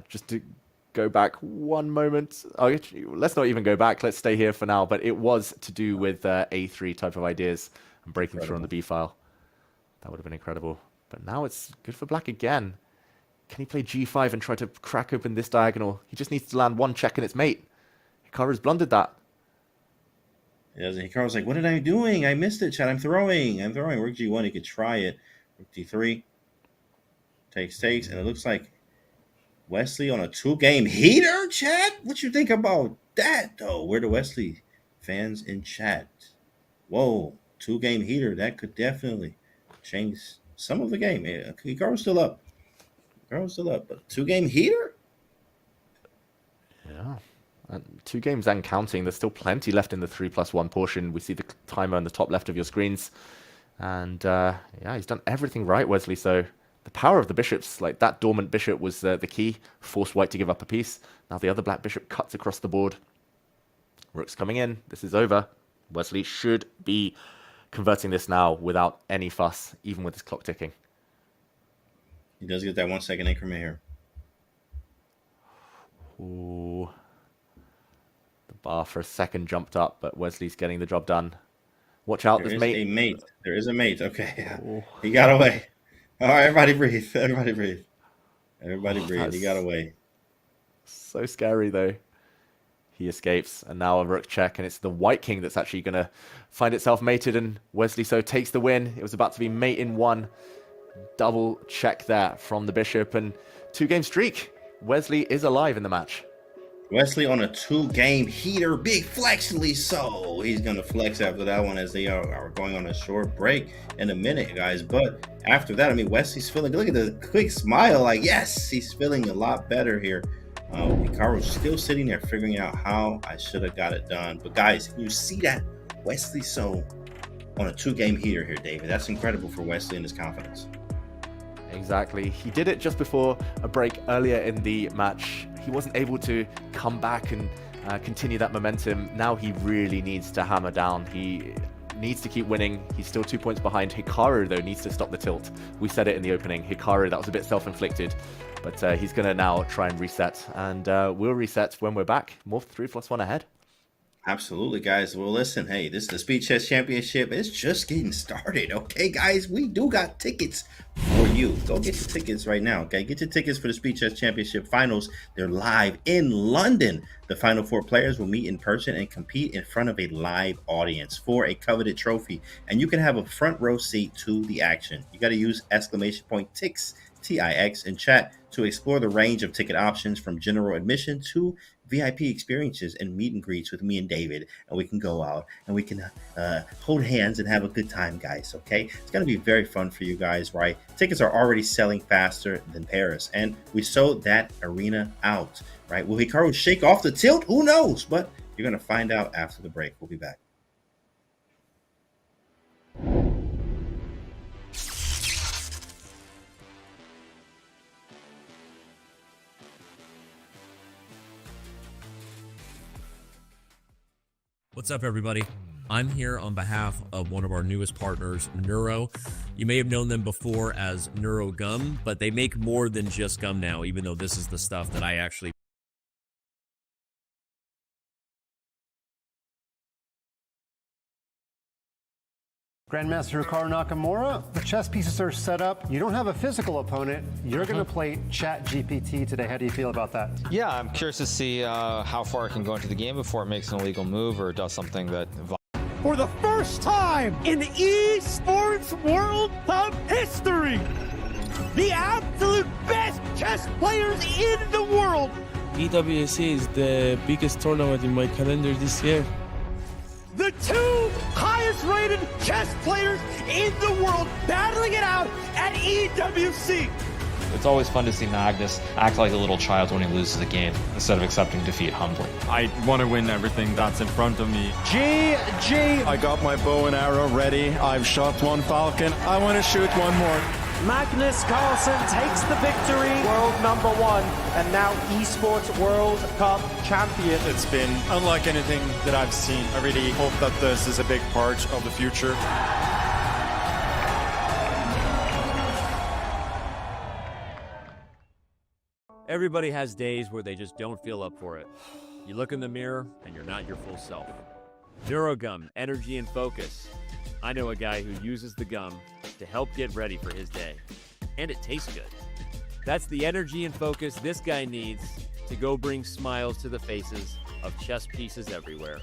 Just to go back one moment. Oh, let's not even go back. Let's stay here for now. But it was to do with A3 type of ideas and breaking through on the B file. That would have been incredible. But now it's good for black again. Can he play G5 and try to crack open this diagonal? He just needs to land one check and it's mate. Hikaru's blundered that. Yeah, Hikaru's like, what am I doing? I missed it, Chad. I'm throwing. Rook G1, he could try it. Rook D3. Takes. And it looks like Wesley on a 2-game heater, Chad? What you think about that, though? We're the Wesley fans in chat. Whoa, 2-game heater. That could definitely change some of the game. Yeah, Hikaru's still up. But a 2-game heater? Yeah. And 2 games and counting. There's still plenty left in the 3+1 portion. We see the timer on the top left of your screens. And yeah, he's done everything right, Wesley. So the power of the bishops, like that dormant bishop was the key. Forced white to give up a piece. Now the other black bishop cuts across the board. Rook's coming in. This is over. Wesley should be converting this now without any fuss, even with his clock ticking. He does get that 1 second increment here. Ooh. The bar for a second jumped up, but Wesley's getting the job done. Watch out, There is mate. a mate. There is a mate. Okay. He got away. All right, everybody breathe. Everybody breathe. He got away. So scary, though. He escapes, and now a rook check, and it's the white king that's actually going to find itself mated, and Wesley so takes the win. It was about to be mate in 1. Double check there from the bishop, and 2-game streak. Wesley is alive in the match. Wesley on a 2-game heater, big flexly so. He's going to flex after that one as they are going on a short break in a minute, guys. But after that, I mean, Wesley's feeling, look at the quick smile, like, yes, he's feeling a lot better here. Hikaru's still sitting there figuring out how I should have got it done. But guys, you see that Wesley so on a 2-game heater here, David. That's incredible for Wesley and his confidence. Exactly. He did it just before a break earlier in the match. He wasn't able to come back and continue that momentum. Now he really needs to hammer down. He needs to keep winning. He's still 2 points behind. Hikaru, though, needs to stop the tilt. We said it in the opening. Hikaru, that was a bit self-inflicted, but he's going to now try and reset, and we'll reset when we're back. More 3+1 ahead. Absolutely, guys. Well, listen, hey, this is the Speed Chess Championship. It's just getting started, okay, guys? We do got tickets for you. Go get your tickets right now, okay? Get your tickets for the Speed Chess Championship Finals. They're live in London. The final 4 players will meet in person and compete in front of a live audience for a coveted trophy. And you can have a front row seat to the action. You got to use !TIX, TIX, in chat to explore the range of ticket options from general admission to VIP experiences and meet and greets with me and David, and we can go out and we can hold hands and have a good time, guys. Okay, it's going to be very fun for you guys, right? Tickets are already selling faster than Paris, and we sold that arena out, right? Will Hikaru shake off the tilt? Who knows? But you're going to find out after the break. We'll be back. What's up, everybody? I'm here on behalf of one of our newest partners, Neuro. You may have known them before as Neuro Gum, but they make more than just gum now, even though this is the stuff that I actually Grandmaster Hikaru Nakamura, the chess pieces are set up. You don't have a physical opponent. You're going to play ChatGPT today. How do you feel about that? Yeah, I'm curious to see how far it can go into the game before it makes an illegal move or does something that... For the first time in esports World Cup history, the absolute best chess players in the world. EWC is the biggest tournament in my calendar this year. The 2 highest rated chess players in the world battling it out at EWC. It's always fun to see Magnus act like a little child when he loses a game instead of accepting defeat humbly. I want to win everything that's in front of me. GG! I got my bow and arrow ready. I've shot 1 falcon. I want to shoot 1 more. Magnus Carlsen takes the victory. World #1 and now esports World Cup champion. It's been unlike anything that I've seen. I really hope that this is a big part of the future. Everybody has days where they just don't feel up for it. You look in the mirror and you're not your full self. Neurogum, energy and focus. I know a guy who uses the gum to help get ready for his day. And it tastes good. That's the energy and focus this guy needs to go bring smiles to the faces of chess pieces everywhere.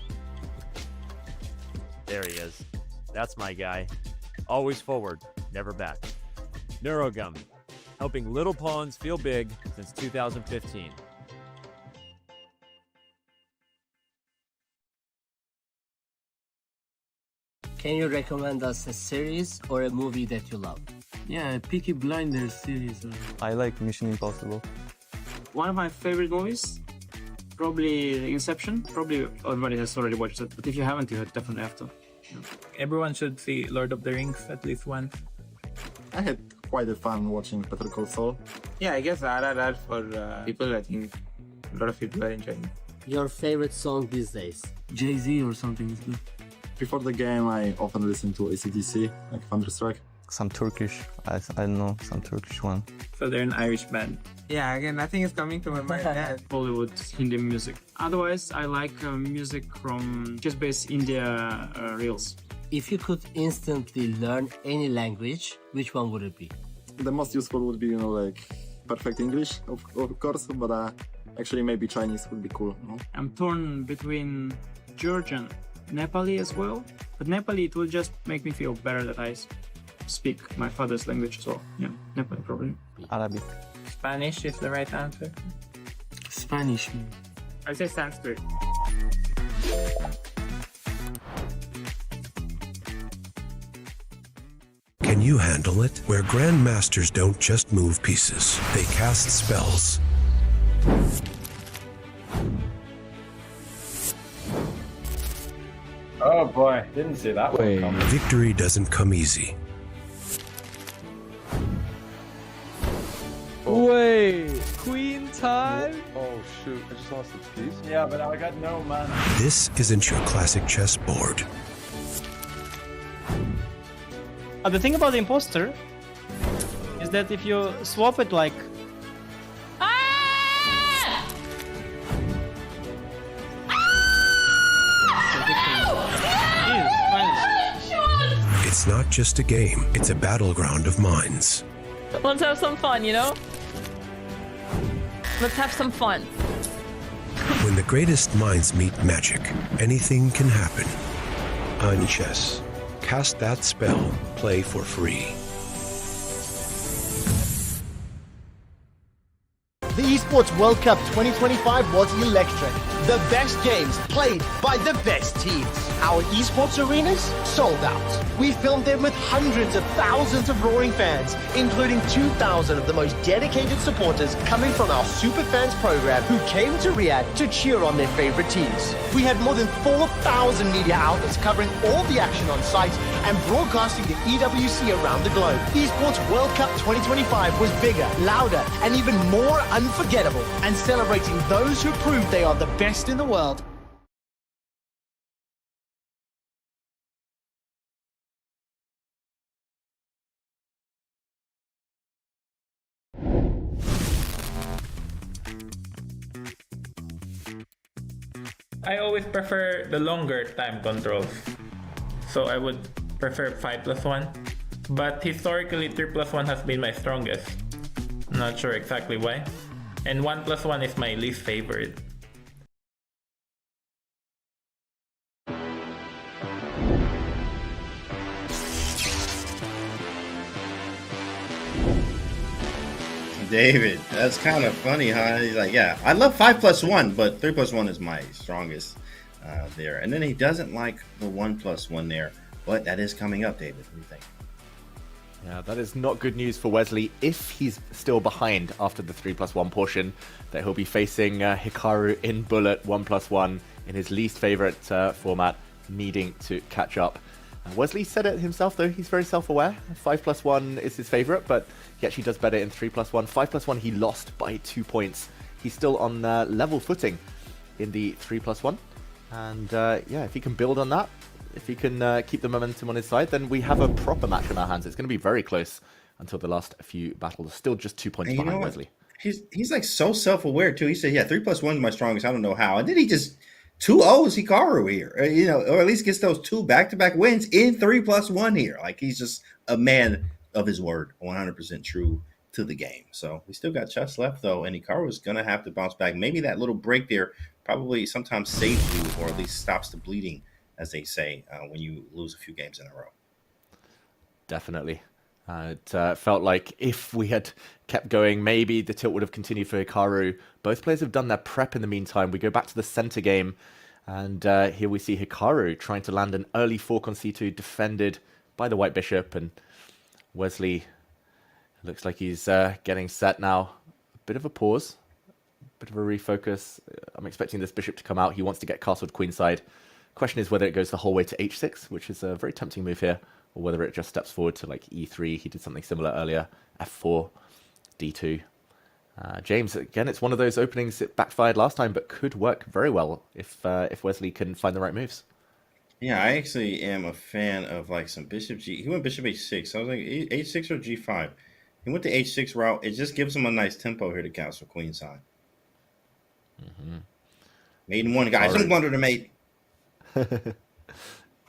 There he is. That's my guy. Always forward, never back. Neurogum, helping little pawns feel big since 2015. Can you recommend us a series or a movie that you love? Yeah, Peaky Blinders series. I like Mission Impossible. One of my favorite movies, probably Inception. Probably everybody has already watched it, but if you haven't, you definitely have to. Yeah. Everyone should see Lord of the Rings at least once. I had quite a fun watching Better Call Saul. Yeah, I guess RRR for people, I think a lot of people are enjoying. Your favorite song these days? Jay-Z or something is good. Before the game, I often listen to SCC, like Thunderstrike. Some Turkish, I don't know, some Turkish one. So they're an Irish band. Yeah, again, nothing is coming to my mind. Yeah. Bollywood, Hindi music. Otherwise, I like music from just based India reels. If you could instantly learn any language, which one would it be? The most useful would be, like perfect English, of course, but actually maybe Chinese would be cool. No? I'm torn between Georgian, Nepali as well, but Nepali, it will just make me feel better that I speak my father's language, so yeah, Nepali probably. Arabic. Spanish is the right answer. Spanish. I say Sanskrit. Can you handle it? Where grandmasters don't just move pieces, they cast spells. Oh boy, didn't see that one coming. Victory doesn't come easy. Wait, queen time? Oh shoot, I just lost its piece. Yeah, but I got no mana. This isn't your classic chessboard. The thing about the imposter is that if you swap it like It's not just a game, it's a battleground of minds. Let's have some fun, you know? Let's have some fun. When the greatest minds meet magic, anything can happen. On Chess. Cast that spell, play for free. The Esports World Cup 2025 was electric. The best games played by the best teams. Our esports arenas sold out. We filmed them with hundreds of thousands of roaring fans, including 2,000 of the most dedicated supporters coming from our Super Fans program who came to Riyadh to cheer on their favorite teams. We had more than 4,000 media outlets covering all the action on site and broadcasting the EWC around the globe. Esports World Cup 2025 was bigger, louder, and even more unforgettable, and celebrating those who proved they are the best in the world. I always prefer the longer time controls. So I would prefer 5+1. But historically 3+1 has been my strongest. Not sure exactly why. And 1+1 is my least favorite. David, that's kind of funny, huh? He's like, yeah, I love 5+1, but 3+1 is my strongest there. And then he doesn't like the 1+1 there, but that is coming up, David. What do you think? Yeah, that is not good news for Wesley if he's still behind after the 3+1 portion, that he'll be facing Hikaru in Bullet 1+1 in his least favorite format, needing to catch up. Wesley said it himself, though. He's very self-aware. 5+1 is his favorite, but he actually does better in 3+1. 5+1, he lost by 2 points. He's still on level footing in the 3+1. And yeah, if he can build on that, if he can keep the momentum on his side, then we have a proper match in our hands. It's going to be very close until the last few battles. Still just 2 points behind Wesley. He's like so self-aware, too. He said, yeah, 3+1 is my strongest. I don't know how. And then he just 2-0s Hikaru here, or at least gets those 2 back-to-back wins in 3+1 here. Like, he's just a man of his word, 100% true to the game. So we still got chess left, though, and Hikaru is going to have to bounce back. Maybe that little break there probably sometimes saves you, or at least stops the bleeding, as they say, when you lose a few games in a row. Definitely. It felt like if we had kept going, maybe the tilt would have continued for Hikaru. Both players have done their prep in the meantime. We go back to the center game, and here we see Hikaru trying to land an early fork on c2, defended by the white bishop, and Wesley looks like he's getting set now. A bit of a pause, a bit of a refocus. I'm expecting this bishop to come out. He wants to get castled queenside. Question is whether it goes the whole way to h6, which is a very tempting move here, or whether it just steps forward to like e3. He did something similar earlier. f4, d2. James, again, it's one of those openings that backfired last time, but could work very well if Wesley can find the right moves. Yeah, I actually am a fan of like some bishop g. He went bishop h6. I was like h6 or g5. He went the h6 route. It just gives him a nice tempo here to castle queenside. Mate in one, guys. Don't blunder to mate.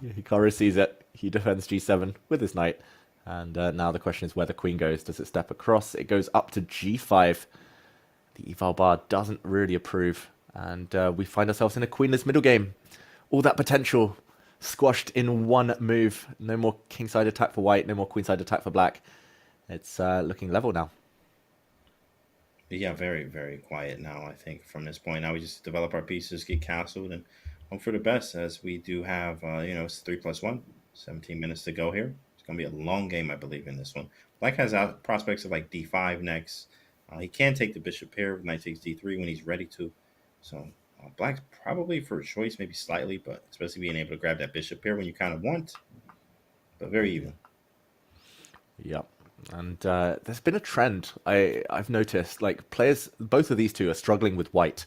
Hikaru sees it. He defends g7 with his knight. And now the question is where the queen goes. Does it step across? It goes up to g5. The eval bar doesn't really approve. And we find ourselves in a queenless middle game. All that potential squashed in one move. No more kingside attack for white. No more queenside attack for black. It's looking level now. Yeah, very, very quiet now, I think, from this point. Now we just develop our pieces, get castled, and hope for the best, as we do have, it's 3+1, 17 minutes to go here. It's going to be a long game, I believe, in this one. Black has out prospects of like d5 next. He can take the bishop here. Knight takes d3 when he's ready to. So Black's probably for a choice, maybe slightly, but especially being able to grab that bishop pair when you kind of want. But very even. Yep. And there's been a trend I've noticed. Like players, both of these two are struggling with white.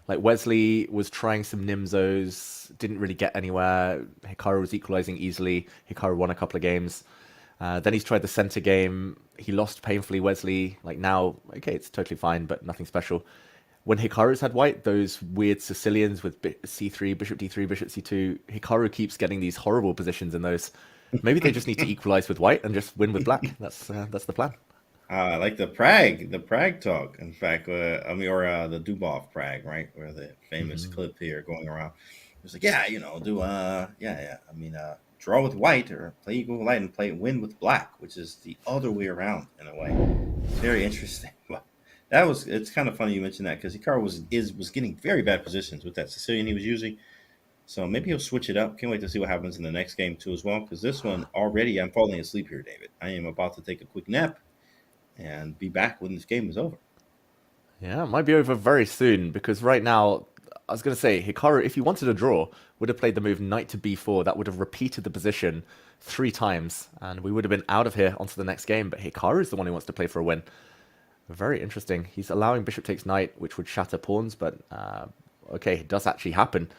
Like Wesley was trying some Nimzos, didn't really get anywhere. Hikaru was equalizing easily. Hikaru won a couple of games. Then he's tried the center game. He lost painfully. Wesley, like now, okay, it's totally fine, but nothing special. When Hikaru's had white, those weird Sicilians with c3, bishop d3, bishop c2, Hikaru keeps getting these horrible positions in those. Maybe they just need to equalize with white and just win with black. That's the plan. Like the Prague talk. In fact, the Dubov Prague, right, where the famous clip here going around. It's like, yeah, draw with white or play equal with white and win with black, which is the other way around in a way. Very interesting. But it's kind of funny you mentioned that because Hikaru was getting very bad positions with that Sicilian he was using. So maybe he'll switch it up. Can't wait to see what happens in the next game too as well. Because this one already, I'm falling asleep here, David. I am about to take a quick nap and be back when this game is over. Yeah, it might be over very soon because right now, I was going to say, Hikaru, if he wanted a draw, would have played the move knight to b4. That would have repeated the position 3 times and we would have been out of here onto the next game. But Hikaru is the one who wants to play for a win. Very interesting. He's allowing bishop takes knight, which would shatter pawns, but okay, it does actually happen.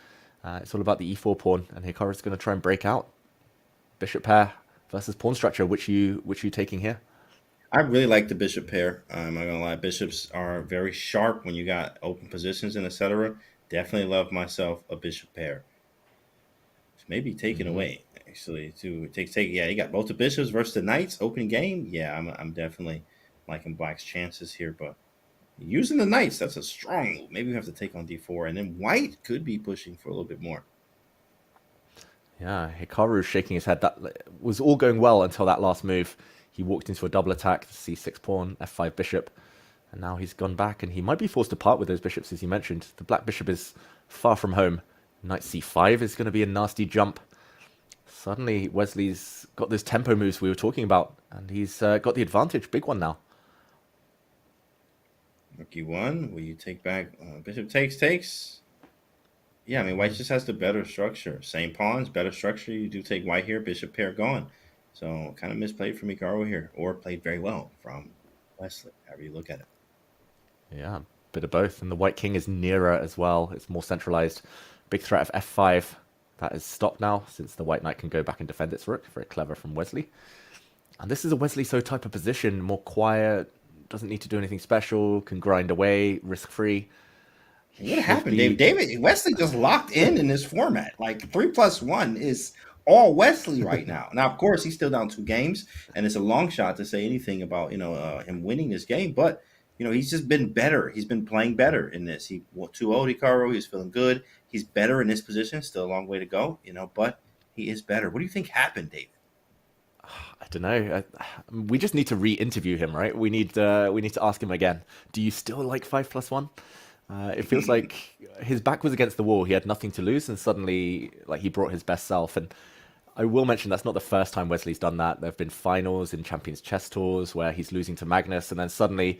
It's all about the e4 pawn, and Hikaru's going to try and break out. Bishop pair versus pawn structure. Which you taking here? I really like the bishop pair. I'm not gonna lie, bishops are very sharp when you got open positions and etc. Definitely love myself a bishop pair. Maybe taken away actually to take. Yeah, you got both the bishops versus the knights. Open game. Yeah, I'm definitely liking Black's chances here, but using the knights, that's a strong move. Maybe we have to take on d4, and then white could be pushing for a little bit more. Yeah, Hikaru shaking his head. That was all going well until that last move. He walked into a double attack, c6 pawn, f5 bishop, and now he's gone back, and he might be forced to part with those bishops, as you mentioned. The black bishop is far from home. Knight c5 is going to be a nasty jump. Suddenly, Wesley's got those tempo moves we were talking about, and he's got the advantage. Big one now. Rook e1, will you take back? Bishop takes. Yeah, I mean, white just has the better structure. Same pawns, better structure. You do take white here, bishop pair gone. So kind of misplayed from Hikaru here, or played very well from Wesley, however you look at it. Yeah, bit of both. And the white king is nearer as well. It's more centralized. Big threat of f5. That is stopped now, since the white knight can go back and defend its rook. Very clever from Wesley. And this is a Wesley So type of position, more quiet, doesn't need to do anything special, can grind away, risk-free. What happened, David? Wesley just locked in this format. Like 3+1 is all Wesley right now. Now, of course, he's still down 2 games, and it's a long shot to say anything about him winning this game. But he's just been better. He's been playing better in this. He 2-0 Hikaru. He's feeling good. He's better in this position. Still a long way to go, but he is better. What do you think happened, David? I don't know. We just need to re-interview him, right? We need to ask him again. Do you still like 5+1? It feels like his back was against the wall. He had nothing to lose, and suddenly, like, he brought his best self. And I will mention that's not the first time Wesley's done that. There have been finals in Champions Chess Tours where he's losing to Magnus, and then suddenly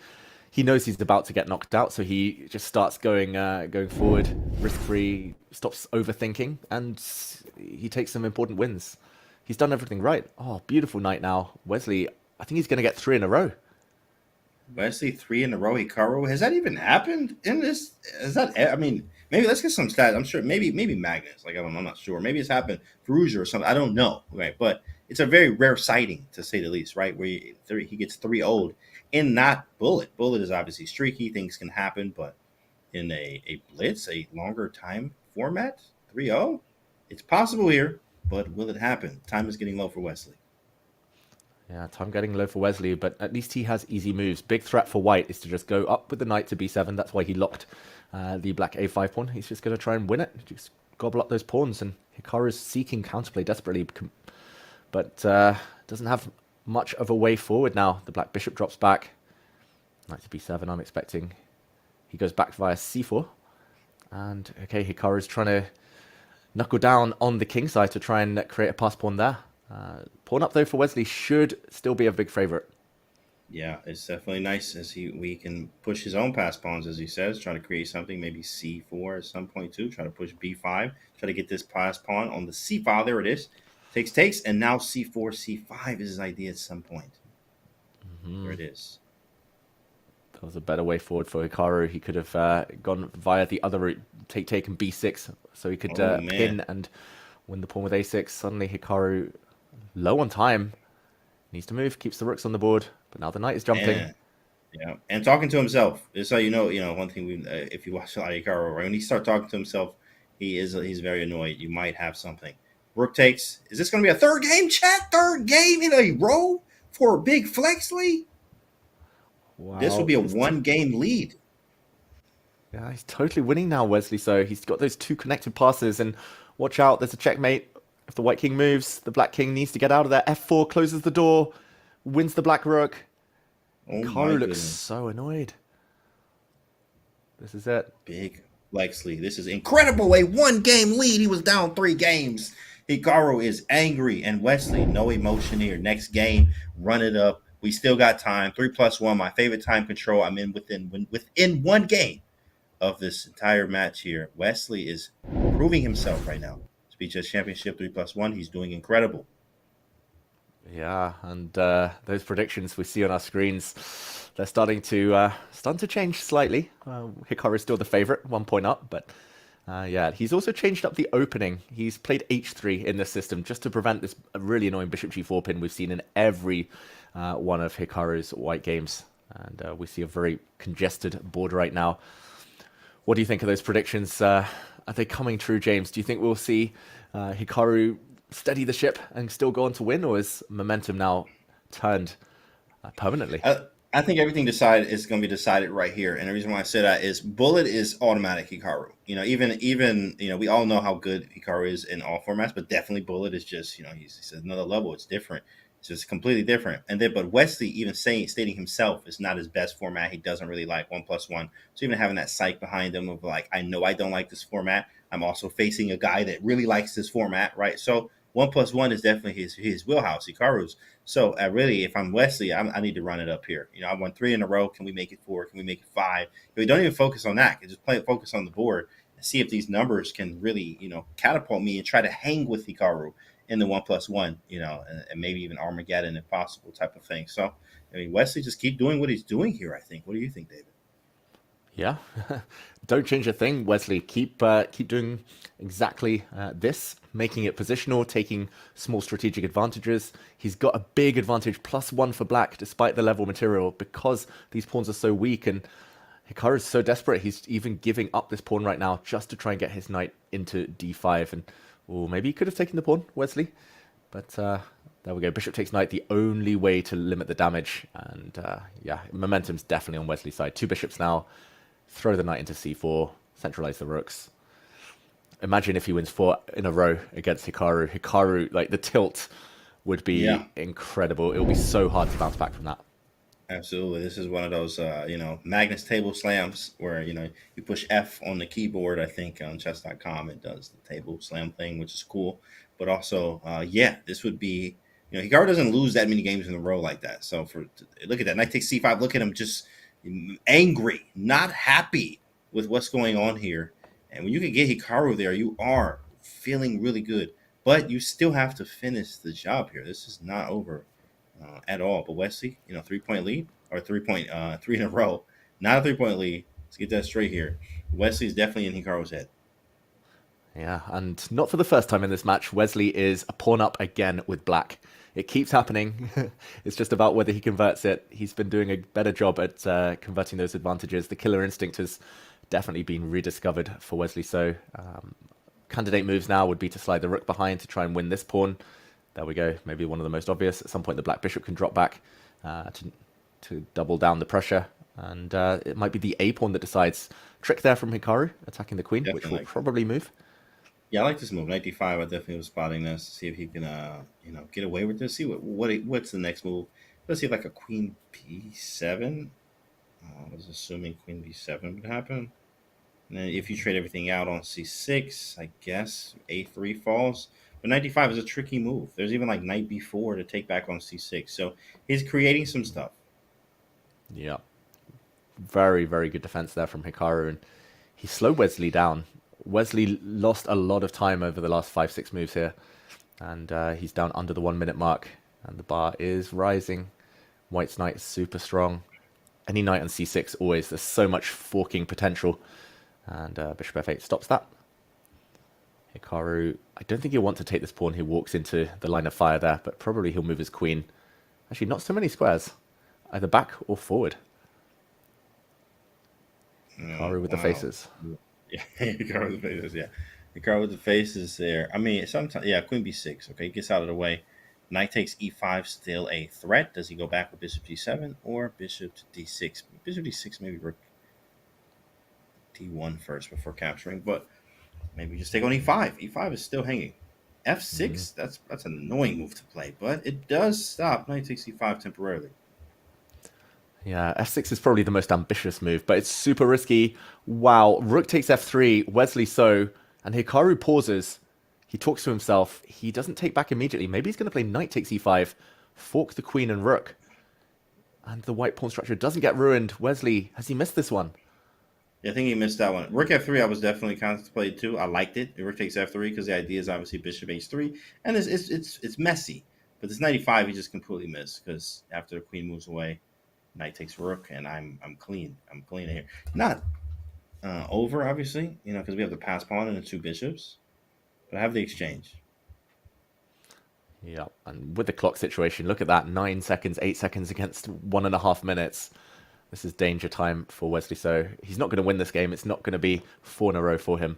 he knows he's about to get knocked out, so he just starts going forward, risk-free, stops overthinking, and he takes some important wins. He's done everything right. Oh, beautiful night now. Wesley, I think he's going to get 3 in a row. Wesley 3 in a row. Hikaru, has that even happened in this? I mean, maybe let's get some stats. I'm sure maybe Magnus. Like I'm not sure. Maybe it's happened Ferrugia or something. I don't know. Right, but it's a very rare sighting to say the least. Right, where he gets 3-0 in not Bullet. Bullet is obviously streaky. Things can happen, but in a blitz, a longer time format, 3-0, it's possible here. But will it happen? Time is getting low for Wesley. Yeah, time getting low for Wesley, but at least he has easy moves. Big threat for white is to just go up with the knight to b7. That's why he locked the black a5 pawn. He's just going to try and win it. Just gobble up those pawns, and Hikaru is seeking counterplay desperately, but doesn't have much of a way forward now. The black bishop drops back. Knight to b7, I'm expecting. He goes back via c4. And, okay, Hikaru is trying to knuckle down on the king side to try and create a pass pawn there. Pawn up, though, for Wesley should still be a big favorite. Yeah, it's definitely nice as we can push his own pass pawns, as he says, try to create something, maybe C4 at some point too. Try to push B5, try to get this pass pawn on the C file. There it is. Takes, and now C4, C5 is his idea at some point. There it is. That was a better way forward for Hikaru. He could have gone via the other route, take and B6, so he could pin and win the pawn with A6. Suddenly Hikaru, low on time, needs to move, keeps the rooks on the board, but now the knight is jumping. And talking to himself. This is how you know. One thing if you watch a lot of Hikaru, right, when he starts talking to himself, he's very annoyed. You might have something. Rook takes. Is this going to be a third game, chat? Third game in a row for a big Flexley? Wow. This would be a one-game lead. Yeah, he's totally winning now, Wesley. So he's got those two connected passes, and watch out, there's a checkmate. If the white king moves, the black king needs to get out of there. F4 closes the door, wins the black rook. Hikaru looks so annoyed. This is it. Big Flexley. This is incredible. A one-game lead. He was down 3 games. Hikaru is angry, and Wesley, no emotion here. Next game, run it up. We still got time. 3+1, my favorite time control. I'm in within one game of this entire match here. Wesley is proving himself right now. Speed Chess Championship 3+1. He's doing incredible. Yeah, and those predictions we see on our screens, they're starting to change slightly. Hikaru is still the favorite, 1 point up, but yeah, he's also changed up the opening. He's played H3 in this system just to prevent this really annoying Bishop G4 pin we've seen in every one of Hikaru's white games, and we see a very congested board right now. What do you think of those predictions? Are they coming true, James? Do you think we'll see Hikaru steady the ship and still go on to win, or is momentum now turned permanently? I think everything is going to be decided right here, and the reason why I say that is Bullet is automatic Hikaru. Even we all know how good Hikaru is in all formats, but definitely Bullet is just he's another level. It's different. It's just completely different. And then, but Wesley even stating himself is not his best format. He doesn't really like 1+1. So even having that psych behind him of like, I know I don't like this format. I'm also facing a guy that really likes this format, right? So 1+1 is definitely his wheelhouse, Hikaru's. So really, if I'm Wesley, I need to run it up here. I won 3 in a row. Can we make it 4? Can we make it 5? We don't even focus on that. Just focus on the board and see if these numbers can really, catapult me and try to hang with Hikaru in the 1+1, and maybe even Armageddon if possible type of thing. So, Wesley just keep doing what he's doing here, I think. What do you think, David? Yeah, don't change a thing, Wesley. Keep doing exactly this, making it positional, taking small strategic advantages. He's got a big advantage, +1 for black, despite the level material, because these pawns are so weak, and Hikaru is so desperate. He's even giving up this pawn right now just to try and get his knight into d5, and maybe he could have taken the pawn, Wesley, but there we go. Bishop takes knight, the only way to limit the damage, and yeah, momentum's definitely on Wesley's side. 2 bishops now. Throw the knight into c4, centralize the rooks. Imagine if he wins 4 in a row against Hikaru. Hikaru, like the tilt would be incredible. It will be so hard to bounce back from that. Absolutely. This is one of those, Magnus table slams where, you push F on the keyboard. I think on Chess.com it does the table slam thing, which is cool. But also, this would be, Hikaru doesn't lose that many games in a row like that. So look at that. Knight takes c5. Look at him just angry, not happy with what's going on here. And when you can get Hikaru there, you are feeling really good. But you still have to finish the job here. This is not over at all. But Wesley, 3-point lead, or 3 in a row. Not a 3-point lead. Let's get that straight here. Wesley's definitely in Hikaru's head. Yeah, and not for the first time in this match. Wesley is a pawn up again with black. It keeps happening. It's just about whether he converts it. He's been doing a better job at converting those advantages. The killer instinct has definitely been rediscovered for Wesley. So candidate moves now would be to slide the rook behind to try and win this pawn. There we go. Maybe one of the most obvious. At some point, the black bishop can drop back to double down the pressure. And it might be the A pawn that decides. Trick there from Hikaru, attacking the queen, which will probably move. Yeah, I like this move. 95, I definitely was spotting this. See if he can, get away with this. See what's the next move. Let's see if like a queen b7. I was assuming queen b7 would happen. And then if you trade everything out on c6, I guess a3 falls. But 95 is a tricky move. There's even like knight b4 to take back on c6. So he's creating some stuff. Yeah. Very, very good defense there from Hikaru. And he slowed Wesley down. Wesley lost a lot of time over the last 5-6 moves here. And he's down under the 1 minute mark. And the bar is rising. White's knight is super strong. Any knight on c6, always. There's so much forking potential. And bishop f8 stops that. Hikaru, I don't think he'll want to take this pawn. He walks into the line of fire there, but probably he'll move his queen. Actually, not so many squares. Either back or forward. Hikaru with the faces. Yeah, Hikaru with the faces, yeah. Hikaru with the faces there. I mean, sometimes, yeah, queen b6. Okay, gets out of the way. Knight takes e5, still a threat. Does he go back with bishop d7 or bishop to d6? Bishop d6, maybe rook d1 first before capturing, but maybe just take on e5. E5 is still hanging. f6, that's an annoying move to play, but it does stop knight takes e5 temporarily. Yeah, f6 is probably the most ambitious move, but it's super risky. Wow, rook takes f3, Wesley so, and Hikaru pauses. He talks to himself. He doesn't take back immediately. Maybe he's going to play knight takes e5, fork the queen and rook. And the white pawn structure doesn't get ruined. Wesley, has he missed this one? Yeah, I think he missed that one. Rook f3, I was definitely contemplating too. I liked it. Rook takes f3 because the idea is obviously bishop h3, and it's messy. But this 95, he just completely missed because after the queen moves away, knight takes rook, and I'm clean. I'm clean here. Not over, obviously, because we have the pass pawn and the two bishops, but I have the exchange. Yeah, and with the clock situation, look at that, 9 seconds, 8 seconds against 1.5 minutes. This is danger time for Wesley, so he's not going to win this game. It's not going to be 4 in a row for him.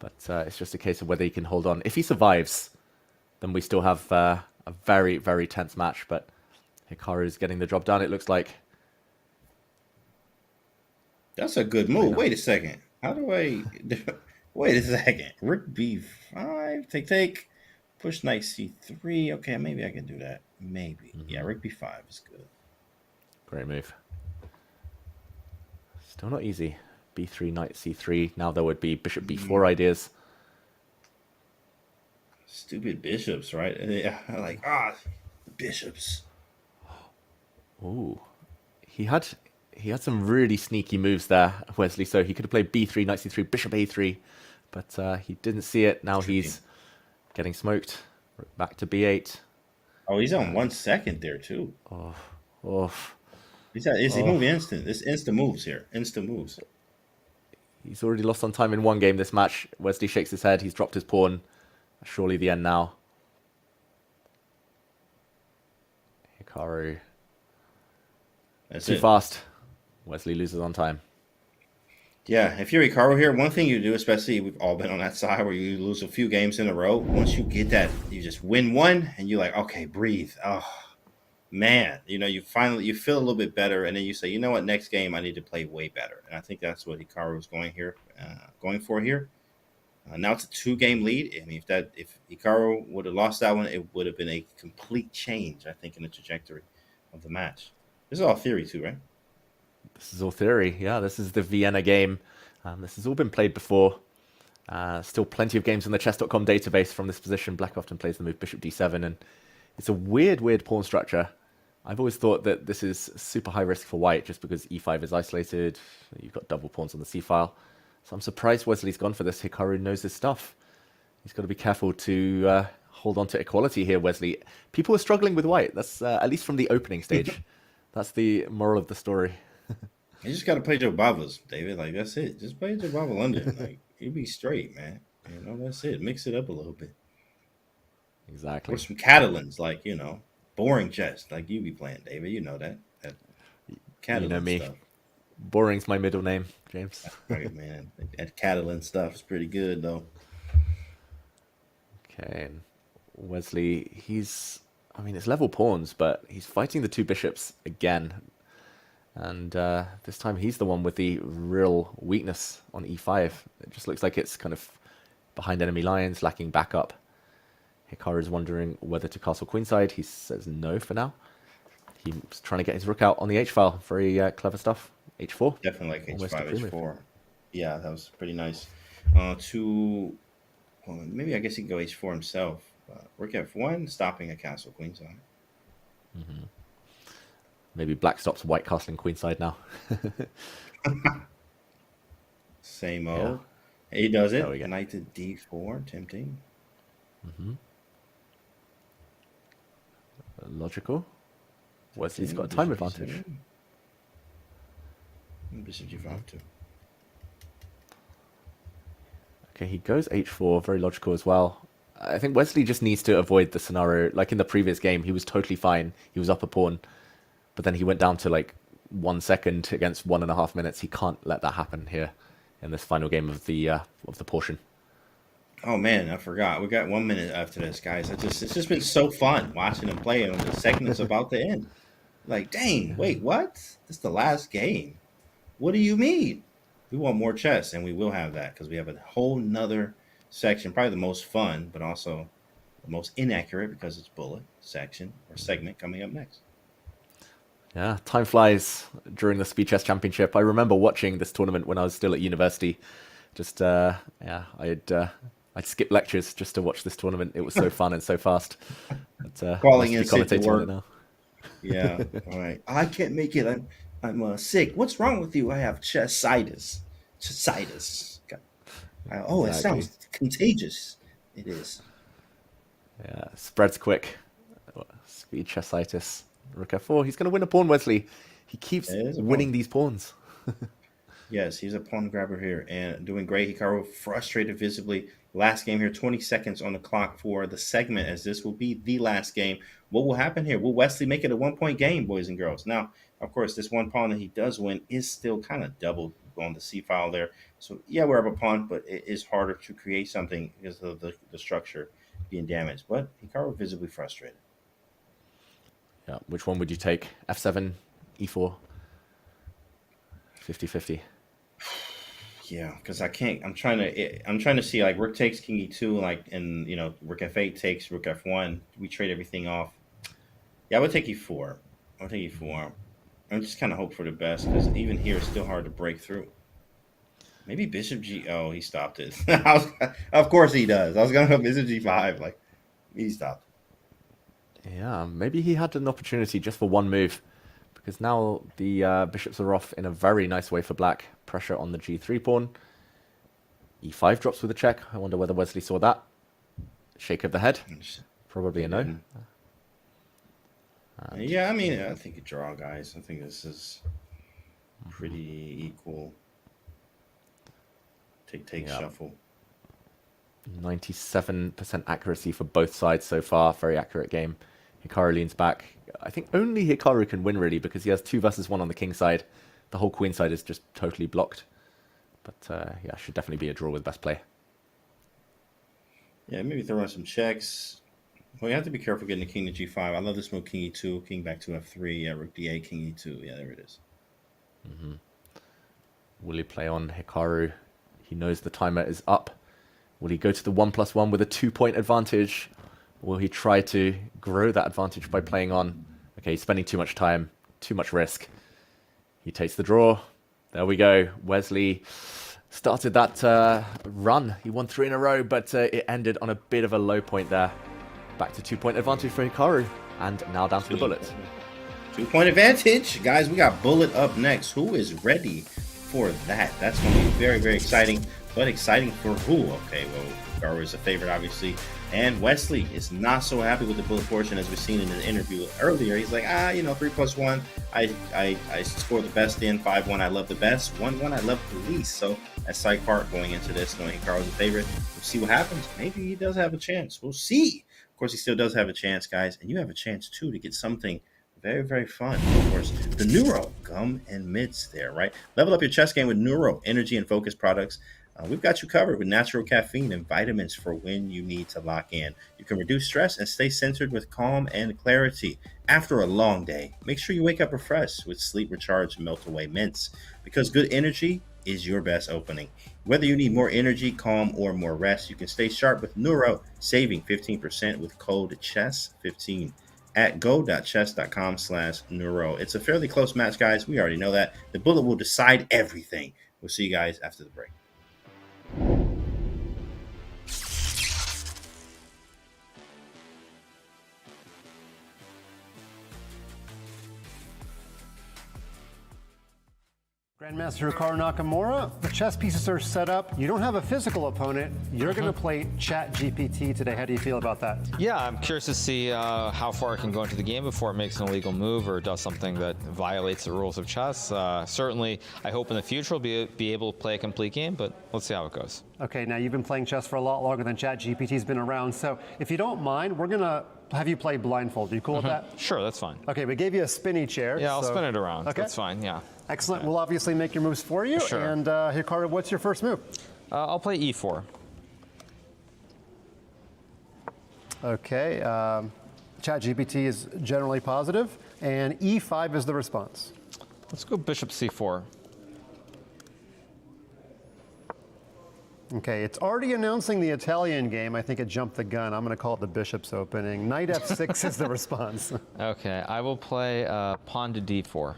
But it's just a case of whether he can hold on. If he survives, then we still have a very, very tense match. But Hikaru's getting the job done, it looks like. That's a good move. Wait a second. How do I... Wait a second. Rook b5, take. Push knight c3. Okay, maybe I can do that. Maybe. Yeah, rook b5 is good. Great move. Still not easy. b3, knight c3. Now there would be bishop b4 ideas. Stupid bishops, right? Yeah, like, bishops. Ooh. He had some really sneaky moves there, Wesley. So he could have played b3, knight c3, bishop a3. But he didn't see it. Now he's getting smoked. Back to b8. Oh, he's on 1 second there, too. Oh. He's moving instant. This instant moves here. Instant moves. He's already lost on time in one game this match. Wesley shakes his head. He's dropped his pawn. Surely the end now. Hikaru. That's too it. fast. Wesley loses on time. Yeah, if you're Hikaru here, one thing you do, especially we've all been on that side where you lose a few games in a row. Once you get that, you just win one and you're like, okay, breathe. Oh, man. You feel a little bit better. And then you say, you know what, next game I need to play way better. And I think that's what Hikaru is going for here. Now it's a 2-game lead. I mean, if Hikaru would have lost that one, it would have been a complete change, I think, in the trajectory of the match. This is all theory too, right? This is all theory. Yeah, this is the Vienna game. This has all been played before. Still plenty of games in the Chess.com database from this position. Black often plays the move bishop d7, and it's a weird pawn structure. I've always thought that this is super high risk for white just because e5 is isolated. You've got double pawns on the c file. So I'm surprised Wesley's gone for this. Hikaru knows his stuff. He's got to be careful to hold on to equality here, Wesley. People are struggling with white. That's at least from the opening stage. That's the moral of the story. You just got to play Joe Bavas, David. Like, that's it. Just play Joe Bava London. Like, you'll be straight, man. That's it. Mix it up a little bit. Exactly. Or some Catalans, like, boring chess, like you be playing, David. You know that Catalan you know me. stuff. Boring's my middle name, James. Right, man. That Catalan stuff is pretty good, though. Okay. Wesley, it's level pawns, but he's fighting the two bishops again. And this time he's the one with the real weakness on e5. It just looks like it's kind of behind enemy lines, lacking backup. Hikaru is wondering whether to castle queenside. He says no for now. He's trying to get his rook out on the h-file. Very clever stuff. h4. Definitely like h5, h4. Yeah, that was pretty nice. Maybe I guess he can go h4 himself. Rook f1, stopping a castle queenside. Maybe black stops white castling queenside now. Same old. He does There we it. go. Knight to d4, tempting. Logical. Wesley's got a time Bishop advantage. G7. Bishop g5 too. Okay, he goes h4, very logical as well. I think Wesley just needs to avoid the scenario. Like in the previous game, he was totally fine. He was up a pawn, but then he went down to like 1 second against 1.5 minutes. He can't let that happen here in this final game of the portion. Oh man, I forgot. We got 1 minute after this, guys. It's just been so fun watching him play, and the segment's about to end. Like, dang, wait, what? This is the last game. What do you mean? We want more chess, and we will have that because we have a whole nother section, probably the most fun, but also the most inaccurate because it's bullet section or segment coming up next. Yeah, time flies during the Speed Chess Championship. I remember watching this tournament when I was still at university. Just I'd skip lectures just to watch this tournament. It was so fun and so fast. But, Calling in nice to sick to commentating on work. it now. Yeah, all right. I can't make it. I'm sick. What's wrong with you? I have chessitis. Chessitis. Oh, it Exactly. sounds contagious. It is. Yeah, spreads quick. Speed chessitis. Rook f4. He's going to win a pawn, Wesley. He keeps winning these pawns. Yes, he's a pawn grabber here and doing great. Hikaru frustrated visibly. Last game here, 20 seconds on the clock for the segment, as this will be the last game. What will happen here? Will Wesley make it a 1-point game, boys and girls? Now, of course, this one pawn that he does win is still kind of doubled on the C file there. So, yeah, we're up a pawn, but it is harder to create something because of the structure being damaged. But Hikaru visibly frustrated. Yeah, which one would you take? F7, E4? 50-50. Yeah, because I can't. I'm trying to see like rook takes king e2, like, and rook f8 takes rook f1. We trade everything off. Yeah, I would take e4. I would take e4. I'm just kind of hope for the best because even here it's still hard to break through. Maybe bishop g. Oh, he stopped it. Of course he does. I was gonna go bishop g5. Like he stopped. Yeah, maybe he had an opportunity just for one move, because now the bishops are off in a very nice way for black. Pressure on the g3 pawn. e5 drops with a check. I wonder whether Wesley saw that. Shake of the head. Probably a no. Yeah, I mean, I think a draw, guys. I think this is pretty equal. Take, shuffle. 97% accuracy for both sides so far. Very accurate game. Hikaru leans back. I think only Hikaru can win, really, because he has 2 versus 1 on the king side. The whole queen side is just totally blocked. But yeah, should definitely be a draw with best play. Yeah, maybe throw on some checks. Well, you have to be careful getting the king to g5. I love this move, king e2, king back to f3. Yeah, rook d8, king e2. Yeah, there it is. Will he play on Hikaru? He knows the timer is up. Will he go to the 1+1 with a 2-point advantage? Will he try to grow that advantage by playing on? Okay, he's spending too much time, too much risk. He takes the draw. There we go. Wesley started that run. He won 3 in a row, but it ended on a bit of a low point there. Back to 2-point advantage for Hikaru, and now down to the bullet. 2-point advantage. Guys, we got bullet up next. Who is ready for that? That's going to be very, very exciting. But exciting for who? Okay, well, Hikaru is a favorite, obviously. And Wesley is not so happy with the bullet portion, as we've seen in the interview earlier. He's like, 3+1. I score the best in 5-1. I love the best. 1-1. I love the least. So that's side part going into this, knowing Hikaru's a favorite. We'll see what happens. Maybe he does have a chance. We'll see. Of course, he still does have a chance, guys. And you have a chance, too, to get something very, very fun. Of course, the Neuro gum and mitts there, right? Level up your chess game with Neuro energy and focus products. We've got you covered with natural caffeine and vitamins for when you need to lock in. You can reduce stress and stay centered with calm and clarity. After a long day, make sure you wake up refreshed with Sleep Recharge Melt Away Mints, because good energy is your best opening. Whether you need more energy, calm, or more rest, you can stay sharp with Neuro, saving 15% with code CHESS15 at go.chess.com/Neuro. It's a fairly close match, guys. We already know that. The bullet will decide everything. We'll see you guys after the break. Grandmaster Hikaru Nakamura, the chess pieces are set up. You don't have a physical opponent. You're going to play ChatGPT today. How do you feel about that? Yeah, I'm curious to see how far it can go into the game before it makes an illegal move or does something that violates the rules of chess. Certainly, I hope in the future we'll be able to play a complete game, but let's see how it goes. Okay, now you've been playing chess for a lot longer than ChatGPT's been around, so if you don't mind, we're going to have you play blindfold. Are you cool with that? Sure, that's fine. Okay, we gave you a spinny chair. Yeah, I'll so- spin it around. Okay. That's fine, yeah. Excellent. We'll obviously make your moves for you. Sure. And Hikaru, what's your first move? I'll play e4. Okay. ChatGPT is generally positive, and e5 is the response. Let's go bishop c4. Okay, it's already announcing the Italian game. I think it jumped the gun. I'm going to call it the bishop's opening. Knight f6 is the response. Okay, I will play pawn to d4.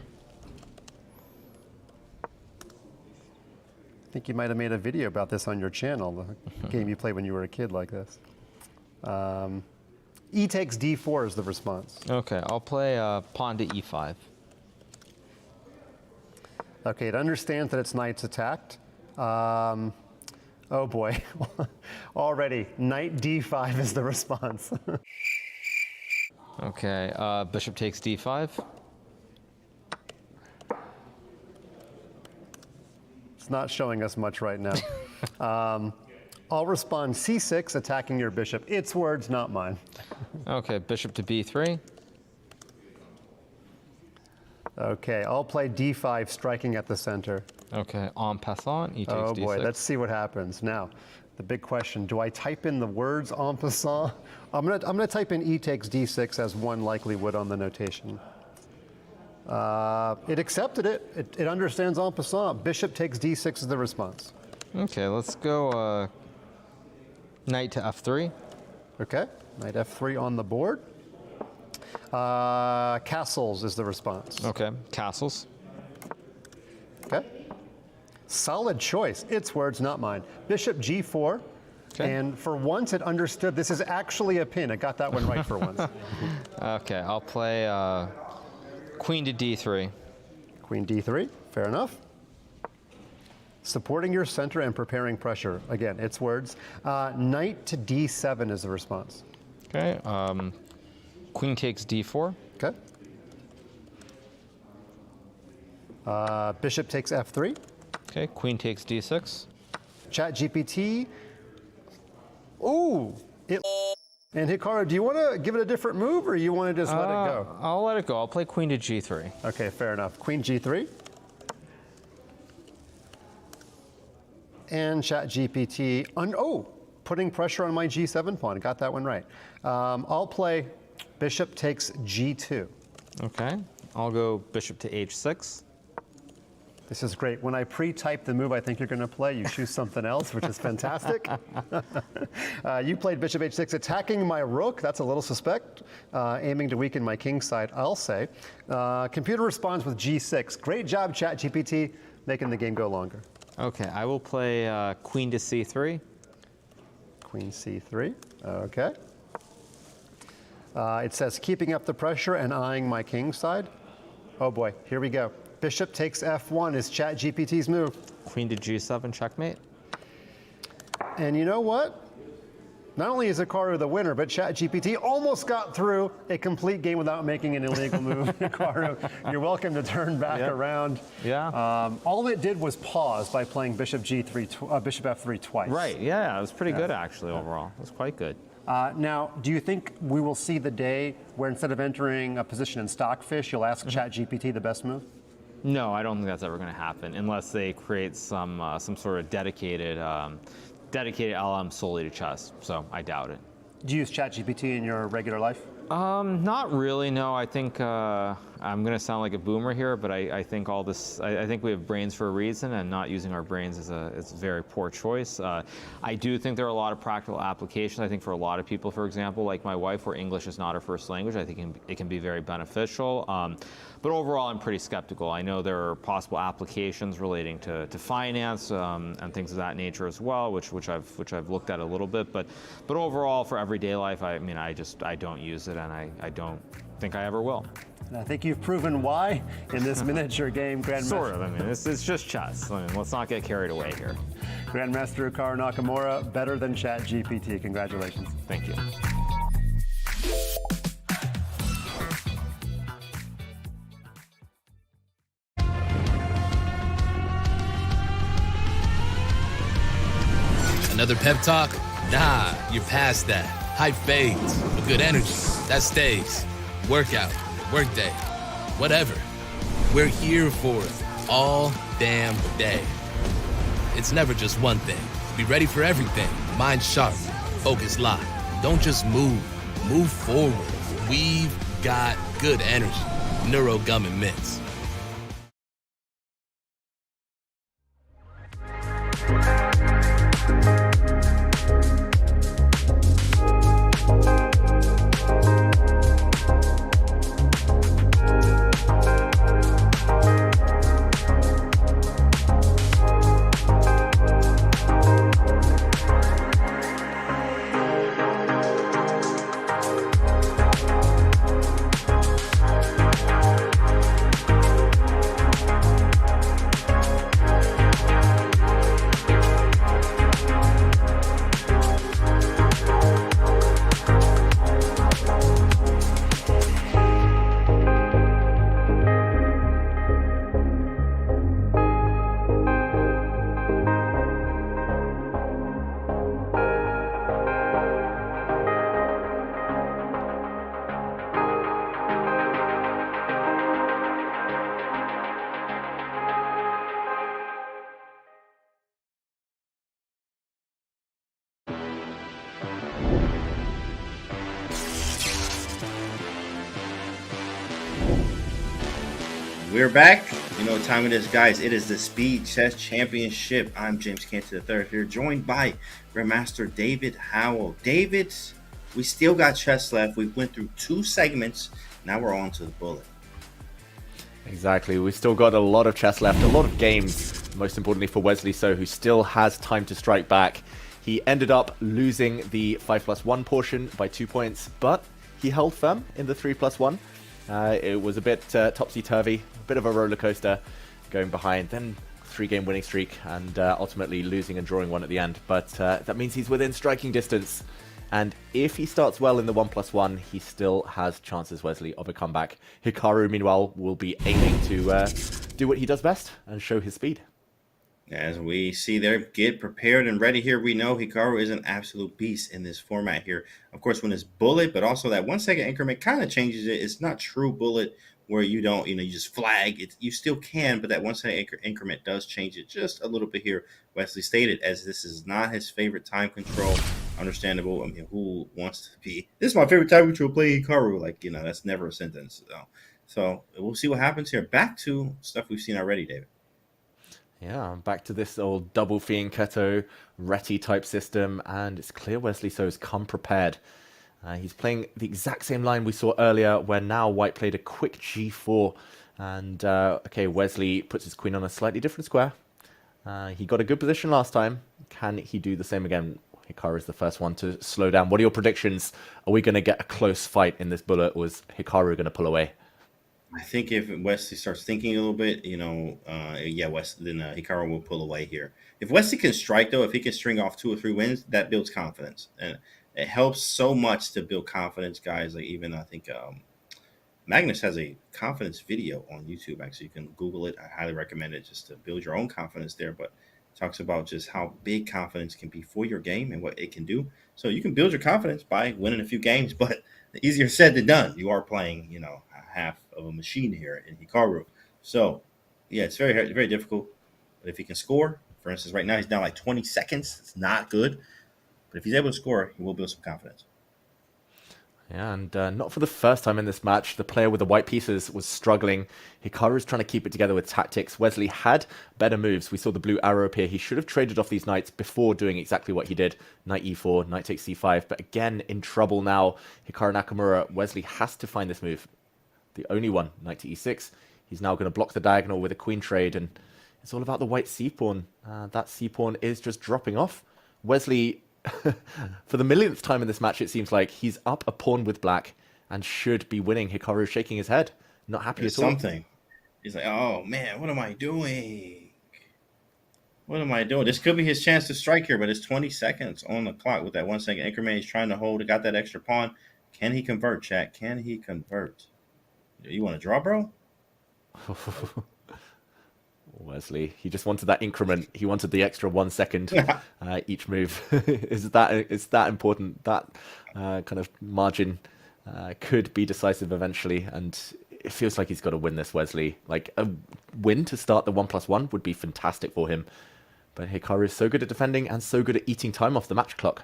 I think you might have made a video about this on your channel, the game you played when you were a kid like this. E takes d4 is the response. Okay, I'll play pawn to e5. Okay, it understands that its knight's attacked. Oh boy, already, knight d5 is the response. Okay, bishop takes d5. It's not showing us much right now. I'll respond c6, attacking your bishop. Its words, not mine. Okay, bishop to b3. Okay, I'll play d5, striking at the center. Okay, en passant, e takes Oh d6. boy, let's see what happens. Now, the big question, do I type in the words en passant? I'm gonna type in e takes d6 as one likely would on the notation. It accepted it. It understands en passant. Bishop takes d6 is the response. Okay, let's go knight to f3. Okay, knight f3 on the board. Castles is the response. Okay, castles. Okay. Solid choice. Its words, not mine. Bishop g4. Okay. And for once, it understood this is actually a pin. It got that one right for once. Okay, I'll play queen to d3. Queen d3. Fair enough. Supporting your center and preparing pressure. Again, its words. Knight to d7 is the response. Okay, queen takes d4. Okay. Bishop takes f3. Okay, queen takes d6. ChatGPT. Ooh, and Hikaru, do you want to give it a different move, or you want to just let it go? I'll let it go. I'll play queen to g3. Okay, fair enough. Queen g3. And ChatGPT. Putting pressure on my g7 pawn. Got that one right. I'll play bishop takes g2. Okay, I'll go bishop to h6. This is great. When I pre-type the move I think you're going to play, you choose something else, which is fantastic. You played bishop h6, attacking my rook. That's a little suspect. Aiming to weaken my king side, I'll say. Computer responds with g6. Great job, ChatGPT, making the game go longer. Okay, I will play queen to c3. Queen c3. Okay. It says keeping up the pressure and eyeing my king side. Oh boy, here we go. Bishop takes f1 is ChatGPT's move. Queen to g7, checkmate. And you know what? Not only is Hikaru the winner, but ChatGPT almost got through a complete game without making an illegal move. Hikaru, you're welcome to turn back around. Yeah. All it did was pause by playing bishop g3, bishop f3 twice. Right. Yeah, it was pretty good actually overall. It was quite good. Now, do you think we will see the day where instead of entering a position in Stockfish, you'll ask ChatGPT the best move? No, I don't think that's ever going to happen unless they create some sort of dedicated LM solely to chess. So I doubt it. Do you use ChatGPT in your regular life? Not really. No, I think I'm going to sound like a boomer here, but I think all this. I think we have brains for a reason, and not using our brains is a very poor choice. I do think there are a lot of practical applications. I think for a lot of people, for example, like my wife, where English is not her first language, I think it can be very beneficial. But overall, I'm pretty skeptical. I know there are possible applications relating to finance and things of that nature as well, which I've looked at a little bit. But overall, for everyday life, I mean, I don't use it, and I don't think I ever will. And I think you've proven why in this miniature game, Grandmaster. Sort of. I mean, it's just chess. I mean, let's not get carried away here. Grandmaster Hikaru Nakamura, better than ChatGPT. Congratulations. Thank you. Another pep talk? Nah, you're past that. Hype fades, but good energy, that stays. Workout, workday, whatever. We're here for it all damn day. It's never just one thing. Be ready for everything. Mind sharp, focus locked. Don't just move forward. We've got good energy. Neuro Gum and Mints. We're back. You know what time it is, guys. It is the Speed Chess Championship. I'm James Cantor III here, joined by Grandmaster David Howell. David, we still got chess left. We went through 2 segments. Now we're on to the bullet. Exactly. We've still got a lot of chess left, a lot of games, most importantly for Wesley So, who still has time to strike back. He ended up losing the 5+1 portion by 2 points, but he held firm in the 3+1. It was a bit topsy-turvy, a bit of a roller coaster going behind, then 3-game winning streak, and ultimately losing and drawing one at the end. But that means he's within striking distance. And if he starts well in the 1+1, he still has chances, Wesley, of a comeback. Hikaru, meanwhile, will be aiming to do what he does best and show his speed. As we see there, get prepared and ready here. We know Hikaru is an absolute beast in this format here. Of course, when it's bullet, but also that 1 second increment kind of changes it. It's not true bullet where you don't, you just flag it. You still can, but that 1 second increment does change it just a little bit here. Wesley stated, as this is not his favorite time control. Understandable. I mean, who wants to be? This is my favorite time control playing Hikaru. Like, that's never a sentence. So we'll see what happens here. Back to stuff we've seen already, David. Yeah, back to this old double fianchetto Reti type system, and it's clear Wesley So has come prepared. He's playing the exact same line we saw earlier, where now White played a quick g4, and okay, Wesley puts his queen on a slightly different square. He got a good position last time. Can he do the same again? Hikaru is the first one to slow down. What are your predictions? Are we going to get a close fight in this bullet, or is Hikaru going to pull away? I think if Wesley starts thinking a little bit, then Hikaru will pull away here. If Wesley can strike, though, if he can string off 2 or 3 wins, that builds confidence. And it helps so much to build confidence, guys. Like even I think Magnus has a confidence video on YouTube. Actually, you can Google it. I highly recommend it just to build your own confidence there. But it talks about just how big confidence can be for your game and what it can do. So you can build your confidence by winning a few games, but easier said than done. You are playing, half of a machine here in Hikaru. So, yeah, it's very, very difficult. But if he can score, for instance, right now he's down like 20 seconds. It's not good. But if he's able to score, he will build some confidence. Yeah, and not for the first time in this match, the player with the white pieces was struggling. Hikaru's trying to keep it together with tactics. Wesley had better moves. We saw the blue arrow appear. He should have traded off these knights before doing exactly what he did. Knight e4, knight takes c5. But again, in trouble now. Hikaru Nakamura, Wesley has to find this move. The only one, knight to e6. He's now going to block the diagonal with a queen trade, and it's all about the white c-pawn. That c-pawn is just dropping off. Wesley, for the millionth time in this match, it seems like he's up a pawn with black, and should be winning. Hikaru shaking his head, not happy There's at all. something. He's like, oh man, what am I doing? What am I doing? This could be his chance to strike here, but it's 20 seconds on the clock with that 1 second increment. He's trying to hold it, got that extra pawn. Can he convert, chat? Can he convert? You want to draw, bro? Wesley, he just wanted that increment. He wanted the extra 1 second each move. Is that important? That kind of margin could be decisive eventually, and it feels like he's got to win this, Wesley. Like a win to start the 1+1 would be fantastic for him. But Hikaru is so good at defending and so good at eating time off the match clock.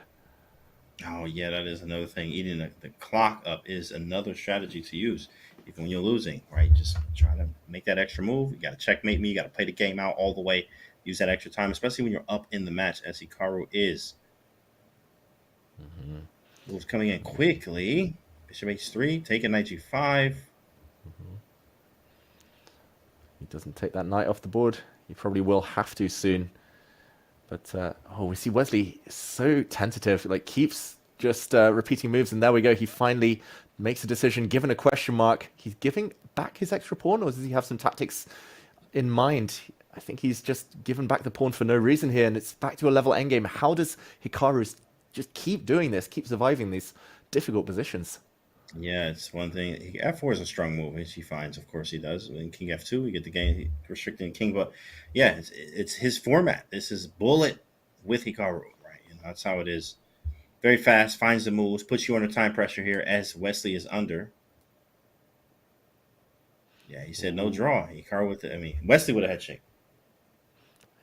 Oh, yeah, that is another thing. Eating the clock up is another strategy to use. Even when you're losing, right? Just try to make that extra move. You got to checkmate me. You got to play the game out all the way. Use that extra time, especially when you're up in the match, as Hikaru is. Moves coming in quickly. Bishop h3, taking knight g5. He doesn't take that knight off the board. He probably will have to soon. But, we see Wesley so tentative, like keeps just repeating moves. And there we go. He finally makes a decision, given a question mark. He's giving back his extra pawn, or does he have some tactics in mind? I think he's just given back the pawn for no reason here, and it's back to a level endgame. How does Hikaru just keep doing this, keep surviving these difficult positions? Yeah, it's one thing. F4 is a strong move, which he finds. Of course, he does. In King F2, we get the game restricting King. But yeah, it's his format. This is bullet with Hikaru, right? That's how it is. Very fast, finds the moves, puts you under time pressure here as Wesley is under. Yeah, he said no draw. Hikaru with Wesley with a head shake.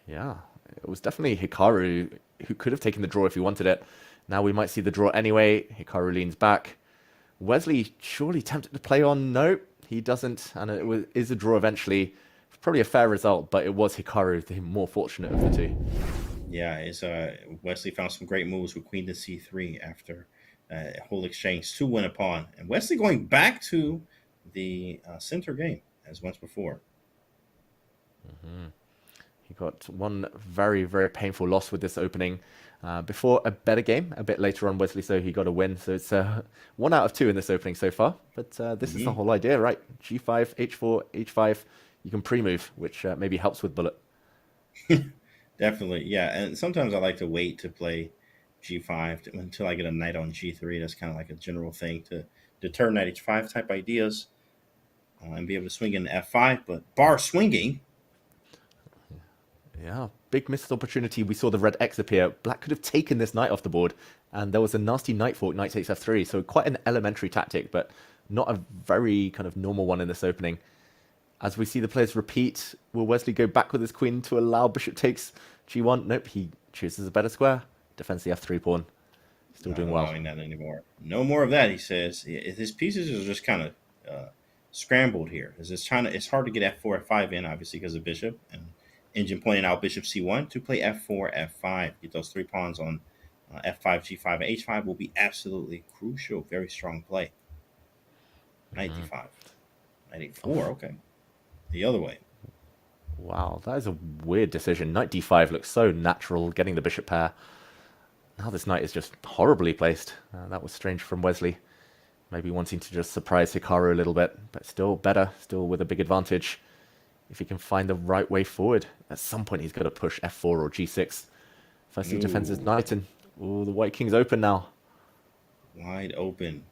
Yeah, it was definitely Hikaru who could have taken the draw if he wanted it. Now we might see the draw anyway. Hikaru leans back. Wesley surely tempted to play on. No, he doesn't. And it is a draw eventually. Probably a fair result, but it was Hikaru, the more fortunate of the two. Yeah, Wesley found some great moves with Queen to C3 after a whole exchange to win a pawn. And Wesley going back to the center game as once before. He got one very, very painful loss with this opening. Before a better game a bit later on, Wesley, so he got a win. So it's 1 out of 2 in this opening so far. But this is the whole idea, right? G5, H4, H5, you can pre-move, which maybe helps with bullet. Definitely, yeah. And sometimes I like to wait to play G5 until I get a knight on G3. That's kind of like a general thing to deter knight H5 type ideas and be able to swing in F5. But bar swinging. Yeah, big missed opportunity. We saw the red X appear. Black could have taken this knight off the board, and there was a nasty knight fork, knight takes F3. So quite an elementary tactic, but not a very kind of normal one in this opening. As we see the players repeat, will Wesley go back with his queen to allow bishop takes G1? Nope, he chooses a better square. Defends the F3 pawn. Still doing well. Not allowing that anymore. No more of that, he says. His pieces are just kind of scrambled here. It's hard to get F4, F5 in, obviously, because of bishop. And Engine pointing out bishop C1 to play F4, F5. Get those 3 pawns on F5, G5, and H5 will be absolutely crucial. Very strong play. Knight D5. Knight A4, okay. The other way. Wow, that is a weird decision. Knight D5 looks so natural, getting the bishop pair. Now this knight is just horribly placed. That was strange from Wesley. Maybe wanting to just surprise Hikaru a little bit, but still better, still with a big advantage. If he can find the right way forward, at some point he's got to push F4 or G6. First he defends his knight, and the white king's open now. Wide open.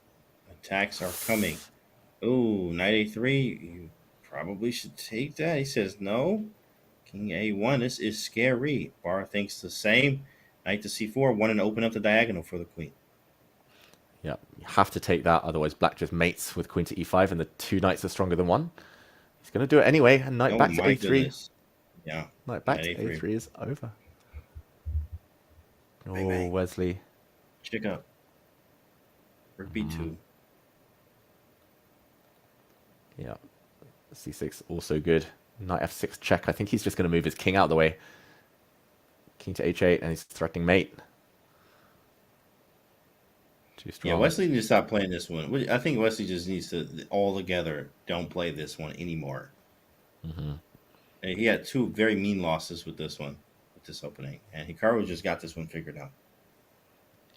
Attacks are coming. Ooh, knight A3. You probably should take that. He says no. King A1. This is scary. Bar thinks the same. Knight to C4. Wanting to open up the diagonal for the queen. Yeah, you have to take that. Otherwise, black just mates with queen to E5, and the 2 knights are stronger than 1. He's going to do it anyway, and knight back to A3. Goodness. Yeah. Knight back to A3 is over. Bang, bang. Wesley. Check up. Rook B2. Yeah. C6 also good. Knight F6 check. I think he's just going to move his king out of the way. King to H8, and he's threatening mate. Too strong. Yeah, Wesley needs to stop playing this one. I think Wesley just needs to all together don't play this one anymore. And he had 2 very mean losses with this one, with this opening, and Hikaru just got this one figured out.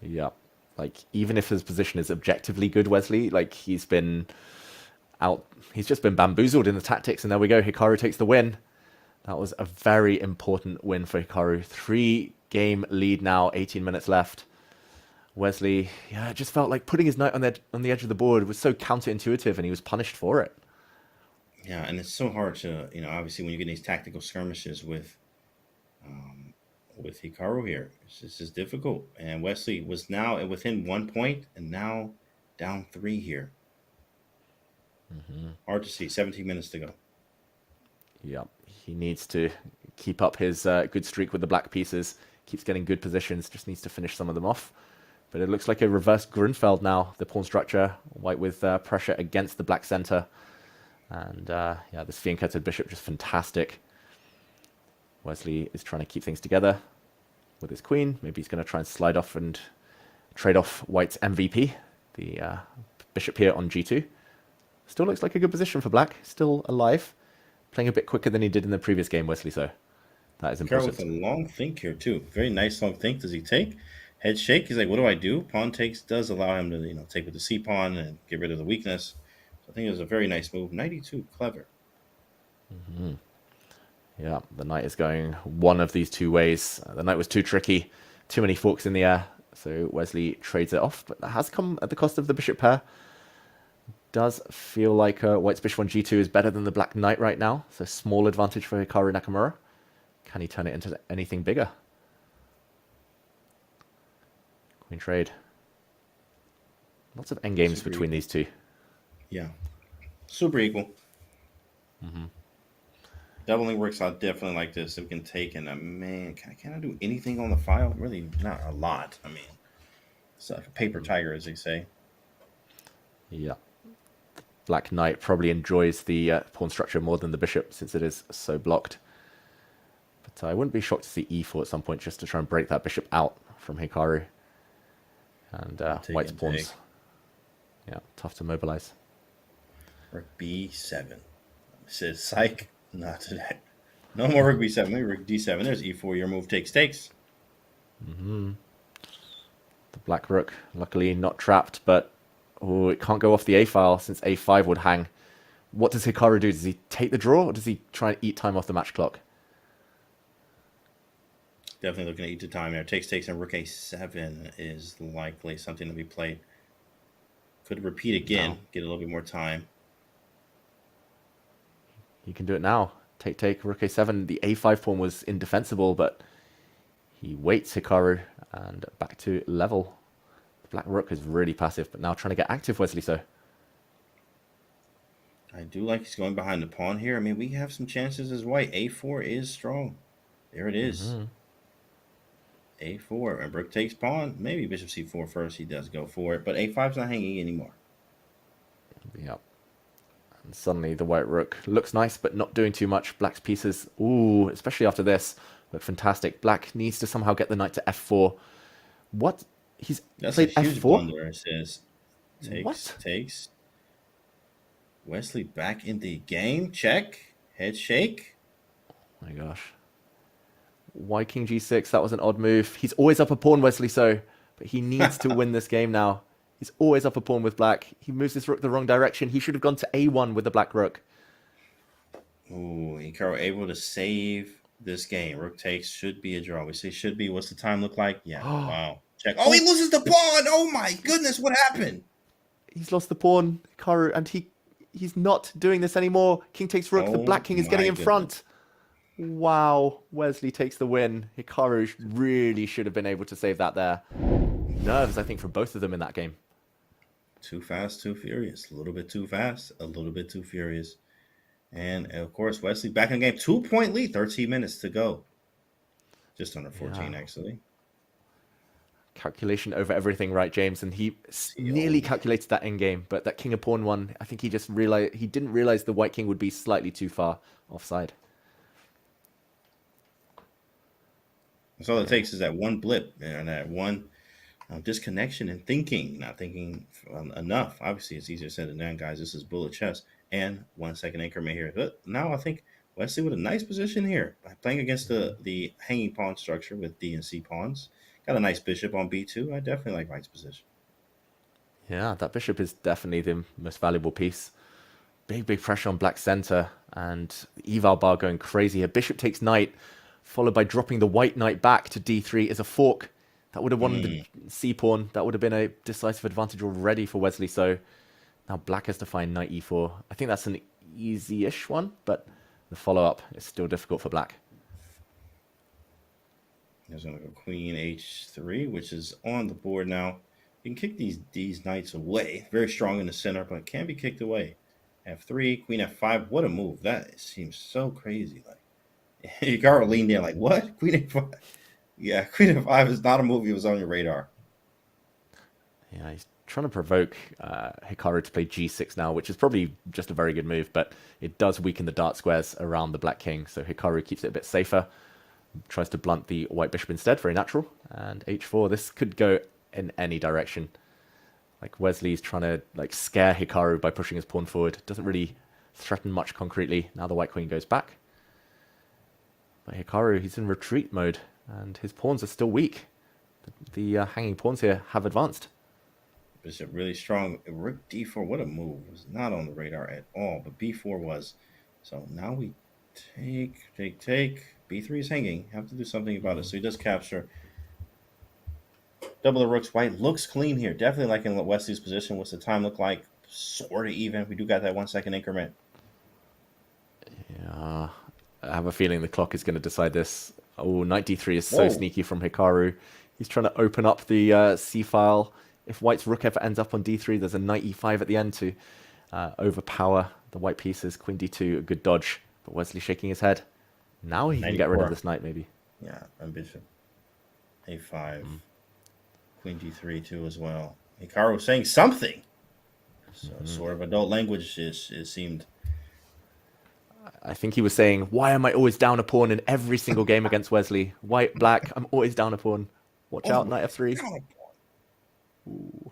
Yeah, Like, even if his position is objectively good, Wesley, like, he's just been bamboozled in the tactics, and there we go. Hikaru takes the win. That was a very important win for Hikaru. 3-game lead now, 18 minutes left. Wesley, yeah, it just felt like putting his knight on the edge of the board was so counterintuitive, and he was punished for it. Yeah, and it's so hard to, obviously when you get these tactical skirmishes with Hikaru here, it's just difficult. And Wesley was now within 1 point, and now down 3 here. Hard to see. 17 minutes to go. Yeah, he needs to keep up his good streak with the black pieces. Keeps getting good positions, just needs to finish some of them off. But it looks like a reverse Grunfeld now, the pawn structure. White with pressure against the black center. And yeah, this fianchetted bishop just fantastic. Wesley is trying to keep things together with his queen. Maybe he's going to try and slide off and trade off White's MVP, the bishop here on g2. Still looks like a good position for black. Still alive. Playing a bit quicker than he did in the previous game, Wesley, so that is impressive. With a long think here, too. Very nice long think. Does he take? Head shake. He's like, what do I do? Pawn takes does allow him to, take with the c pawn and get rid of the weakness. So I think it was a very nice move. 92, clever. Yeah, the knight is going one of these two ways. The knight was too tricky. Too many forks in the air. So Wesley trades it off, but that has come at the cost of the bishop pair. Does feel like White's bishop on g2 is better than the black knight right now. So small advantage for Hikaru Nakamura. Can he turn it into anything bigger? Queen trade. Lots of endgames between these two. Yeah. Super equal. Doubling works out definitely like this. So we can take, and man, can I do anything on the file? Really not a lot. I mean, it's like a paper tiger, as they say. Yeah. Black knight probably enjoys the pawn structure more than the bishop, since it is so blocked. But I wouldn't be shocked to see e4 at some point, just to try and break that bishop out from Hikaru. And White's pawns. Yeah, tough to mobilize. Rook b7. It says psych, not today. No more rook b7. Maybe rook d7. There's e4. Your move takes. The black rook, luckily not trapped, but it can't go off the a file since a5 would hang. What does Hikaru do? Does he take the draw, or does he try and eat time off the match clock? Definitely looking to eat the time there. Takes, and rook a7 is likely something to be played. Could repeat again, get a little bit more time. He can do it now. Take, rook a7. The a5 pawn was indefensible, but he waits Hikaru and back to level. The black rook is really passive, but now trying to get active, Wesley, so. I do like he's going behind the pawn here. I mean, we have some chances as white. a4 is strong. There it is. a4, and rook takes pawn. Maybe bishop c4 first. He does go for it, but a5's not hanging anymore. Yep. And suddenly the white rook looks nice, but not doing too much. Black's pieces, ooh, especially after this, look fantastic. Black needs to somehow get the knight to f4. What? He's played a huge f4? blunder. It says What? takes. Wesley back in the game. Check. Head shake. Oh my gosh. Why king g6? That was an odd move. He's always up a pawn, Wesley, so, but he needs to win this game now. He's always up a pawn with black. He moves his rook the wrong direction. He should have gone to a1 with the black rook. Ooh, Hikaru able to save this game. Rook takes should be a draw. We say should be. What's the time look like? Yeah. Wow. Check. Oh, he loses the pawn. Oh my goodness, what happened? He's lost the pawn, Hikaru, and he's not doing this anymore. King takes rook. The black king is getting in front. Wow. Wesley takes the win. Hikaru really should have been able to save that there. Nerves, I think, for both of them in that game. Too fast, too furious. A little bit too fast, a little bit too furious. And, of course, Wesley back in the game. 2-point lead, 13 minutes to go. Just under 14, actually. Calculation over everything, right, James? And he nearly calculated that in game, but that king of pawn one, I think he just realized he didn't realize the white king would be slightly too far offside. That's all it takes is that one blip and that one disconnection and thinking, not thinking enough. Obviously, it's easier said than done, guys. This is bullet chess. And 1 second increment here. But now I think Wesley with a nice position here by playing against the hanging pawn structure with D and C pawns. got a nice bishop on b2. I definitely like white's position. Yeah, that bishop is definitely the most valuable piece. Big pressure on black center, and the eval bar going crazy here. Bishop takes knight, followed by dropping the white knight back to d3 is a fork. That would have won the c-pawn. That would have been a decisive advantage already for Wesley. So now black has to find knight e4. I think that's an easy-ish one, but the follow-up is still difficult for black. There's going to go queen h3, which is on the board now. You can kick these knights away. Very strong in the center, but can be kicked away. f3, queen f5. What a move. That seems so crazy. Like, Hikaru leaned in like, what? Queen f5? Yeah, queen f5 is not a move that was on your radar. Yeah, he's trying to provoke Hikaru to play g6 now, which is probably just a very good move, but it does weaken the dart squares around the black king, so Hikaru keeps it a bit safer. Tries to blunt the white bishop instead, very natural. And h4, this could go in any direction. Like Wesley's trying to like scare Hikaru by pushing his pawn forward. Doesn't really threaten much concretely. Now the white queen goes back. But Hikaru, he's in retreat mode, and his pawns are still weak. The hanging pawns here have advanced. Bishop really strong. Rook d4, what a move. It was not on the radar at all, but b4 was. So now we take. b3 is hanging. Have to do something about it. So he does capture. Double the rooks. White looks clean here. Definitely like in Wesley's position. What's the time look like? Sort of even. We do got that 1 second increment. Yeah, I have a feeling the clock is going to decide this. Oh, knight d3 is so sneaky from Hikaru. He's trying to open up the c-file. If white's rook ever ends up on d3, there's a knight e5 at the end to overpower the white pieces. Queen d2, a good dodge. But Wesley shaking his head. Now he can get rid of this knight, maybe. Yeah, and bishop a5. Queen d3 too as well. Hikaru saying something. So sort of adult language it seemed. I think he was saying, why am I always down a pawn in every single game against Wesley? White, black, I'm always down a pawn. Watch out, knight f3. Ooh.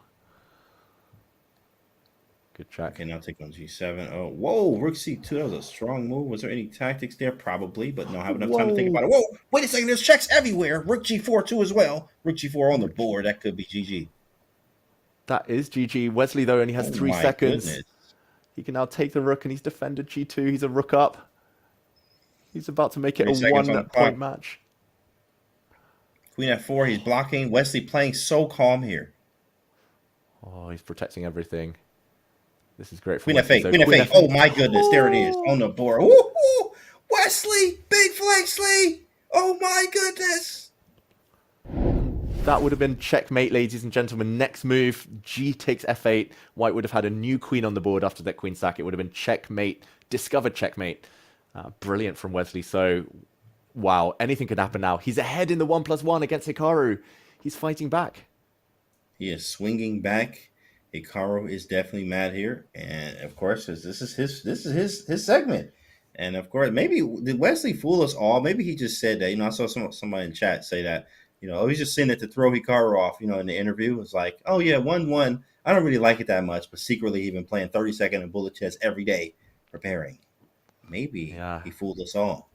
Good check. Okay, now take on g7. Oh, whoa, rook c2. That was a strong move. Was there any tactics there? Probably, but no, I have enough time to think about it. Whoa, wait a second. There's checks everywhere. Rook g4 too as well. Rook g4 on the board. That could be GG. That is GG. Wesley, though, only has 3 seconds. Goodness. He can now take the rook, and he's defended g2. He's a rook up. He's about to make it a 1-point match. Queen f4. He's blocking. Wesley playing so calm here. Oh, he's protecting everything. This is great for Queen Wesley. f8. Queen f8. Oh, my goodness. There it is on the board. Woo-hoo! Wesley. Big Flexley. Oh, my goodness. That would have been checkmate, ladies and gentlemen. Next move, g takes f8. White would have had a new queen on the board after that queen sack. It would have been checkmate, discovered checkmate. Brilliant from Wesley. So, wow, anything could happen now. He's ahead in the 1+1 against Hikaru. He's fighting back. He is swinging back. Hikaru is definitely mad here, and of course, this is his segment. And of course, maybe did Wesley fool us all? Maybe he just said that. I saw somebody in chat say that. He's just saying it to throw Hikaru off. In the interview, it's like, oh yeah, 1-1. I don't really like it that much, but secretly, he's been playing 30-second and bullet chess every day, preparing. Maybe he fooled us all.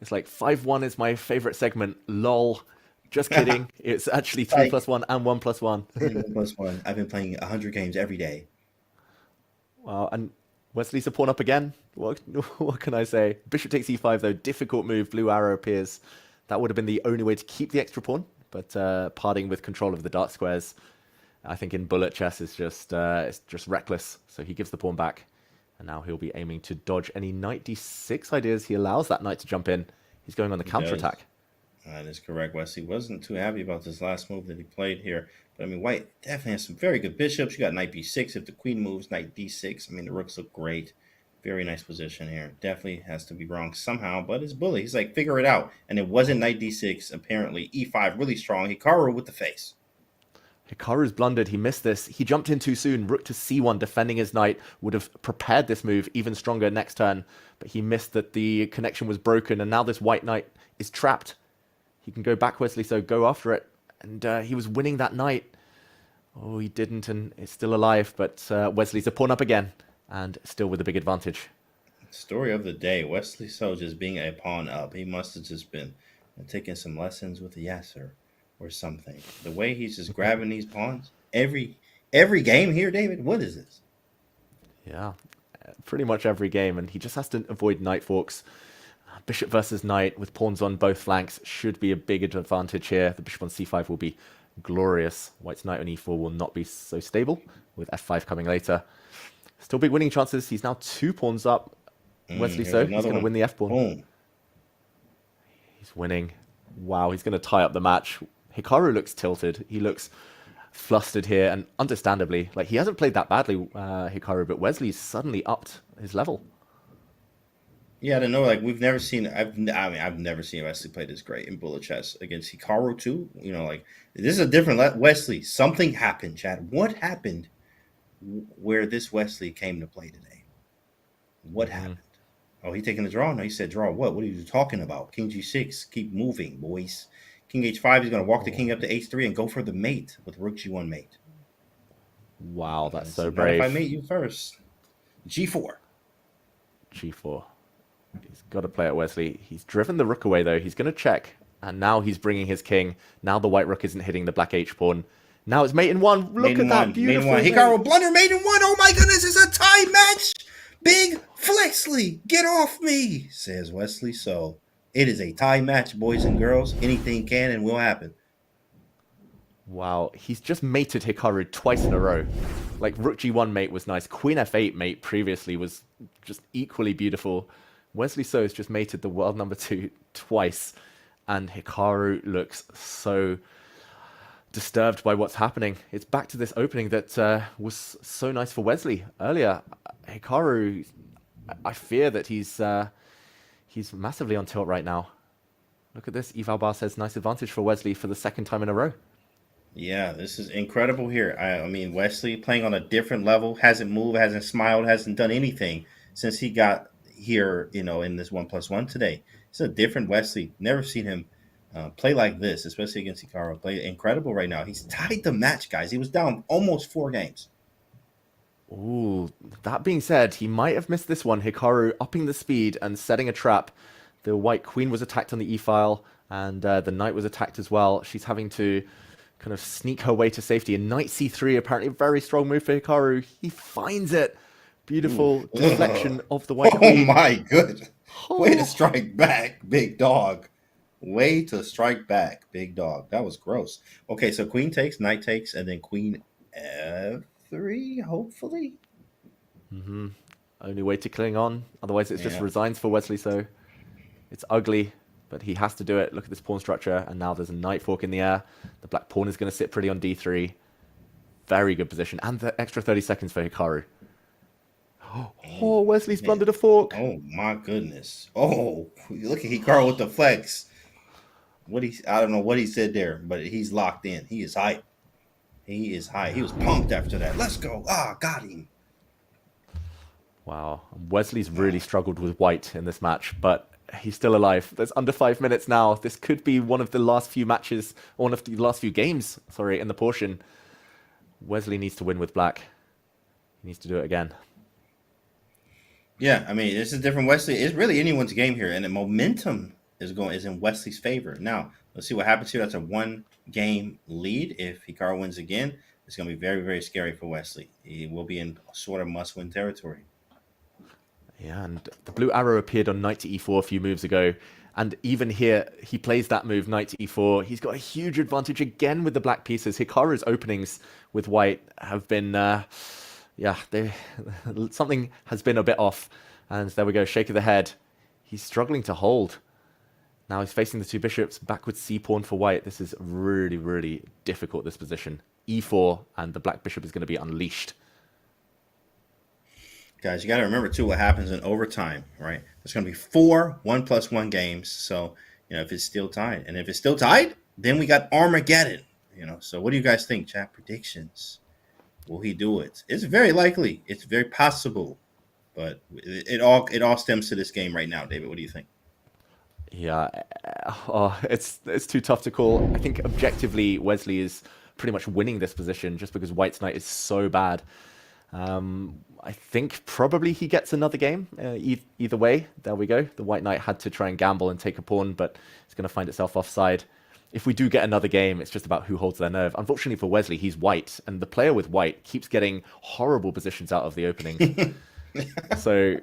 It's like 5-1 is my favorite segment. Lol. Just kidding. It's actually 3+1 and 1+1. 1+1. I've been playing 100 games every day. Wow, and Wesley's a pawn up again. What can I say? Bishop takes e5 though. Difficult move. Blue arrow appears. That would have been the only way to keep the extra pawn, but parting with control of the dart squares, I think in bullet chess is just it's just reckless. So he gives the pawn back, and now he'll be aiming to dodge any knight d6 ideas. He allows that knight to jump in. He's going on the counterattack. That is correct. Wesley wasn't too happy about this last move that he played here. But, White definitely has some very good bishops. You got knight b6. If the queen moves, knight d6. The rooks look great. Very nice position here. Definitely has to be wrong somehow, but it's bully. He's like, figure it out. And it wasn't knight d6, apparently. e5, really strong. Hikaru with the face. Hikaru's blundered. He missed this. He jumped in too soon. Rook to c1, defending his knight. Would have prepared this move even stronger next turn. But he missed that the connection was broken, and now this white knight is trapped. He can go back, Wesley, so go after it. And he was winning that knight. Oh, he didn't, and it's still alive. But Wesley's a pawn up again, and still with a big advantage. Story of the day. Wesley So just being a pawn up. He must have just been taking some lessons with Yasser or something. The way he's just grabbing these pawns every game here, David. What is this? Yeah, pretty much every game, and he just has to avoid knight forks. Bishop versus knight with pawns on both flanks should be a big advantage here. The bishop on c5 will be glorious. White's knight on e4 will not be so stable, with f5 coming later. Still big winning chances. He's now 2 pawns up. Wesley So, he's going to win the f-pawn. Boom. He's winning. Wow, he's going to tie up the match. Hikaru looks tilted. He looks flustered here, and understandably, like, he hasn't played that badly, Hikaru, but Wesley's suddenly upped his level. Yeah, I don't know. Like, we've never seen. I've never seen Wesley play this great in bullet chess against Hikaru too. You know, like, this is a different Wesley. Something happened, Chad. What happened where this Wesley came to play today? What happened? Oh, he taking the draw? No, he said draw. What? What are you talking about? King g6. Keep moving, boys. King h5. He's going to walk the king up to h3 and go for the mate with rook g1 mate. Wow, that's so Not brave. if I mate you first. g4. g4. He's got to play it, Wesley. He's driven the rook away, though. He's going to check. And now he's bringing his king. Now the white rook isn't hitting the black h-pawn. Now it's mate in 1. Look at that. Beautiful. Hikaru blunder mate in 1. Oh my goodness, it's a tie match. Big Flexley, get off me, says Wesley. So it is a tie match, boys and girls. Anything can and will happen. Wow, he's just mated Hikaru twice in a row. Like, rook g1 mate was nice. Queen f8 mate previously was just equally beautiful. Wesley So has just mated the world number 2 twice. And Hikaru looks so disturbed by what's happening. It's back to this opening that was so nice for Wesley earlier. Hikaru, I fear that he's massively on tilt right now. Look at this. Eval Bar says nice advantage for Wesley for the 2nd time in a row. Yeah, this is incredible here. I mean, Wesley playing on a different level, hasn't moved, hasn't smiled, hasn't done anything since he got here, you know, in this 1+1 today. It's a different Wesley. Never seen him play like this, especially against Hikaru. Play incredible right now. He's tied the match, guys. He was down almost 4 games. Ooh, that being said, he might have missed this one. Hikaru upping the speed and setting a trap. The white queen was attacked on the e-file, and the knight was attacked as well. She's having to kind of sneak her way to safety. And knight c3, apparently a very strong move for Hikaru. He finds it. Beautiful deflection of the white queen. Oh my goodness. Way to strike back, big dog. Way to strike back, big dog. That was gross. Okay, so queen takes, knight takes, and then queen f3, hopefully. Only way to cling on. Otherwise, it's just resigns for Wesley. So it's ugly, but he has to do it. Look at this pawn structure. And now there's a knight fork in the air. The black pawn is going to sit pretty on d3. Very good position. And the extra 30 seconds for Hikaru. Oh, Wesley's blundered a fork. Oh my goodness. Oh, look at Hikaru with the flex. I don't know what he said there, but he's locked in. He is hype. He is hype. He was pumped after that. Let's go. Got him. Wow. Wesley's really struggled with white in this match, but he's still alive. There's under 5 minutes now. This could be one of the last few matches, or one of the last few games, sorry, in the portion. Wesley needs to win with black. He needs to do it again. Yeah, I mean, this is different. Wesley, it's really anyone's game here, and the momentum is in Wesley's favor. Now, let's see what happens here. That's a 1-game lead. If Hikaru wins again, it's going to be very, very scary for Wesley. He will be in sort of must-win territory. Yeah, and the blue arrow appeared on knight to e4 a few moves ago. And even here, he plays that move, knight to e4. He's got a huge advantage again with the black pieces. Hikaru's openings with white have been... something has been a bit off. And there we go, shake of the head. He's struggling to hold. Now he's facing the 2 bishops, backwards c-pawn for white. This is really, really difficult, this position. e4, and the black bishop is going to be unleashed. Guys, you got to remember, too, what happens in overtime, right? There's going to be 4 1+1 games. So, you know, if it's still tied. And if it's still tied, then we got Armageddon. You know, so what do you guys think, chat? Predictions. Will he do it? It's very likely. It's very possible. But it all stems to this game right now, David. What do you think? Yeah, it's too tough to call. I think objectively, Wesley is pretty much winning this position just because White's knight is so bad. I think probably he gets another game. Either way, there we go. The white knight had to try and gamble and take a pawn, but it's going to find itself offside. If we do get another game, it's just about who holds their nerve. Unfortunately for Wesley, he's white, and the player with white keeps getting horrible positions out of the openings. So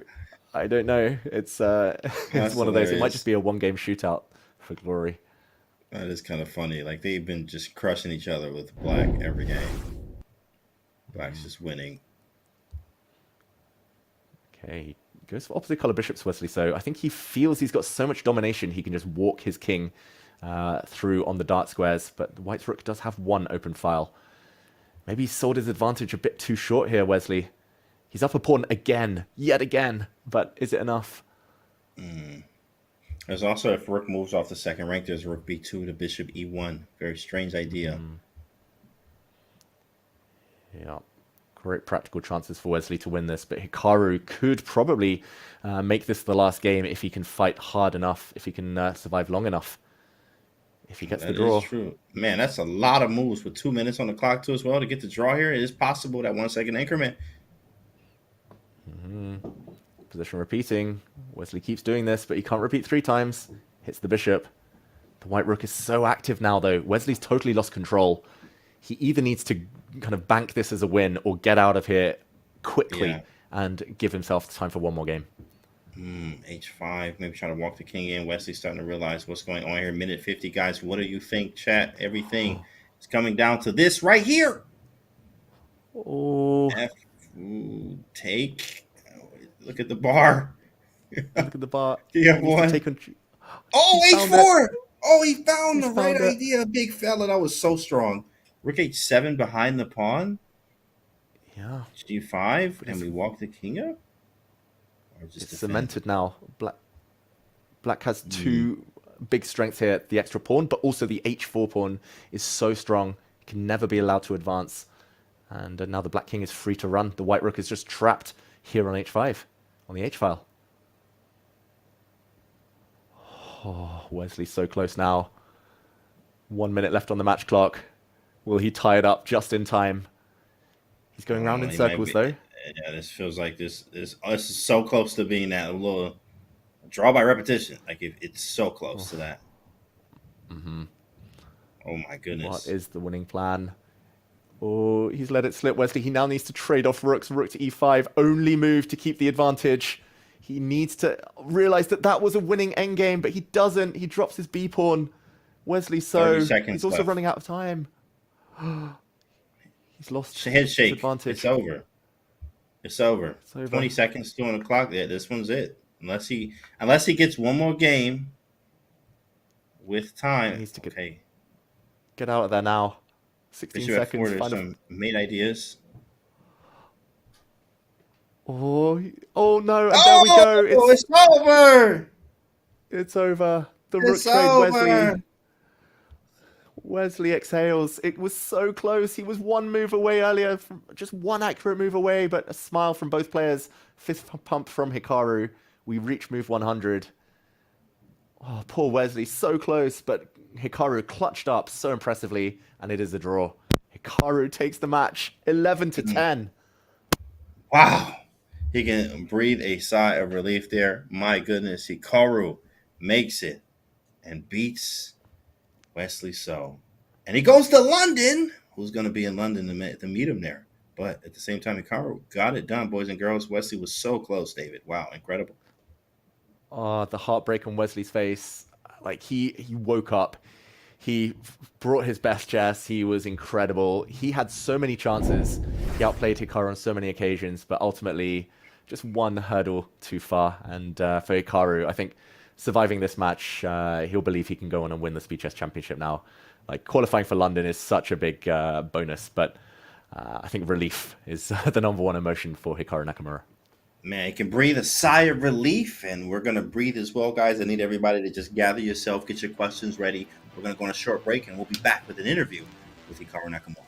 I don't know. It's one of those. It might just be a one-game shootout for glory. That is kind of funny. Like, they've been just crushing each other with black every game. Black's just winning. Okay, he goes for opposite color bishops, Wesley. So I think he feels he's got so much domination, he can just walk his king through on the dart squares. But the white's rook does have one open file. Maybe he sold his advantage a bit too short here, Wesley. He's up a pawn again, yet again. But is it enough? There's also, if rook moves off the second rank, there's rook b2 to bishop e1. Very strange idea. Yeah. Great practical chances for Wesley to win this, but Hikaru could probably make this the last game if he can fight hard enough, if he can survive long enough, if he gets the draw. That is true. Man, that's a lot of moves with 2 minutes on the clock too as well to get the draw here. It is possible that 1 second increment. Position repeating. Wesley keeps doing this, but he can't repeat 3 times. Hits the bishop. The white rook is so active now, though. Wesley's totally lost control. He either needs to kind of bank this as a win or get out of here quickly and give himself time for one more game. H5, maybe trying to walk the king in. Wesley's starting to realize what's going on here. Minute 50, guys. What do you think, chat? Everything is coming down to this right here. Oh. Take. Look at the bar. Look at the bar. Yeah, one. Oh, H4. Oh, he found the right idea. Big fella. That was so strong. Rook H7 behind the pawn. Yeah. G5, and we walk the king up. Or just it's cemented now. Black has 2 big strengths here. The extra pawn, but also the H4 pawn is so strong. It can never be allowed to advance. And now the black king is free to run. The white rook is just trapped here on H5, on the H file. Oh, Wesley's so close now. 1 minute left on the match clock. Will he tie it up just in time? He's going round in circles, though. Yeah, this feels like this is so close to being that little draw by repetition. Like, it's so close to that. Oh, my goodness. What is the winning plan? Oh, he's let it slip, Wesley. He now needs to trade off rooks. Rook to e5. Only move to keep the advantage. He needs to realize that that was a winning endgame, but he doesn't. He drops his b pawn. Wesley, so he's also running out of time. He's lost his advantage. It's over. It's over. 20 seconds still on the clock. Yeah, this one's it. Unless he gets one more game with time. He needs to get out of there now. 16 seconds. Find some mate ideas. Oh no! And there we go. It's over. It's over. The rook trade, Wesley. Wesley exhales. It was so close. He was one move away earlier, from just one accurate move away, but a smile from both players. Fist pump from Hikaru. We reach move 100. Oh, poor Wesley. So close, but Hikaru clutched up so impressively, and it is a draw. Hikaru takes the match 11-10. Wow. He can breathe a sigh of relief there. My goodness, Hikaru makes it and beats Wesley So. And he goes to London. Who's going to be in London to meet him there? But at the same time, Hikaru got it done, boys and girls. Wesley was so close, David. Wow, incredible. Oh, the heartbreak on Wesley's face. Like, he woke up. He brought his best chess. He was incredible. He had so many chances. He outplayed Hikaru on so many occasions, but ultimately just one hurdle too far. And for Hikaru, I think surviving this match, he'll believe he can go on and win the Speed Chess Championship now. Like, qualifying for London is such a big bonus, but I think relief is the #1 emotion for Hikaru Nakamura. Man, you can breathe a sigh of relief, and we're going to breathe as well, guys. I need everybody to just gather yourself, get your questions ready. We're going to go on a short break, and we'll be back with an interview with Hikaru Nakamura.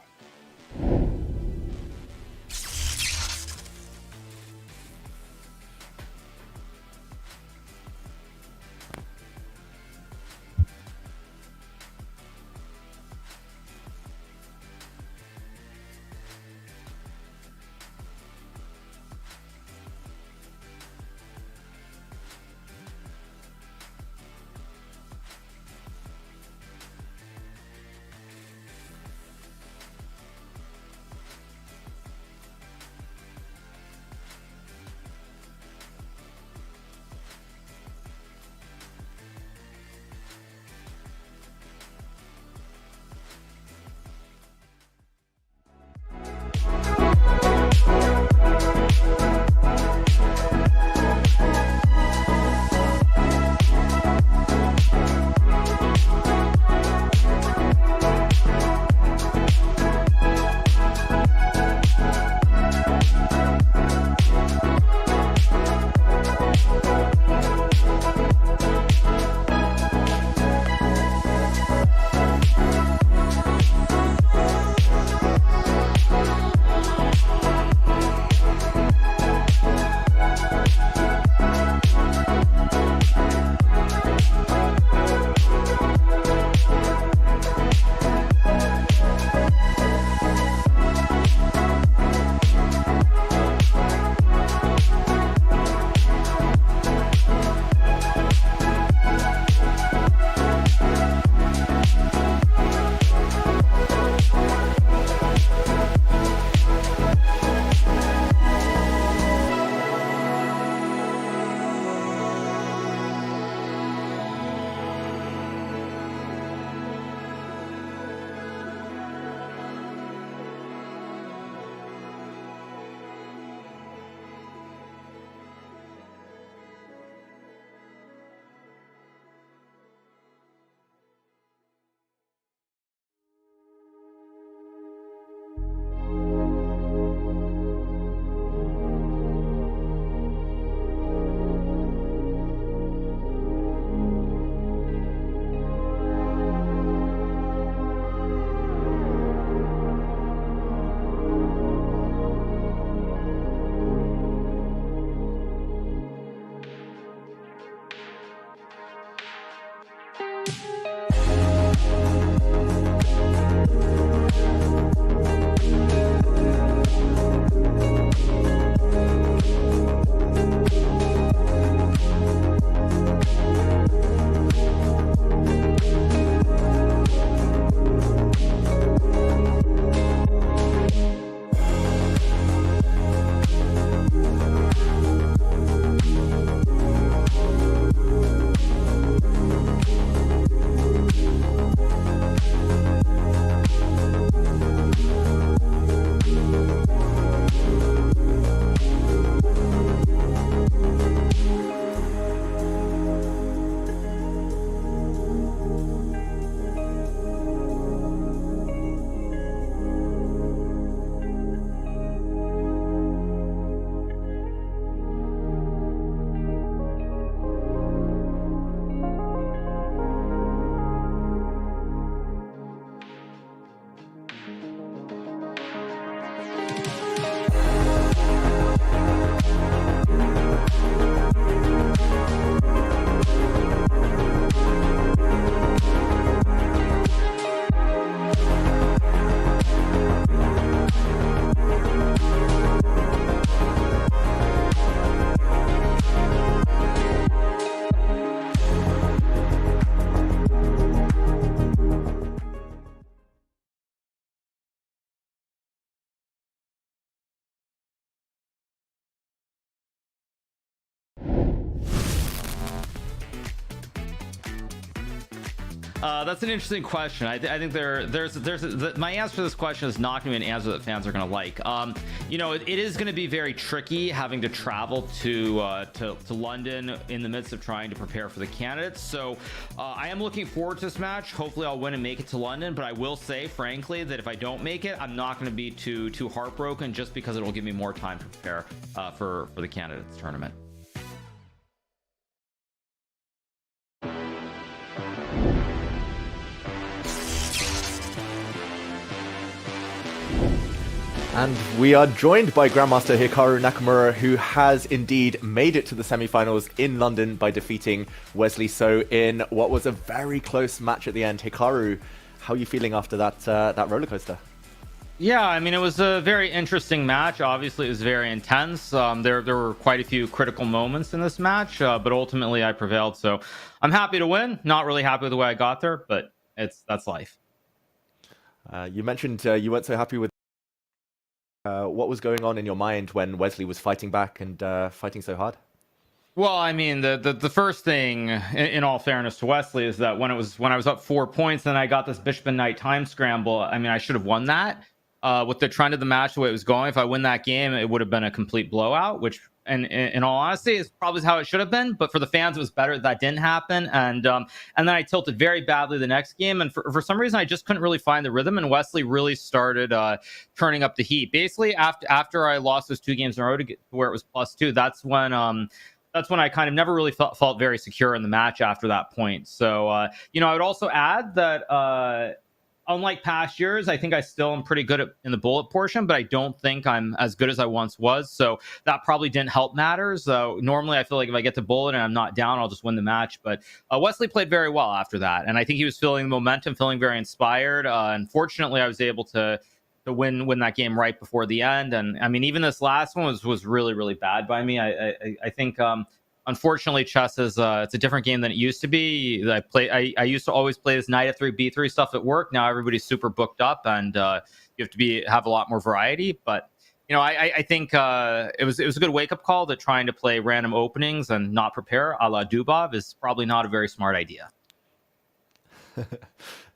That's an interesting question. I think my answer to this question is not going to be an answer that fans are going to like. You know, it is going to be very tricky having to travel to London in the midst of trying to prepare for the candidates. So I am looking forward to this match. Hopefully I'll win and make it to London, but I will say frankly that if I don't make it, I'm not going to be too heartbroken, just because it will give me more time to prepare for the candidates tournament. And we are joined by Grandmaster Hikaru Nakamura, who has indeed made it to the semi-finals in London by defeating Wesley So in what was a very close match at the end. Hikaru, how are you feeling after that roller coaster? Yeah, I mean, it was a very interesting match. Obviously, it was very intense. There were quite a few critical moments in this match, but ultimately I prevailed. So I'm happy to win. Not really happy with the way I got there, but that's life. You mentioned you weren't so happy with what was going on in your mind when Wesley was fighting back and fighting so hard? Well, I mean, the first thing, in all fairness to Wesley, is that when I was up 4 points and I got this Bishop and Knight time scramble, I mean, I should have won that. With the trend of the match, the way it was going, if I win that game, it would have been a complete blowout, which, and in all honesty, is probably how it should have been. But for the fans, it was better that didn't happen. And then I tilted very badly the next game, and for some reason, I just couldn't really find the rhythm. And Wesley really started turning up the heat. Basically, after I lost those 2 games in a row to get to where it was +2, that's when I kind of never really felt very secure in the match after that point. So you know, I would also add that unlike past years, I think I still am pretty good in the bullet portion, but I don't think I'm as good as I once was. So that probably didn't help matters. Normally, I feel like if I get to bullet and I'm not down, I'll just win the match. But Wesley played very well after that, and I think he was feeling the momentum, feeling very inspired. Unfortunately, I was able to win that game right before the end. And I mean, even this last one was really, really bad by me. I think unfortunately, chess is it's a different game than it used to be. I used to always play this knight f3 b3 stuff at work. Now everybody's super booked up, and you have to have a lot more variety. But you know, I think it was a good wake up call that trying to play random openings and not prepare a la Dubov is probably not a very smart idea.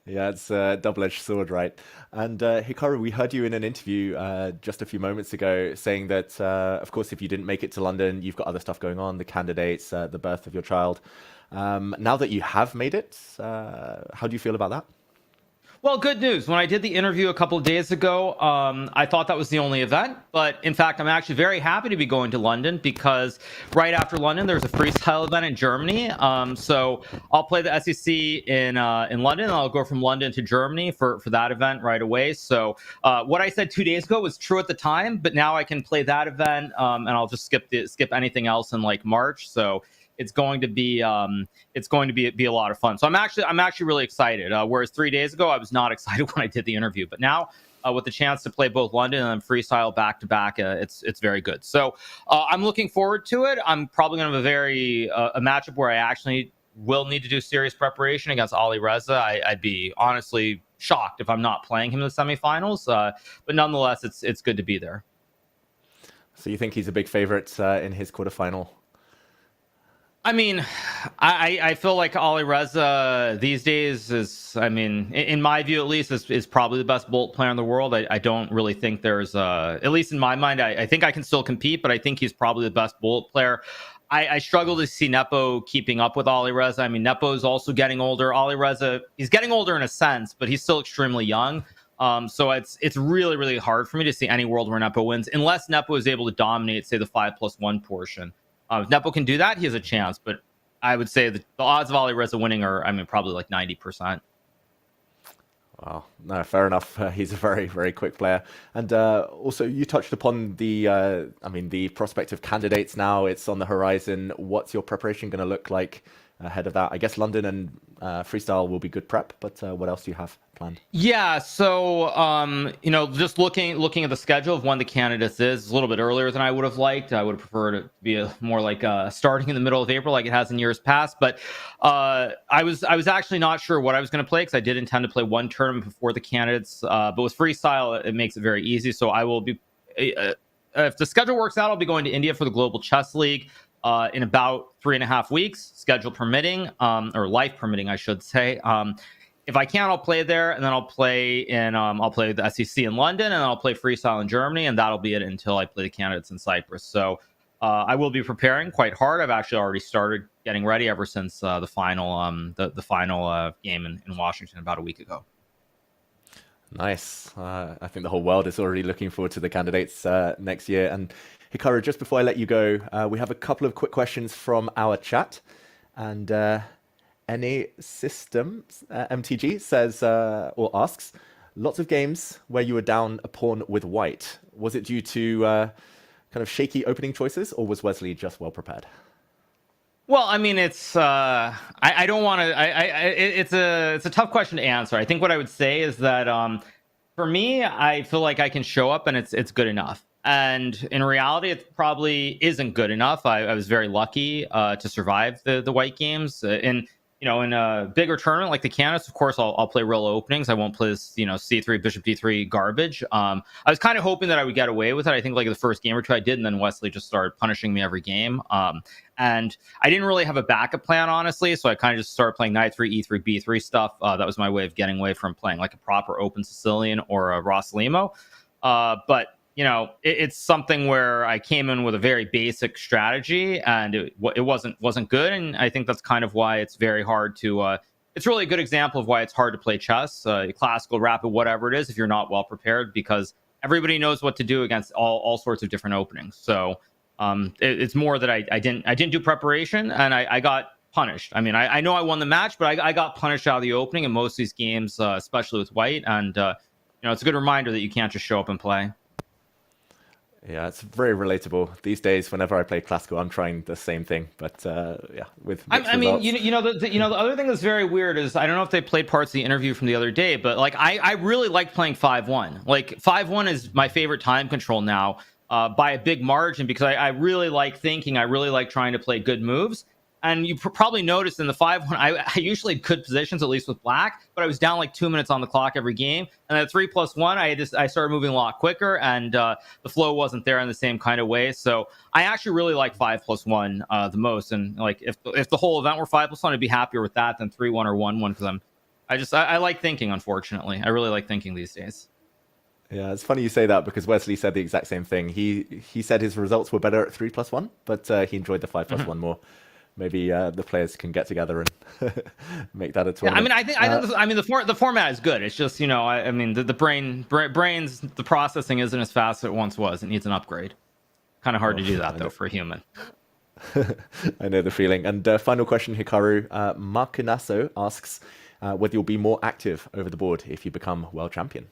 Yeah, it's a double-edged sword, right? And Hikaru, we heard you in an interview just a few moments ago saying that, of course, if you didn't make it to London, you've got other stuff going on, the candidates, the birth of your child. Now that you have made it, how do you feel about that? Well, good news. When I did the interview a couple of days ago, I thought that was the only event. But in fact, I'm actually very happy to be going to London, because right after London, there's a freestyle event in Germany. So I'll play the SCC in London, and I'll go from London to Germany for that event right away. So what I said 2 days ago was true at the time, but now I can play that event, and I'll just skip anything else in like March. So it's going to be a lot of fun. So I'm actually really excited. Whereas 3 days ago I was not excited when I did the interview, but now with the chance to play both London and freestyle back to back, it's very good. So I'm looking forward to it. I'm probably going to have a matchup where I actually will need to do serious preparation against Ali Reza. I'd be honestly shocked if I'm not playing him in the semifinals. But nonetheless, it's good to be there. So you think he's a big favorite in his quarterfinal? I mean, I feel like Ali Reza these days is, I mean, in my view at least, is probably the best bullet player in the world. I don't really think there's, at least in my mind, I think I can still compete, but I think he's probably the best bullet player. I struggle to see Nepo keeping up with Ali Reza. I mean, Nepo is also getting older. Ali Reza, he's getting older in a sense, but he's still extremely young. So it's really, really hard for me to see any world where Nepo wins, unless Nepo is able to dominate, say, the 5+1 portion. If Nepo can do that, he has a chance. But I would say the odds of Ali Reza winning are, I mean, probably like 90%. Wow, no, fair enough. He's a very, very quick player. And also, you touched upon the prospect of candidates now. It's on the horizon. What's your preparation going to look like ahead of that? I guess London and freestyle will be good prep, but what else do you have planned? Yeah, so just looking at the schedule of when the candidates is a little bit earlier than I would have liked. I would have preferred it to be more like starting in the middle of April, like it has in years past. But I was actually not sure what I was going to play, because I did intend to play one tournament before the candidates. But with freestyle, it makes it very easy. So I will be, if the schedule works out, I'll be going to India for the Global Chess League in about 3.5 weeks, schedule permitting, or life permitting, I should say. if I can, I'll play there, and then I'll play the SCC in London, and then I'll play freestyle in Germany, and that'll be it until I play the candidates in Cyprus. So I will be preparing quite hard. I've actually already started getting ready ever since the final game in Washington about a week ago. Nice. I think the whole world is already looking forward to the candidates next year. And Hikaru, just before I let you go, we have a couple of quick questions from our chat. And NA Systems MTG says or asks, lots of games where you were down a pawn with white. Was it due to kind of shaky opening choices, or was Wesley just well prepared? Well, I mean, it's I don't want to. It's a tough question to answer. I think what I would say is that for me, I feel like I can show up and it's good enough. And in reality, it probably isn't good enough. I was very lucky to survive the white games. In a bigger tournament like the candidates, of course, I'll play real openings. I won't play this, C3 Bishop D3 garbage. I was kind of hoping that I would get away with it. I think like the first game or two I did, and then Wesley just started punishing me every game. And I didn't really have a backup plan, honestly. So I kind of just started playing Knight 3, E3, B3 stuff. That was my way of getting away from playing like a proper open Sicilian or a Rossalimo. But it's something where I came in with a very basic strategy, and it wasn't good. And I think that's kind of why it's very hard to. It's really a good example of why it's hard to play chess, classical, rapid, whatever it is, if you're not well prepared, because everybody knows what to do against all sorts of different openings. So it's more that I didn't do preparation, and I got punished. I mean, I know I won the match, but I got punished out of the opening in most of these games, especially with white. And it's a good reminder that you can't just show up and play. Yeah, it's very relatable these days. Whenever I play classical, I'm trying the same thing, but with I mean, the other thing that's very weird is I don't know if they played parts of the interview from the other day, but like I really like playing 5-1. Like 5-1 is my favorite time control now by a big margin, because I really like thinking. I really like trying to play good moves. And you probably noticed in the 5-1, I usually had good positions, at least with black, but I was down like 2 minutes on the clock every game. And at 3+1, I started moving a lot quicker, and the flow wasn't there in the same kind of way. So I actually really like 5+1 the most. And like if the whole event were 5+1, I'd be happier with that than 3-1 or 1-1, because I like thinking. Unfortunately, I really like thinking these days. Yeah, it's funny you say that, because Wesley said the exact same thing. He said his results were better at 3+1, but he enjoyed the 5+1 more. Maybe the players can get together and make that a tournament. Yeah, I mean, the format is good. It's just the brains, the processing isn't as fast as it once was. It needs an upgrade. Kind of hard to do that though for a human. I know the feeling. And final question, Hikaru. Marcinasso asks whether you'll be more active over the board if you become world champion.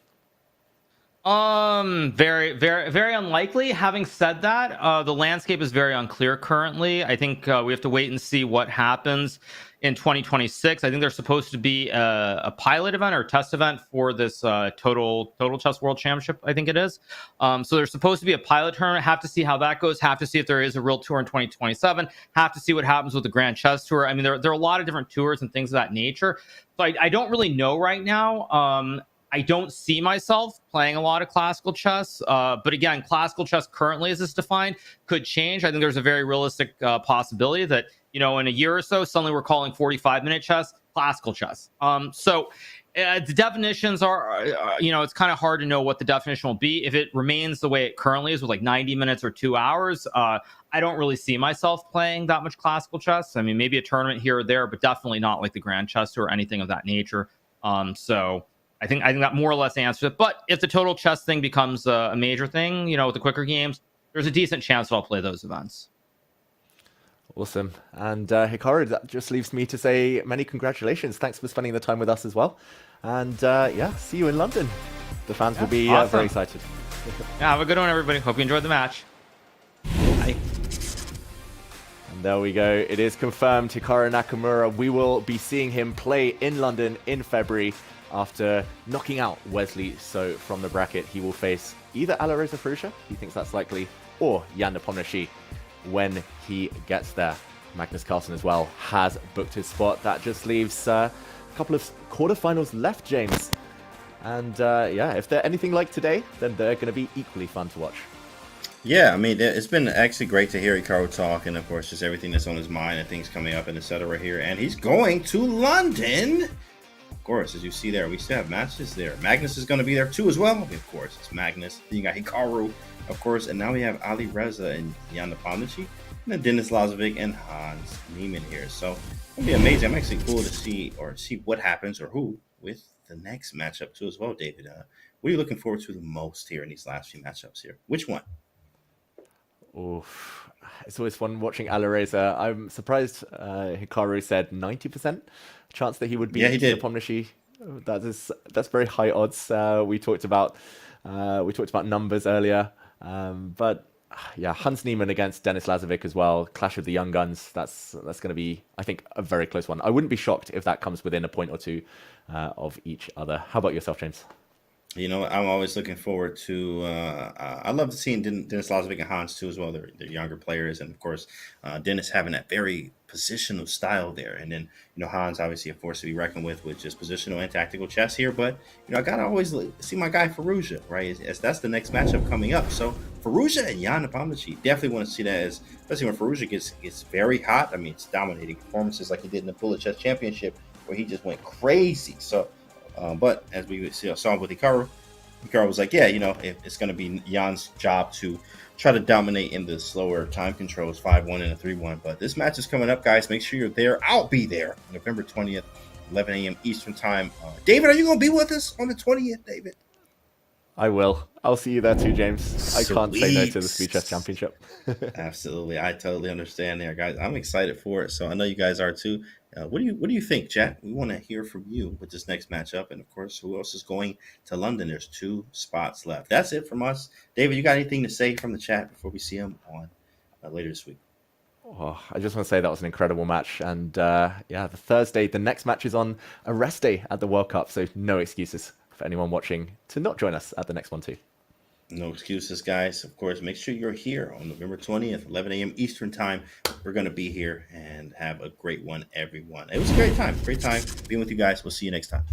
Very, very, very unlikely. Having said that, the landscape is very unclear currently. I think we have to wait and see what happens in 2026. I think there's supposed to be a pilot event or test event for this total chess world championship, I think it is. So there's supposed to be a pilot tournament. Have to see how that goes. Have to see if there is a real tour in 2027. Have to see what happens with the Grand Chess Tour. I mean, there are a lot of different tours and things of that nature. So I don't really know right now. I don't see myself playing a lot of classical chess. But again, classical chess currently as it's defined could change. I think there's a very realistic possibility that, in a year or so, suddenly we're calling 45-minute chess classical chess. So the definitions are, it's kind of hard to know what the definition will be. If it remains the way it currently is with like 90 minutes or 2 hours, I don't really see myself playing that much classical chess. I mean, maybe a tournament here or there, but definitely not like the Grand Chess Tour or anything of that nature. So I think that more or less answers it. But if the total chess thing becomes a major thing, with the quicker games, there's a decent chance that I'll play those events. Awesome. And Hikaru, that just leaves me to say many congratulations. Thanks for spending the time with us as well. And see you in London. The fans will be awesome. very excited. Yeah, have a good one, everybody. Hope you enjoyed the match. Bye. And there we go. It is confirmed. Hikaru Nakamura, we will be seeing him play in London in February. After knocking out Wesley So from the bracket, he will face either Alarosa Farusha, he thinks that's likely, or Jan Nepomniachtchi when he gets there. Magnus Carlsen as well has booked his spot. That just leaves a couple of quarterfinals left, James. And if they're anything like today, then they're going to be equally fun to watch. Yeah, I mean, it's been actually great to hear Hikaru talk, and of course, just everything that's on his mind and things coming up and etc. here. And he's going to London. course, as you see there, we still have matches there. Magnus is going to be there too as well. I mean, of course, it's Magnus. Then you got Hikaru, of course, and now we have Ali Reza and Jan Nepomniachtchi, and then Denis Lazovic and Hans Niemann here. So it'll be amazing. I'm actually cool to see what happens or who with the next matchup too as well, David. What are you looking forward to the most here in these last few matchups here? Which one? Oof. It's always fun watching Alireza. I'm surprised Hikaru said 90% chance that he would beat Nepomniachtchi. That's very high odds. We talked about numbers earlier, but yeah, Hans Niemann against Denis Lazovic as well. Clash of the young guns. That's going to be, I think, a very close one. I wouldn't be shocked if that comes within a point or two of each other. How about yourself, James? You know, I'm always looking forward to. I love seeing Denis Lazovic and Hans too as well. They're younger players, and of course, Denis having that very positional style there, and then Hans obviously a force to be reckoned with just positional and tactical chess here. But I gotta always see my guy Firouzja, right? As that's the next matchup coming up. So Firouzja and Jan Nepomniachtchi, definitely want to see that, especially when Firouzja gets very hot. I mean, it's dominating performances like he did in the Bullet Chess Championship, where he just went crazy. So. But as we saw with Hikaru was like, yeah, it's going to be Jan's job to try to dominate in the slower time controls, 5-1 and a 3-1. But this match is coming up, guys. Make sure you're there. I'll be there November 20th, 11 a.m. Eastern time. David, are you going to be with us on the 20th, David? I will. I'll see you there too, James. I can't say no to the Speed Chess Championship. Absolutely. I totally understand there, guys. I'm excited for it. So I know you guys are too. What do you think, chat? We want to hear from you with this next matchup. And of course, who else is going to London? There's 2 spots left. That's it from us. David, you got anything to say from the chat before we see him on later this week? Oh, I just want to say that was an incredible match. And the next match is on a rest day at the World Cup. So no excuses for anyone watching to not join us at the next one too. No excuses, guys. Of course, make sure you're here on November 20th, 11 a.m. Eastern time. We're going to be here and have a great one, everyone. It was a great time being with you guys. We'll see you next time.